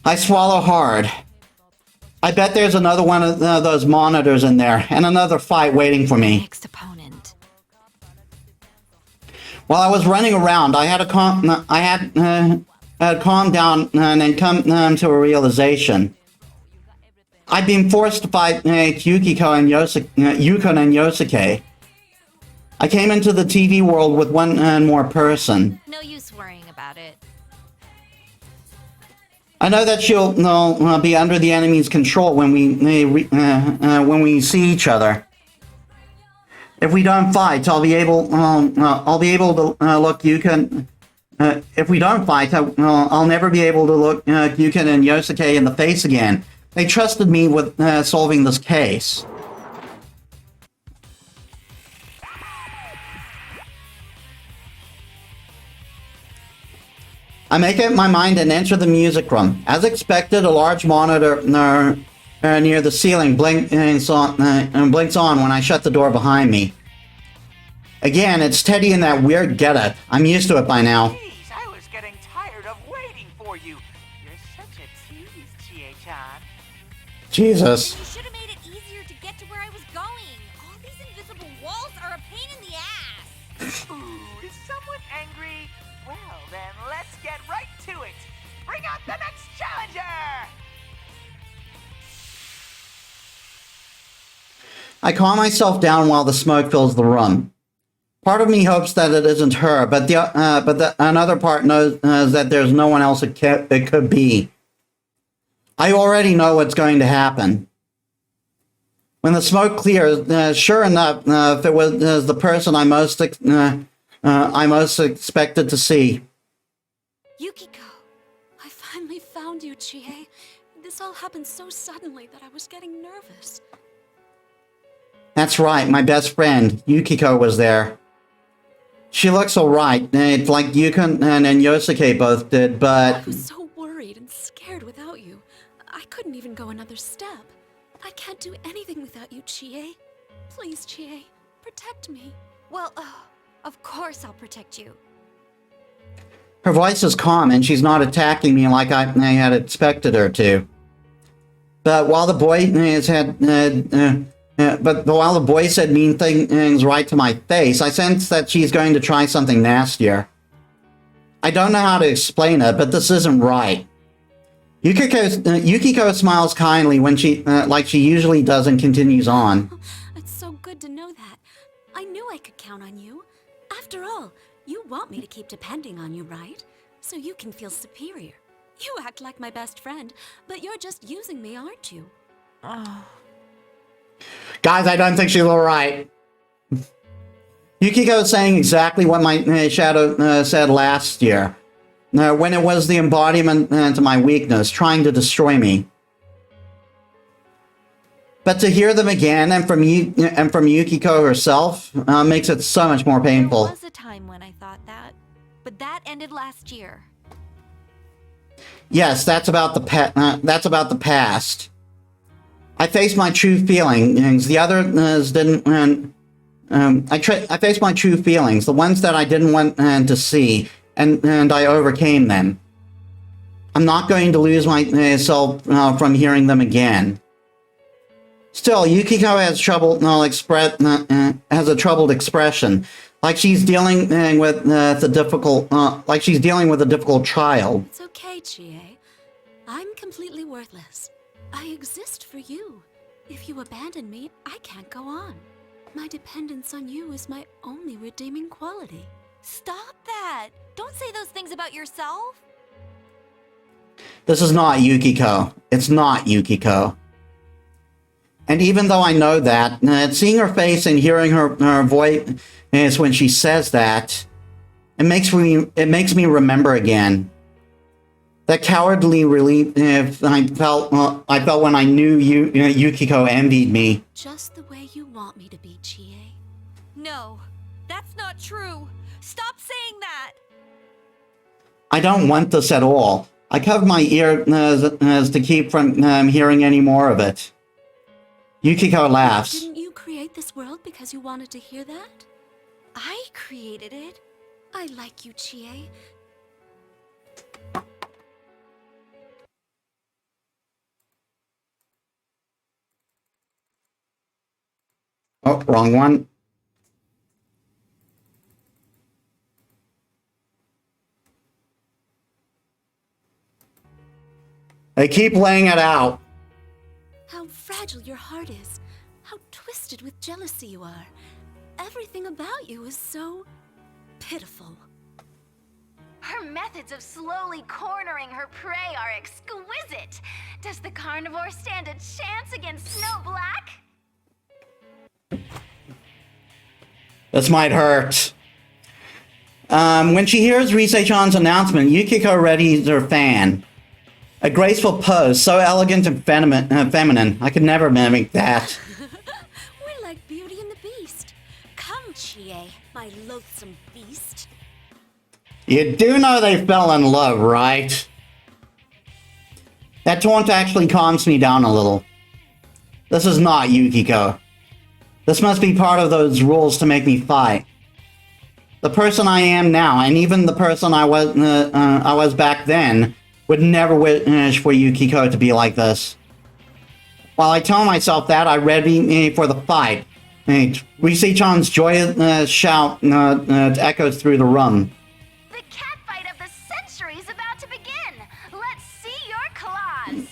I swallow hard. I bet there's another one of those monitors in there, and another fight waiting for me. Next opponent. While I was running around, I calm down and then come to a realization. I've been forced to fight Yukiko and Yukon and Yosuke. I came into the TV world with one more person. No use worrying about it. I know that she'll be under the enemy's control when we see each other. If we don't fight, I'll be able to look Yukon. If we don't fight, I'll never be able to look Yukon and Yosuke in the face again. They trusted me with solving this case. I make up my mind and enter the music room. As expected, a large monitor near the ceiling blinks on when I shut the door behind me. Again, it's Teddy in that weird getup. I'm used to it by now. Jeez, I was getting tired of waiting for you. You're such a tease, Chie-chan. Jesus. You should have made it easier to get to where I was going. All these invisible walls are a pain in the ass. Ooh, is someone angry? Well, then let's get right to it. Bring out the next challenger! I calm myself down while the smoke fills the room. Part of me hopes that it isn't her, but another part knows that there's no one else it could be. I already know what's going to happen. When the smoke clears, sure enough, it was the person I most expected to see. Yukiko, I finally found you, Chie. This all happened so suddenly that I was getting nervous. That's right, my best friend, Yukiko, was there. She looks alright, it's like Yukon and Yosuke both did, but... I was so worried and scared without you. I couldn't even go another step. I can't do anything without you, Chie. Please, Chie, protect me. Well, of course I'll protect you. Her voice is calm and she's not attacking me like I had expected her to. But while the boy said mean things right to my face, I sense that she's going to try something nastier. I don't know how to explain it, but this isn't right. Yukiko smiles kindly when like she usually does, and continues on. It's so good to know that. I knew I could count on you. After all, you want me to keep depending on you, right? So you can feel superior. You act like my best friend, but you're just using me, aren't you? Oh. Guys, I don't think she's alright. Yukiko is saying exactly what my shadow said last year. When it was the embodiment to my weakness, trying to destroy me. But to hear them again and from Yukiko herself makes it so much more painful. There was a time when I thought that, but that ended last year. Yes, that's about the past. I faced my true feelings. The others didn't. I faced my true feelings, the ones that I didn't want to see, and I overcame them. I'm not going to lose myself from hearing them again. Still, Yukiko has has a troubled expression, like she's dealing with a difficult child. It's okay, Chie. I'm completely worthless. I exist for you. If you abandon me, I can't go on. My dependence on you is my only redeeming quality. Stop that! Don't say those things about yourself. This is not Yukiko. It's not Yukiko. And even though I know that, seeing her face and hearing her voice when she says that, it makes me remember again. That cowardly relief I felt when I knew Yukiko envied me. Just the way you want me to be, Chie. No, that's not true. Stop saying that. I don't want this at all. I cover my ear as to keep from hearing any more of it. Yukiko laughs. Didn't you create this world because you wanted to hear that? I created it. I like you, Chie. Oh, wrong one. I keep laying it out. How fragile your heart is. How twisted with jealousy you are. Everything about you is so pitiful. Her methods of slowly cornering her prey are exquisite. Does the carnivore stand a chance against Snow Black? This might hurt. When she hears Rise-chan's announcement, Yukiko readies her fan. A graceful pose, so elegant and feminine. I could never mimic that. We're like Beauty and the Beast. Come, Chie, my loathsome beast. You do know they fell in love, right? That taunt actually calms me down a little. This is not Yukiko. This must be part of those rules to make me fight. The person I am now, and even the person I was back then, would never wish for Yukiko to be like this. While I tell myself that, I ready for the fight. Rise-chan's joyous shout echoes through the room. The catfight of the century is about to begin. Let's see your claws.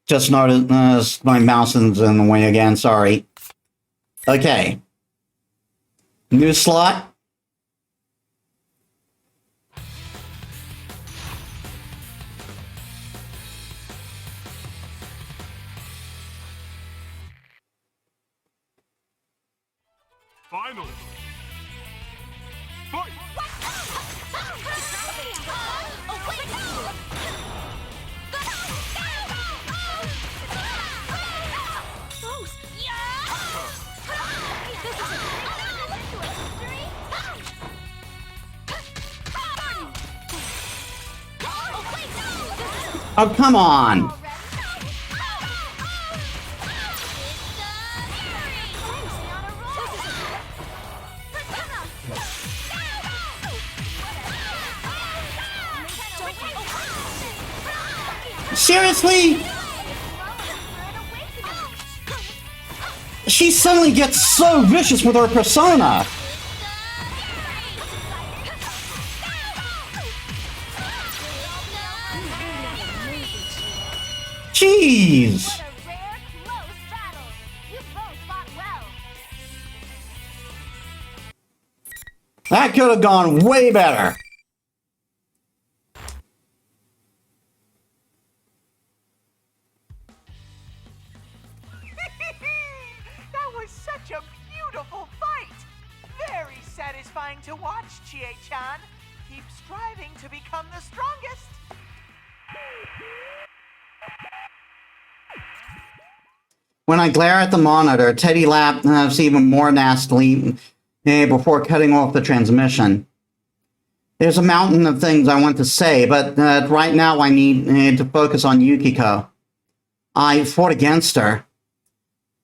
Just noticed my mouse is in the way again, sorry. Okay. New slot. Finally. Fight! Oh, come on! Seriously? She suddenly gets so vicious with her persona! Jeez! What a rare, close battle. You both fought well. That could have gone way better. That was such a beautiful fight. Very satisfying to watch, Chie-chan. Keep striving to become the strongest. When I glare at the monitor, Teddy laughs even more nastily before cutting off the transmission. There's a mountain of things I want to say, but right now I need to focus on Yukiko. I fought against her.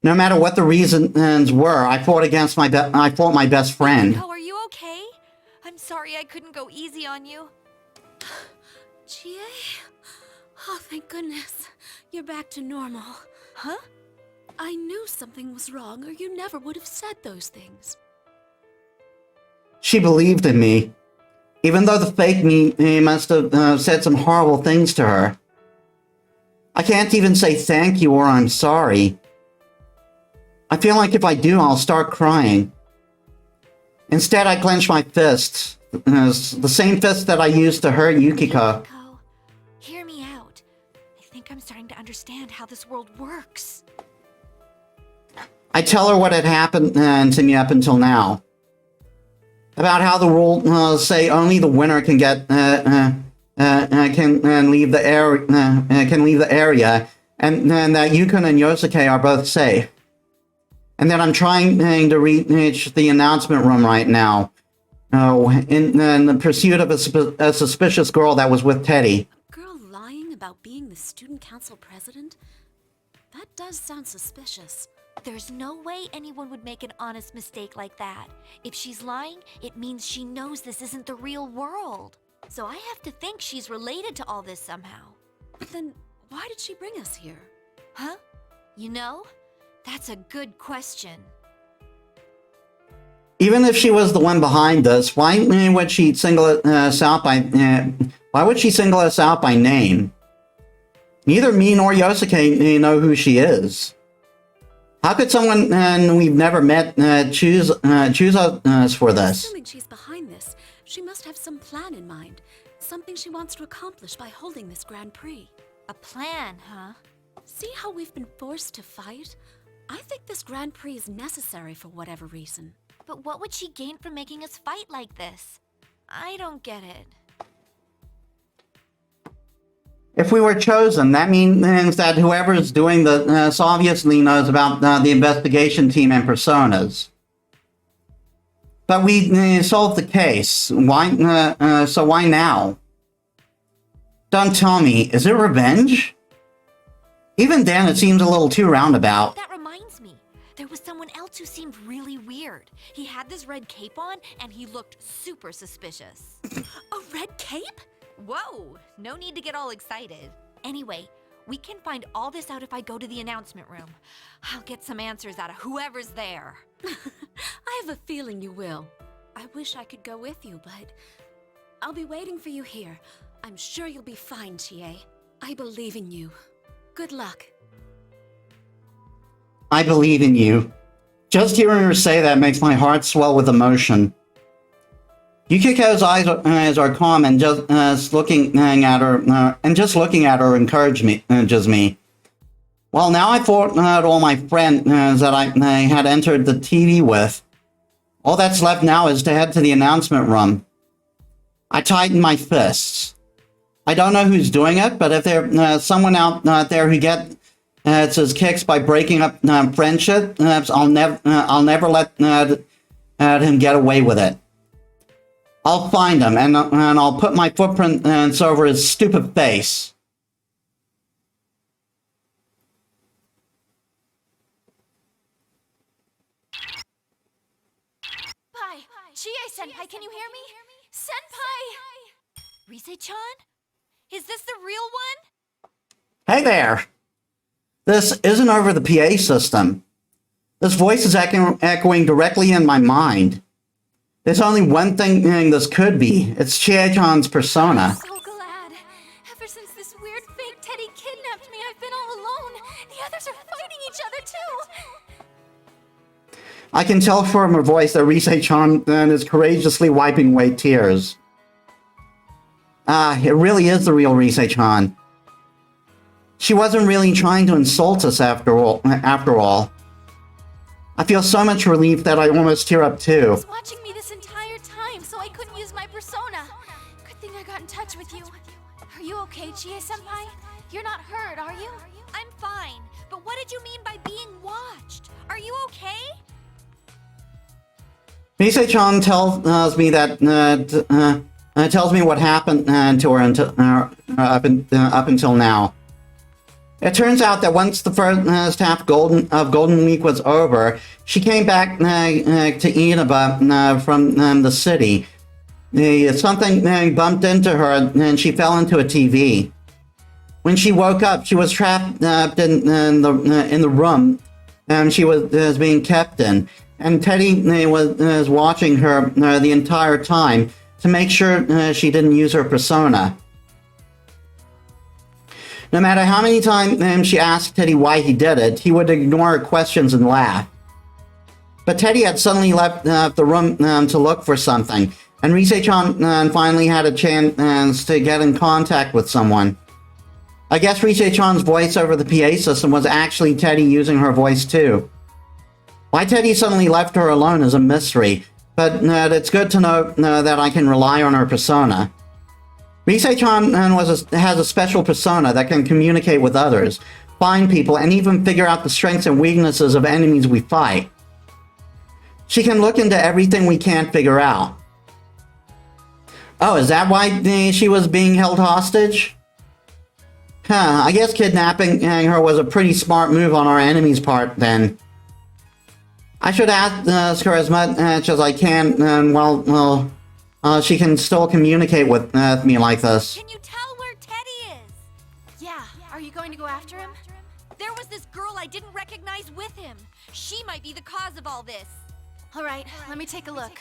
No matter what the reasons were, I fought against my best friend. Yukiko, are you okay? I'm sorry I couldn't go easy on you. Chie? Oh, thank goodness. You're back to normal. Huh? I knew something was wrong, or you never would have said those things. She believed in me, even though the fake me must have said some horrible things to her. I can't even say thank you or I'm sorry. I feel like if I do, I'll start crying. Instead, I clench my fists, the same fist that I used to hurt Yukiko. Yukiko, hear me out. I think I'm starting to understand how this world works. I tell her what had happened to me up until now. About how the rules say only the winner can get can leave the area, and that Yukon and Yosuke are both safe. And that I'm trying to reach the announcement room right now, in the pursuit of a suspicious girl that was with Teddy. A girl lying about being the student council president? That does sound suspicious. There's no way anyone would make an honest mistake like that. If she's lying, it means she knows this isn't the real world. So I have to think she's related to all this somehow. Then why did she bring us here? Huh? You know, that's a good question. Even if she was the one behind this, why would she single us out by name? Neither me nor Yosuke know who she is. How could someone we've never met choose us for this? Assuming she's behind this, she must have some plan in mind. Something she wants to accomplish by holding this Grand Prix. A plan, huh? See how we've been forced to fight? I think this Grand Prix is necessary for whatever reason. But what would she gain from making us fight like this? I don't get it. If we were chosen, that means that whoever is doing this obviously knows about the investigation team and personas. But we solved the case. Why? So why now? Don't tell me. Is it revenge? Even then, it seems a little too roundabout. That reminds me. There was someone else who seemed really weird. He had this red cape on, and he looked super suspicious. A red cape? Whoa! No need to get all excited. Anyway, we can find all this out if I go to the announcement room. I'll get some answers out of whoever's there. I have a feeling you will. I wish I could go with you, but I'll be waiting for you here. I'm sure you'll be fine, Chie. I believe in you. Good luck. I believe in you. Just hearing her say that makes my heart swell with emotion. Yukiko's eyes are calm, and just looking at her encourages me. Well, now I fought all my friends that I had entered the TV with. All that's left now is to head to the announcement room. I tighten my fists. I don't know who's doing it, but if there's someone out there who gets his kicks by breaking up friendships, I'll never let him get away with it. I'll find him, and I'll put my footprints over his stupid face. Chie-senpai, can you hear me? Senpai! Rise-chan? Is this the real one? Hey there! This isn't over the PA system. This voice is echoing directly in my mind. There's only one thing this could be. It's Chie-chan's persona. I'm so glad. Ever since this weird fake Teddy kidnapped me, I've been all alone. The others are fighting each other too. I can tell from her voice that Rise-chan is courageously wiping away tears. It really is the real Rise-chan. She wasn't really trying to insult us after all. I feel so much relief that I almost tear up too. Was watching me this entire time, so I couldn't use my persona. Good thing I got in touch with you. Are you okay, Chie-senpai? You're not hurt, are you? I'm fine, but what did you mean by being watched? Are you okay? Rise-chan tells me that tells me what happened to her up until now. It turns out that once the first half of Golden Week was over, she came back to Inaba from the city. Something bumped into her and she fell into a TV. When she woke up, she was trapped in the room she was being kept in. And Teddy was watching her the entire time to make sure she didn't use her persona. No matter how many times she asked Teddy why he did it, he would ignore her questions and laugh. But Teddy had suddenly left the room to look for something, and Rise-chan finally had a chance to get in contact with someone. I guess Rise-chan's voice over the PA system was actually Teddy using her voice too. Why Teddy suddenly left her alone is a mystery, but it's good to know that I can rely on her persona. Rise-chan has a special persona that can communicate with others, find people, and even figure out the strengths and weaknesses of enemies we fight. She can look into everything we can't figure out. Oh, is that why she was being held hostage? I guess kidnapping her was a pretty smart move on our enemy's part then. I should ask her as much as I can, and she can still communicate with me like this. Can you tell where Teddy is? Yeah, are you going to go after him? There was this girl I didn't recognize with him. She might be the cause of all this. All right, let me take a look.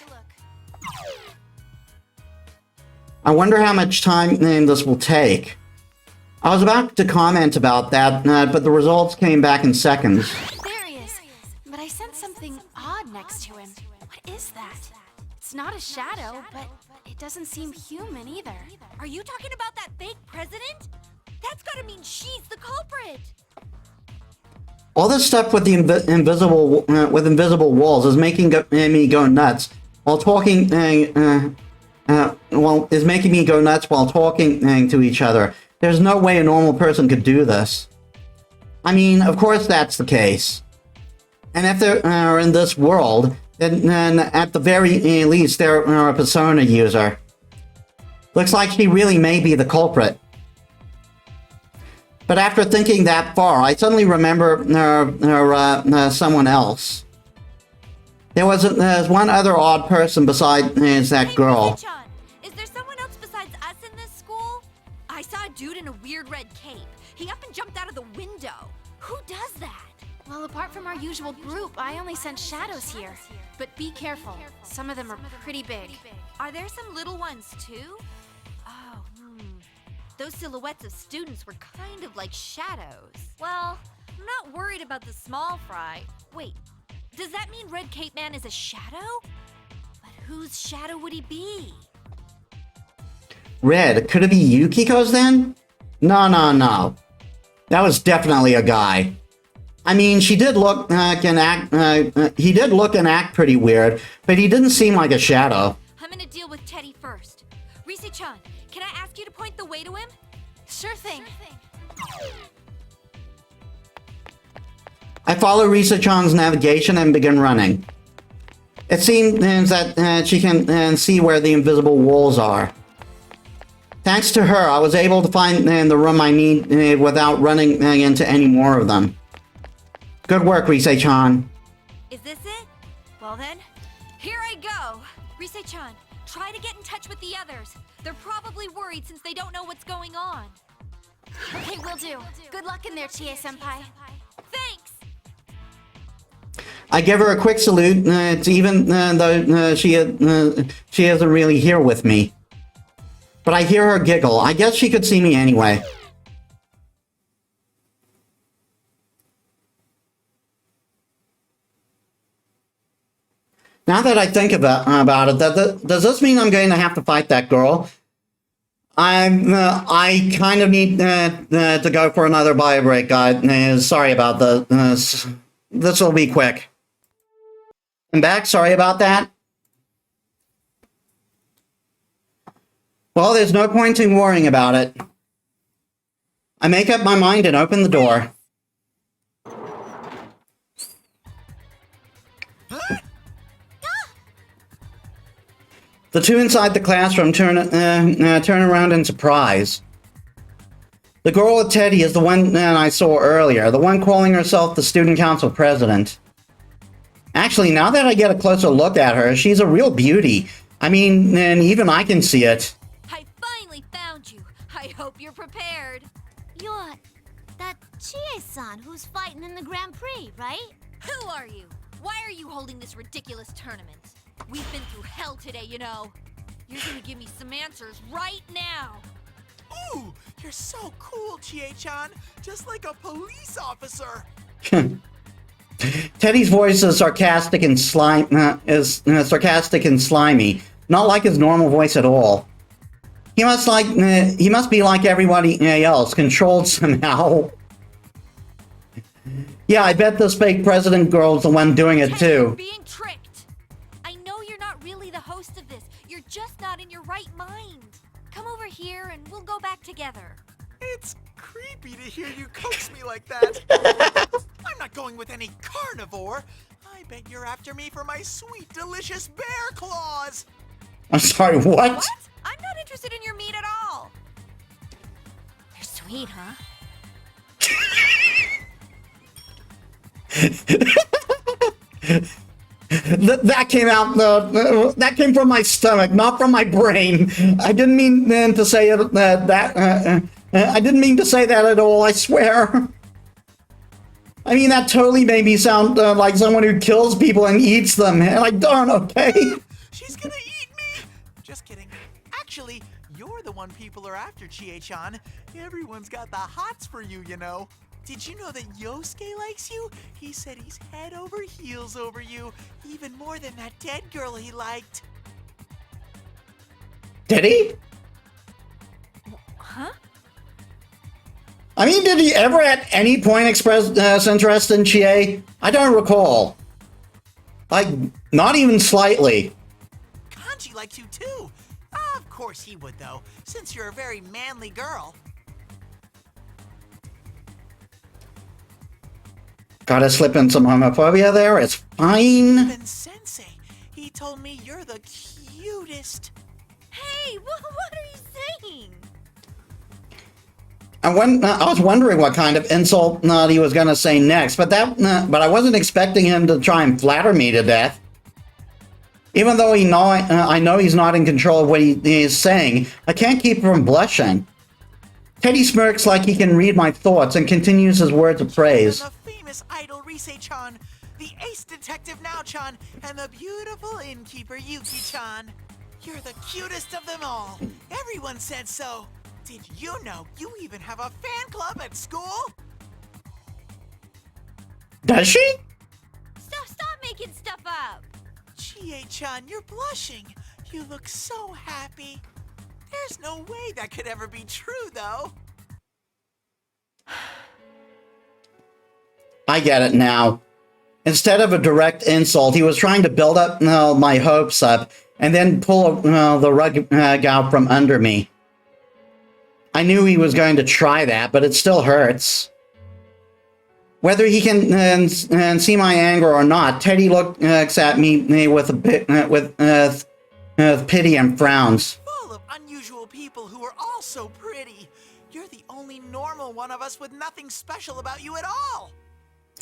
I wonder how much time this will take. I was about to comment about that, but the results came back in seconds. There he is. But I sense something odd next to him. What is that? It's not a shadow, but it doesn't seem human either. Are you talking about that fake president? That's gotta mean she's the culprit. All this stuff with the invisible walls is making me go nuts while talking. Is making me go nuts while talking to each other. There's no way a normal person could do this. I mean, of course that's the case. And if they're in this world, then at the very least they're a persona user. Looks like she really may be the culprit. But after thinking that far, I suddenly remember someone else. There was one other odd person besides that girl. John, is there someone else besides us in this school? I saw a dude in a weird red cape. He up and jumped out of the window. Who does that? Well, apart from our usual group, I only sense shadows here. But be careful. Some of them are pretty big. Are there some little ones too? Oh, Those silhouettes of students were kind of like shadows. Well, I'm not worried about the small fry. Wait, does that mean Red Cape Man is a shadow? But whose shadow would he be? Red, could it be Yukiko's then? No. That was definitely a guy. I mean, she did look and act. He did look and act pretty weird, but he didn't seem like a shadow. I'm gonna deal with Teddy first. Rise-chan, can I ask you to point the way to him? Sure thing. I follow Risa-chan's navigation and begin running. It seems that she can see where the invisible walls are. Thanks to her, I was able to find the room I need without running into any more of them. Good work, Rise-chan. Is this it? Well then, here I go. Rise-chan, try to get in touch with the others. They're probably worried since they don't know what's going on. Okay, will do. Good luck in there, Chie-senpai. Thanks! I give her a quick salute, even though she isn't really here with me. But I hear her giggle. I guess she could see me anyway. Now that I think about it, does this mean I'm going to have to fight that girl? I kind of need to go for another bio break, guys. Sorry about this. This will be quick. I'm back. Sorry about that. Well, there's no point in worrying about it. I make up my mind and open the door. The two inside the classroom turn around in surprise. The girl with Teddy is the one I saw earlier, the one calling herself the student council president. Actually, now that I get a closer look at her, she's a real beauty. I mean, and even I can see it. I finally found you. I hope you're prepared. You're that Chie-san who's fighting in the Grand Prix, right? Who are you? Why are you holding this ridiculous tournament? We've been through hell today, you know. You're gonna give me some answers right now. Ooh, you're so cool, Chie-chan. Just like a police officer. Teddy's voice is sarcastic and slimy, not like his normal voice at all. He must be like everybody else, controlled somehow. Yeah, I bet this fake president girl's the one doing it too. You're being tricked. I know you're not really the host of this. You're just not in your right mind. Come over here and we'll go back together. It's creepy to hear you coax me like that. I'm not going with any carnivore. I bet you're after me for my sweet, delicious bear claws. I'm sorry, what? What? I'm not interested in your meat at all. You're sweet, huh? That came out. That came from my stomach, not from my brain. I didn't mean to say it. I didn't mean to say that at all. I swear. I mean, that totally made me sound like someone who kills people and eats them. And I don't, okay? She's gonna eat me! Just kidding. Actually, you're the one people are after, Chie-chan. Everyone's got the hots for you, you know. Did you know that Yosuke likes you? He said he's head over heels over you, even more than that dead girl he liked. Did he? Huh? I mean, did he ever at any point express interest in Chie? I don't recall. Like, not even slightly. Kanji likes you too. Of course he would, though, since you're a very manly girl. Gotta slip in some homophobia there, it's fine. Even Sensei, he told me you're the cutest. Hey, what are you saying? And when I was wondering what kind of insult he was gonna say next, but I wasn't expecting him to try and flatter me to death. Even though I know he's not in control of what he is saying, I can't keep from blushing. Teddy smirks like he can read my thoughts and continues his words of praise. The famous idol Rise-chan, the ace detective Now-chan, and the beautiful innkeeper Yuki-chan. You're the cutest of them all. Everyone said so. Did you know you even have a fan club at school? Does she? Stop making stuff up. Chie-chan, you're blushing. You look so happy. There's no way that could ever be true, though. I get it now. Instead of a direct insult, he was trying to build up my hopes up and then pull the rug out from under me. I knew he was going to try that, but it still hurts. Whether he can see my anger or not, Teddy looks at me with pity and frowns. Full of unusual people who are all so pretty. You're the only normal one of us with nothing special about you at all.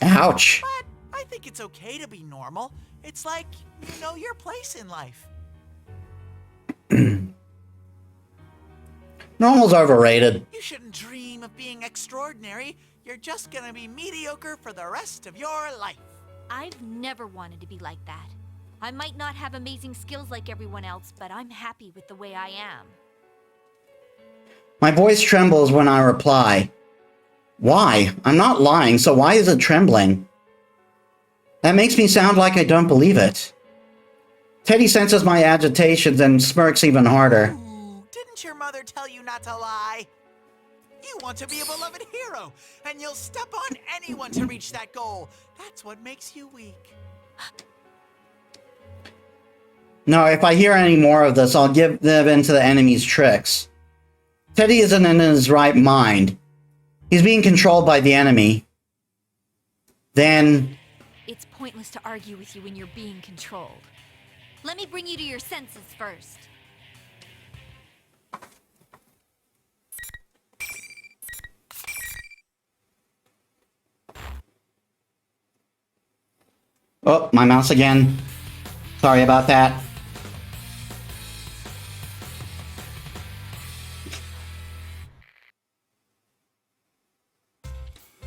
Ouch. But I think it's okay to be normal. It's like you know your place in life. Normal's overrated. You shouldn't dream of being extraordinary. You're just gonna be mediocre for the rest of your life. I've never wanted to be like that. I might not have amazing skills like everyone else, but I'm happy with the way I am. My voice trembles when I reply. Why? I'm not lying, so why is it trembling? That makes me sound like I don't believe it. Teddy senses my agitations and smirks even harder. Ooh, didn't your mother tell you not to lie? You want to be a beloved hero, and you'll step on anyone to reach that goal. That's what makes you weak. No, if I hear any more of this, I'll give in to the enemy's tricks. Teddy isn't in his right mind. He's being controlled by the enemy. Then... It's pointless to argue with you when you're being controlled. Let me bring you to your senses first. Oh, my mouse again. Sorry about that.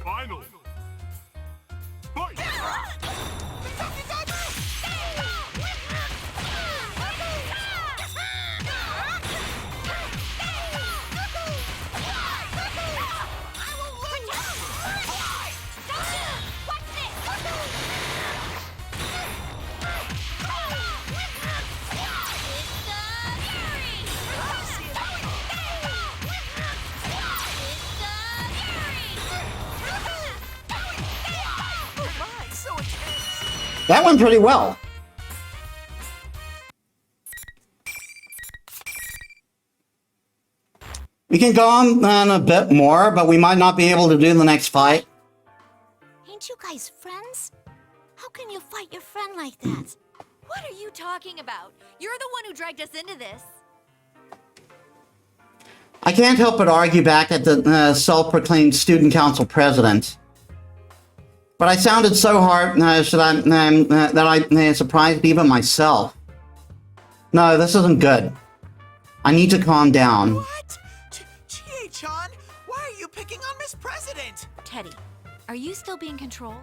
Final. Fight! That went pretty well. We can go on a bit more, but we might not be able to do the next fight. Ain't you guys friends? How can you fight your friend like that? What are you talking about? You're the one who dragged us into this. I can't help but argue back at the self-proclaimed student council president. But I sounded so hard that I surprised even myself. No, this isn't good. I need to calm down. What? Chie-chan, why are you picking on Miss President? Teddy, Are you still being controlled?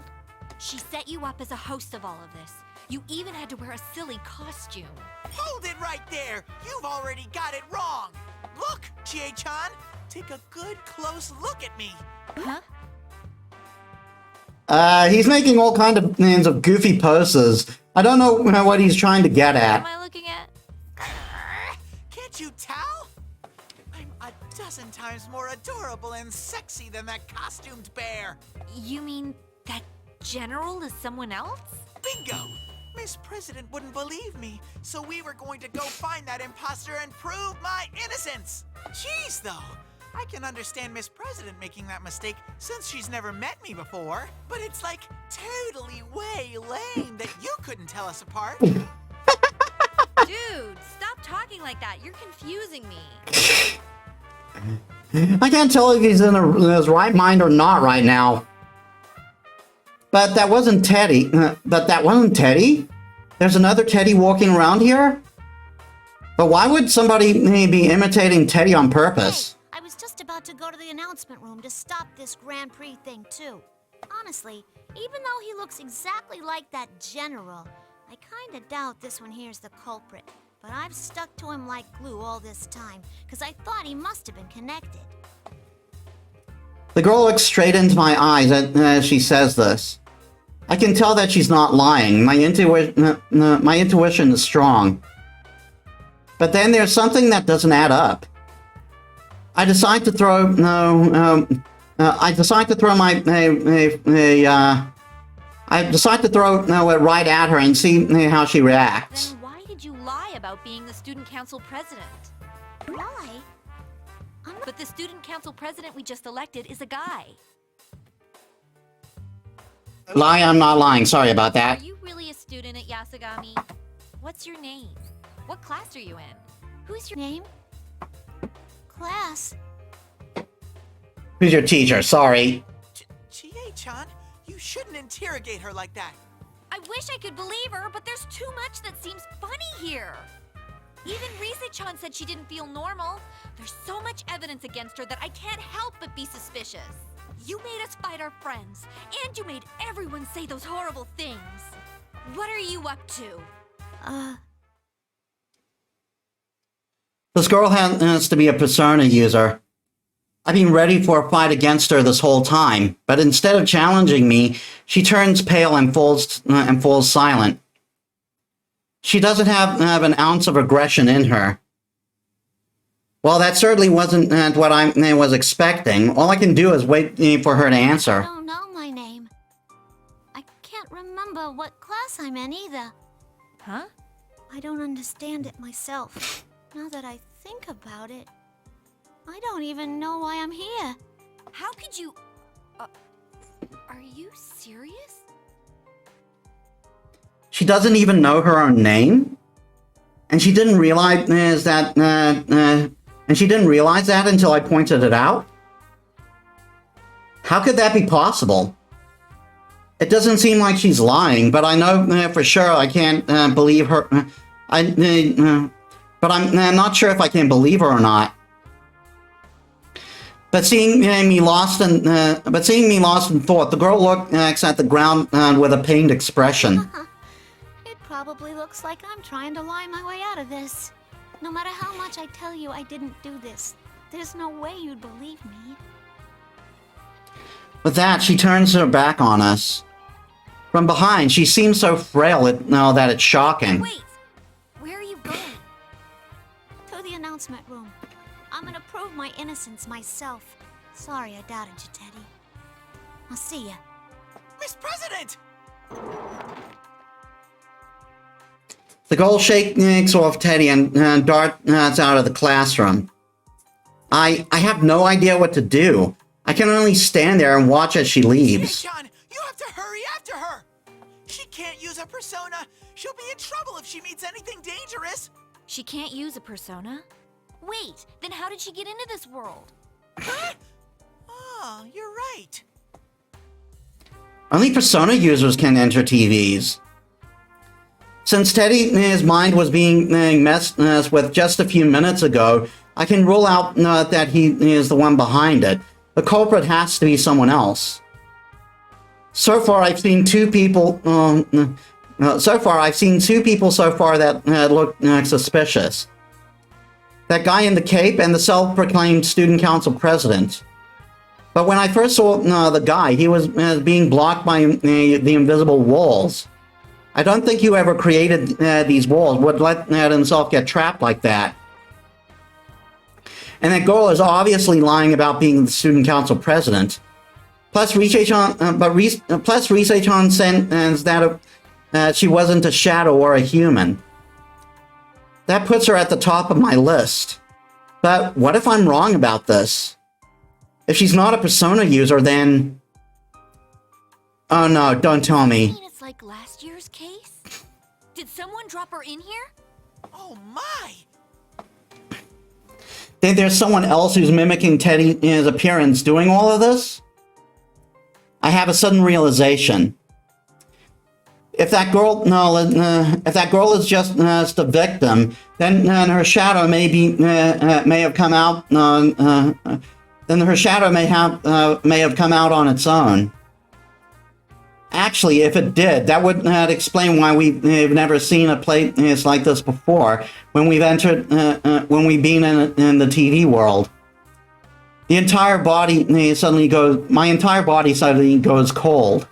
She set you up as a host of all of this. You even had to wear a silly costume. Hold it right there! You've already got it wrong! Look, Chie-chan! Take a good, close look at me! Huh? He's making all kinds of goofy poses. I don't know what he's trying to get What at. am I looking at? Can't you tell? I'm a dozen times more adorable and sexy than that costumed bear! You mean that general is someone else? Bingo! Miss President wouldn't believe me, so we were going to go find that imposter and prove my innocence! Jeez, though! I can understand Miss President making that mistake since she's never met me before, but it's like totally way lame that you couldn't tell us apart. Dude, stop talking like that. You're confusing me. I can't tell if he's in his right mind or not right now. But that wasn't Teddy. There's another Teddy walking around here? But why would somebody be imitating Teddy on purpose? I was just about to go to the announcement room to stop this Grand Prix thing, too. Honestly, even though he looks exactly like that general, I kinda doubt this one here's the culprit. But I've stuck to him like glue all this time, because I thought he must have been connected. The girl looks straight into my eyes as she says this. I can tell that she's not lying. My intuition is strong. But then there's something that doesn't add up. I decide to throw my it right at her and see how she reacts. Then why did you lie about being the student council president? Why? But the student council president we just elected is a guy. Lie, I'm not lying. Sorry about Are that. you really a student at Yasugami? What's your name? What class are you in? Who's your name? Class? Who's your teacher? Sorry. Chie-chan, you shouldn't interrogate her like that. I wish I could believe her, but there's too much that seems funny here. Even Rise-chan said she didn't feel normal. There's so much evidence against her that I can't help but be suspicious. You made us fight our friends, and you made everyone say those horrible things. What are you up to? This girl has to be a persona user. I've been ready for a fight against her this whole time, but instead of challenging me, she turns pale and falls silent. She doesn't have an ounce of aggression in her. Well, that certainly wasn't what I was expecting. All I can do is wait for her to I answer. don't know my name. I can't remember what class I'm in either. Huh? I don't understand it myself. Now that I think about it, I don't even know why I'm here. How could you... are you serious? She doesn't even know her own name? And she didn't realize that... and she didn't realize that until I pointed it out? How could that be possible? It doesn't seem like she's lying, but I know for sure I can't believe her. But I'm not sure if I can believe her or not. But seeing me lost in thought, the girl looks at the ground with a pained expression. It probably looks like I'm trying to lie my way out of this. No matter how much I tell you I didn't do this, there's no way you'd believe me. With that, she turns her back on us. From behind, she seems so frail that it's shocking. Wait! Where are you going? To the announcement room. I'm gonna prove my innocence myself. Sorry I doubted you, Teddy. I'll see ya. Miss President! The girl shakes off Teddy and darts out of the classroom. I have no idea what to do. I can only stand there and watch as she leaves. Chie-chan, you have to hurry after her! She can't use a persona! She'll be in trouble if she meets anything dangerous! She can't use a persona? Wait, then how did she get into this world? Huh? Oh, you're right. Only persona users can enter TVs. Since Teddy's mind was being messed with just a few minutes ago, I can rule out that he is the one behind it. The culprit has to be someone else. So far, I've seen two people. I've seen two people so far that look suspicious. That guy in the cape and the self-proclaimed student council president. But when I first saw the guy, he was being blocked by the invisible walls. I don't think whoever created these walls would let himself get trapped like that. And that girl is obviously lying about being the student council president. Plus, research on says that she wasn't a shadow or a human. That puts her at the top of my list. But what if I'm wrong about this? If she's not a persona user, then... Oh no, don't tell me. You mean it's like last year's case? Did someone drop her in here? Oh my! Then there's someone else who's mimicking Teddy's appearance doing all of this? I have a sudden realization. If that girl, if that girl is just a victim, then her shadow may have come out. Then her shadow may have come out on its own. Actually, if it did, that would explain why we've never seen a place like this before. When we've entered, when we've been in the TV world, the entire body my entire body suddenly goes cold.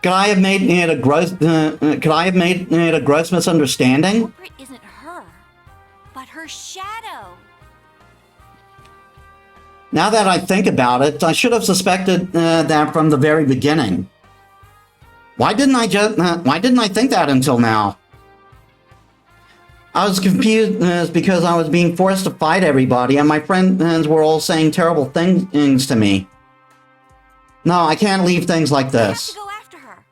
Could I have made it a gross? Could I have made it a gross misunderstanding? The culprit isn't her, but her shadow. Now that I think about it, I should have suspected that from the very beginning. Why didn't I think that until now? I was confused because I was being forced to fight everybody, and my friends were all saying terrible things to me. No, I can't leave things like this. You have to go after her.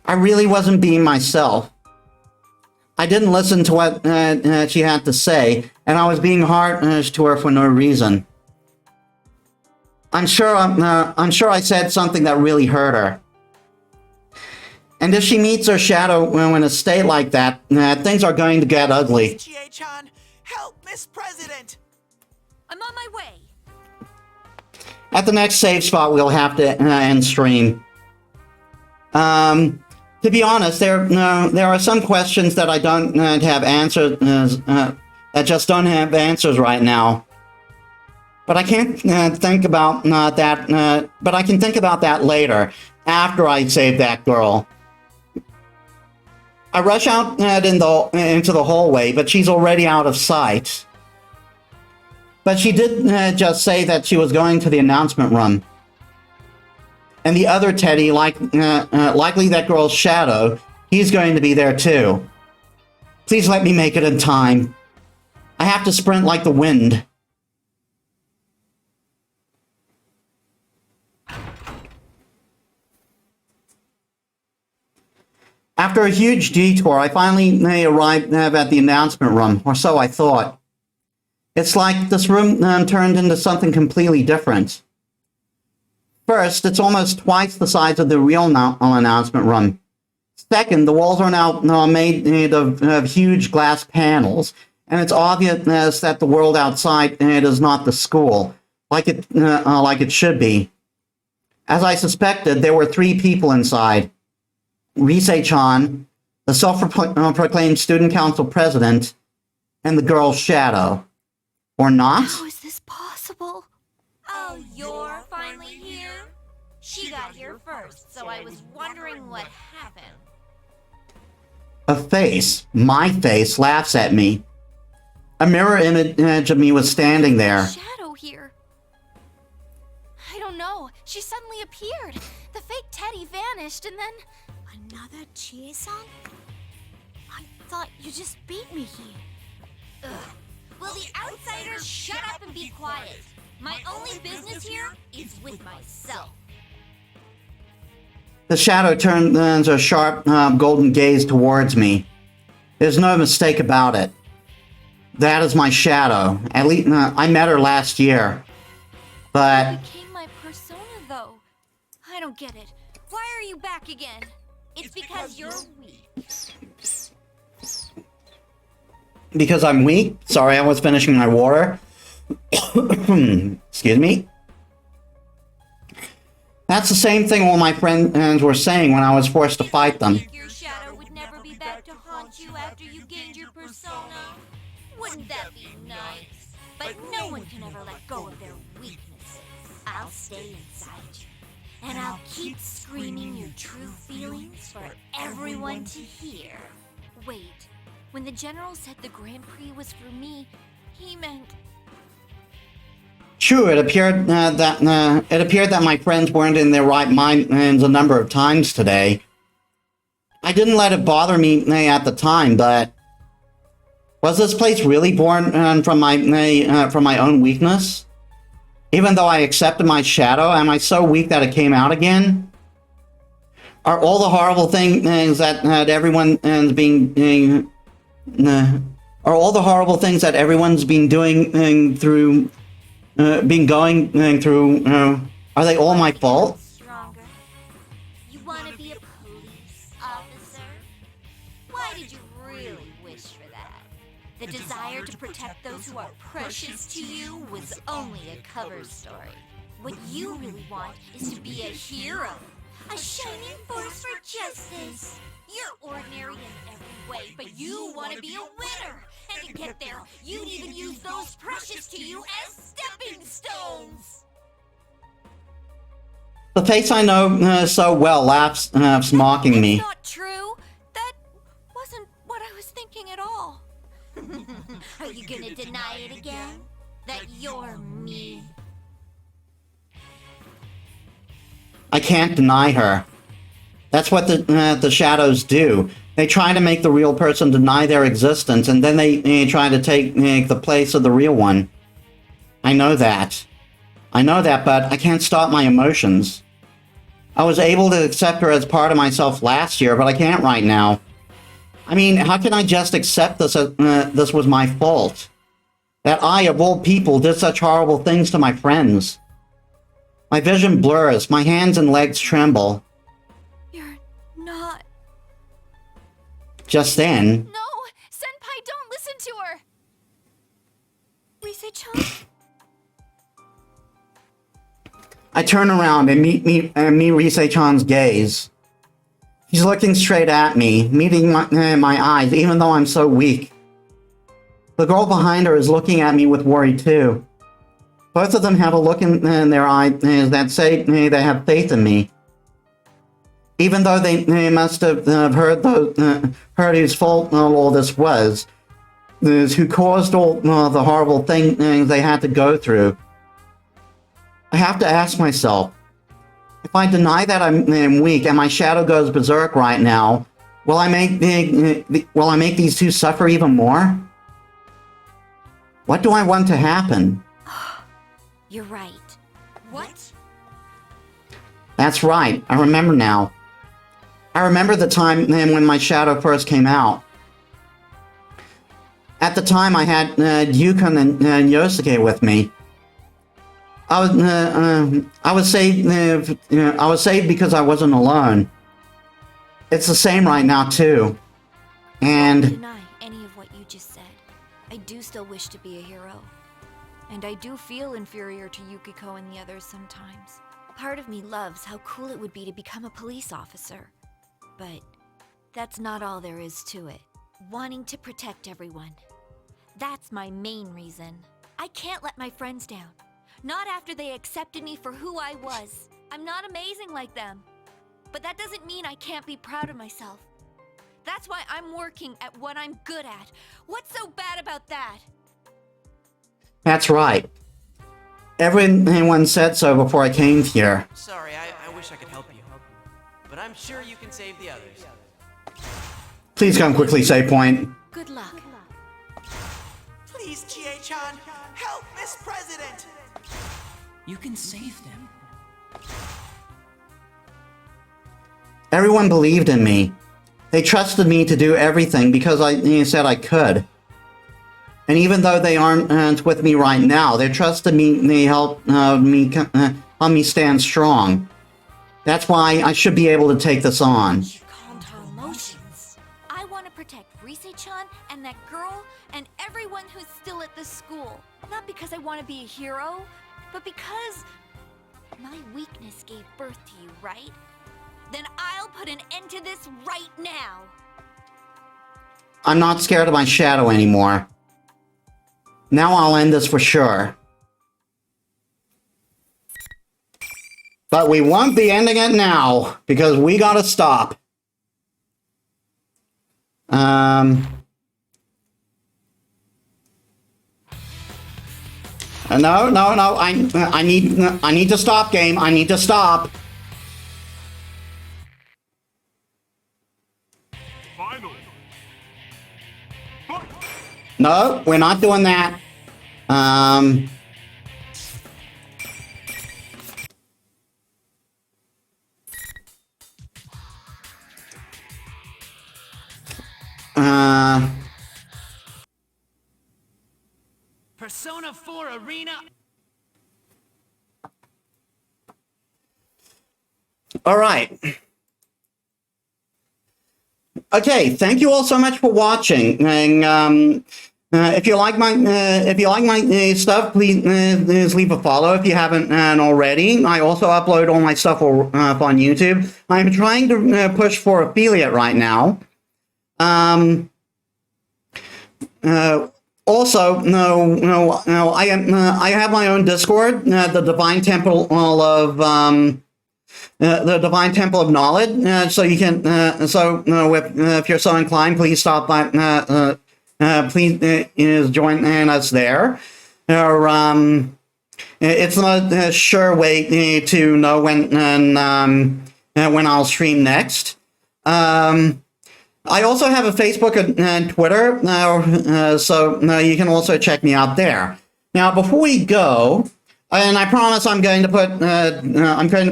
I really wasn't being myself. I didn't listen to what she had to say, and I was being harsh to her for no reason. I'm sure I said something that really hurt her. And if she meets her shadow in a state like that, things are going to get ugly. Chie-chan, help Miss President! I'm on my way. At the next save spot, we'll have to end stream. To be honest, there are some questions that I don't have answers, that just don't have answers right now. But I can't think about that. But I can think about that later, after I save that girl. I rush out into the hallway, but she's already out of sight. But she did just say that she was going to the announcement room. And the other Teddy, likely that girl's shadow, he's going to be there too. Please let me make it in time. I have to sprint like the wind. After a huge detour, I finally arrived at the announcement room, or so I thought. It's like this room turned into something completely different. First, it's almost twice the size of the real announcement room. Second, the walls are now made of huge glass panels, and it's obvious that the world outside is not the school, like it should be. As I suspected, there were 3 people inside. Rise-chan, the self-proclaimed student council president, and the girl's shadow. Or not? How is this possible? Oh, you're finally here? She got here first, so I was wondering what happened. A face, my face, laughs at me. A mirror image of me was standing there. Shadow here. I don't know. She suddenly appeared. The fake Teddy vanished, and then Another Chie-san? I thought you just beat me here. Ugh. Will the outsiders shut up and be quiet? My only business here is with myself. The shadow turns a sharp, golden gaze towards me. There's no mistake about it. That is my shadow. At least I met her last year. But you became my persona, though. I don't get it. Why are you back again? It's because you're weak. because I'm weak. Sorry, I was finishing my water. Excuse me. That's the same thing all my friends were saying when I was forced to fight them. Your shadow would never be back to haunt you after you gained your persona. Wouldn't that be nice? But no one can ever let go of their weaknesses. I'll stay inside you, and I'll keep screaming your true feelings for everyone to hear. Wait, when the general said the Grand Prix was for me, he meant... True, it appeared that my friends weren't in their right minds a number of times today. I didn't let it bother me at the time, but was this place really born from my own weakness? Even though I accepted my shadow, am I so weak that it came out again? Are all the horrible things that everyone's been doing through? Going through, are they all my fault? Stronger. You want to be a police officer? Why did you really wish for that? The desire to protect those who are precious to you was only a cover story. What you really want is to be a hero, a shining force for justice. You're ordinary in every way, but you want to be a winner. And to get there, you'd even use those precious to you as stepping stones. The face I know so well laughs, mocking me. That's not true. That wasn't what I was thinking at all. Are you gonna deny it again? That you're me? I can't deny her. That's what the shadows do. They try to make the real person deny their existence, and then they try to take the place of the real one. I know that. But I can't stop my emotions. I was able to accept her as part of myself last year, but I can't right now. I mean, how can I just accept this was my fault? That I, of all people, did such horrible things to my friends. My vision blurs, my hands and legs tremble. You're not... Just then... No! Senpai, don't listen to her! Rise-chan? I turn around and meet Rise-chan's gaze. She's looking straight at me, meeting my eyes, even though I'm so weak. The girl behind her is looking at me with worry too. Both of them have a look in their eyes that say they have faith in me. Even though they must have heard whose fault all this was, who caused all the horrible things they had to go through. I have to ask myself, if I deny that I'm weak and my shadow goes berserk right now, will I make these two suffer even more? What do I want to happen? You're right. What? That's right. I remember now. I remember the time when my shadow first came out. At the time, I had Yukon and Yosuke with me. I was saved. I was saved because I wasn't alone. It's the same right now too. And I don't deny any of what you just said. I do still wish to be a hero. And I do feel inferior to Yukiko and the others sometimes. Part of me loves how cool it would be to become a police officer. But that's not all there is to it. Wanting to protect everyone. That's my main reason. I can't let my friends down. Not after they accepted me for who I was. I'm not amazing like them. But that doesn't mean I can't be proud of myself. That's why I'm working at what I'm good at. What's so bad about that? that's right. Everyone said so before I came here. Sorry, I wish I could help you. But I'm sure you can save the others. Please come quickly, save point. Good luck. Please, Chie-chan, help Miss President! You can save them. Everyone believed in me. They trusted me to do everything because I said I could. And even though they aren't with me right now, they trusted me. They help me stand strong. That's why I should be able to take this on. She calmed her emotions. I want to protect Rise-chan and that girl and everyone who's still at this school. Not because I want to be a hero, but because My weakness gave birth to you, right? Then I'll put an end to this right now. I'm not scared of my shadow anymore. Now I'll end this for sure. But we won't be ending it now, because we gotta stop. No, I need to stop, game. I need to stop. Final. No, we're not doing that. Persona 4 Arena. All right. Okay, thank you all so much for watching. And if you like my stuff, please leave a follow if you haven't already. I also upload all my stuff up on YouTube. I'm trying to push for affiliate right now. Also, I have my own Discord, the Divine Temple of the Divine Temple of Knowledge. So you can, if you're so inclined, please stop by. Please join us there. It's not a sure way to know when I'll stream next. I also have a Facebook and Twitter, so you can also check me out there. Now, before we go, and I promise I'm going to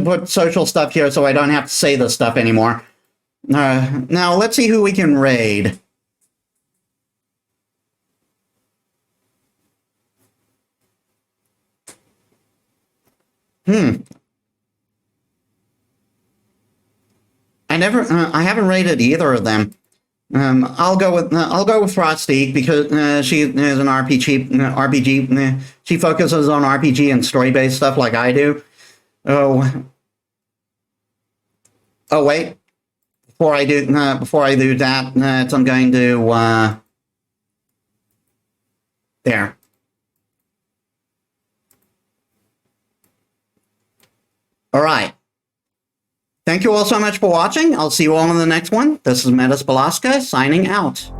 put social stuff here so I don't have to say this stuff anymore. Now, let's see who we can raid. I haven't rated either of them. I'll go with Frosty because she is an RPG. She focuses on RPG and story-based stuff like I do. Oh wait. Before I do that, I'm going to there. All right. Thank you all so much for watching. I'll see you all in the next one. This is Metis Balaska signing out.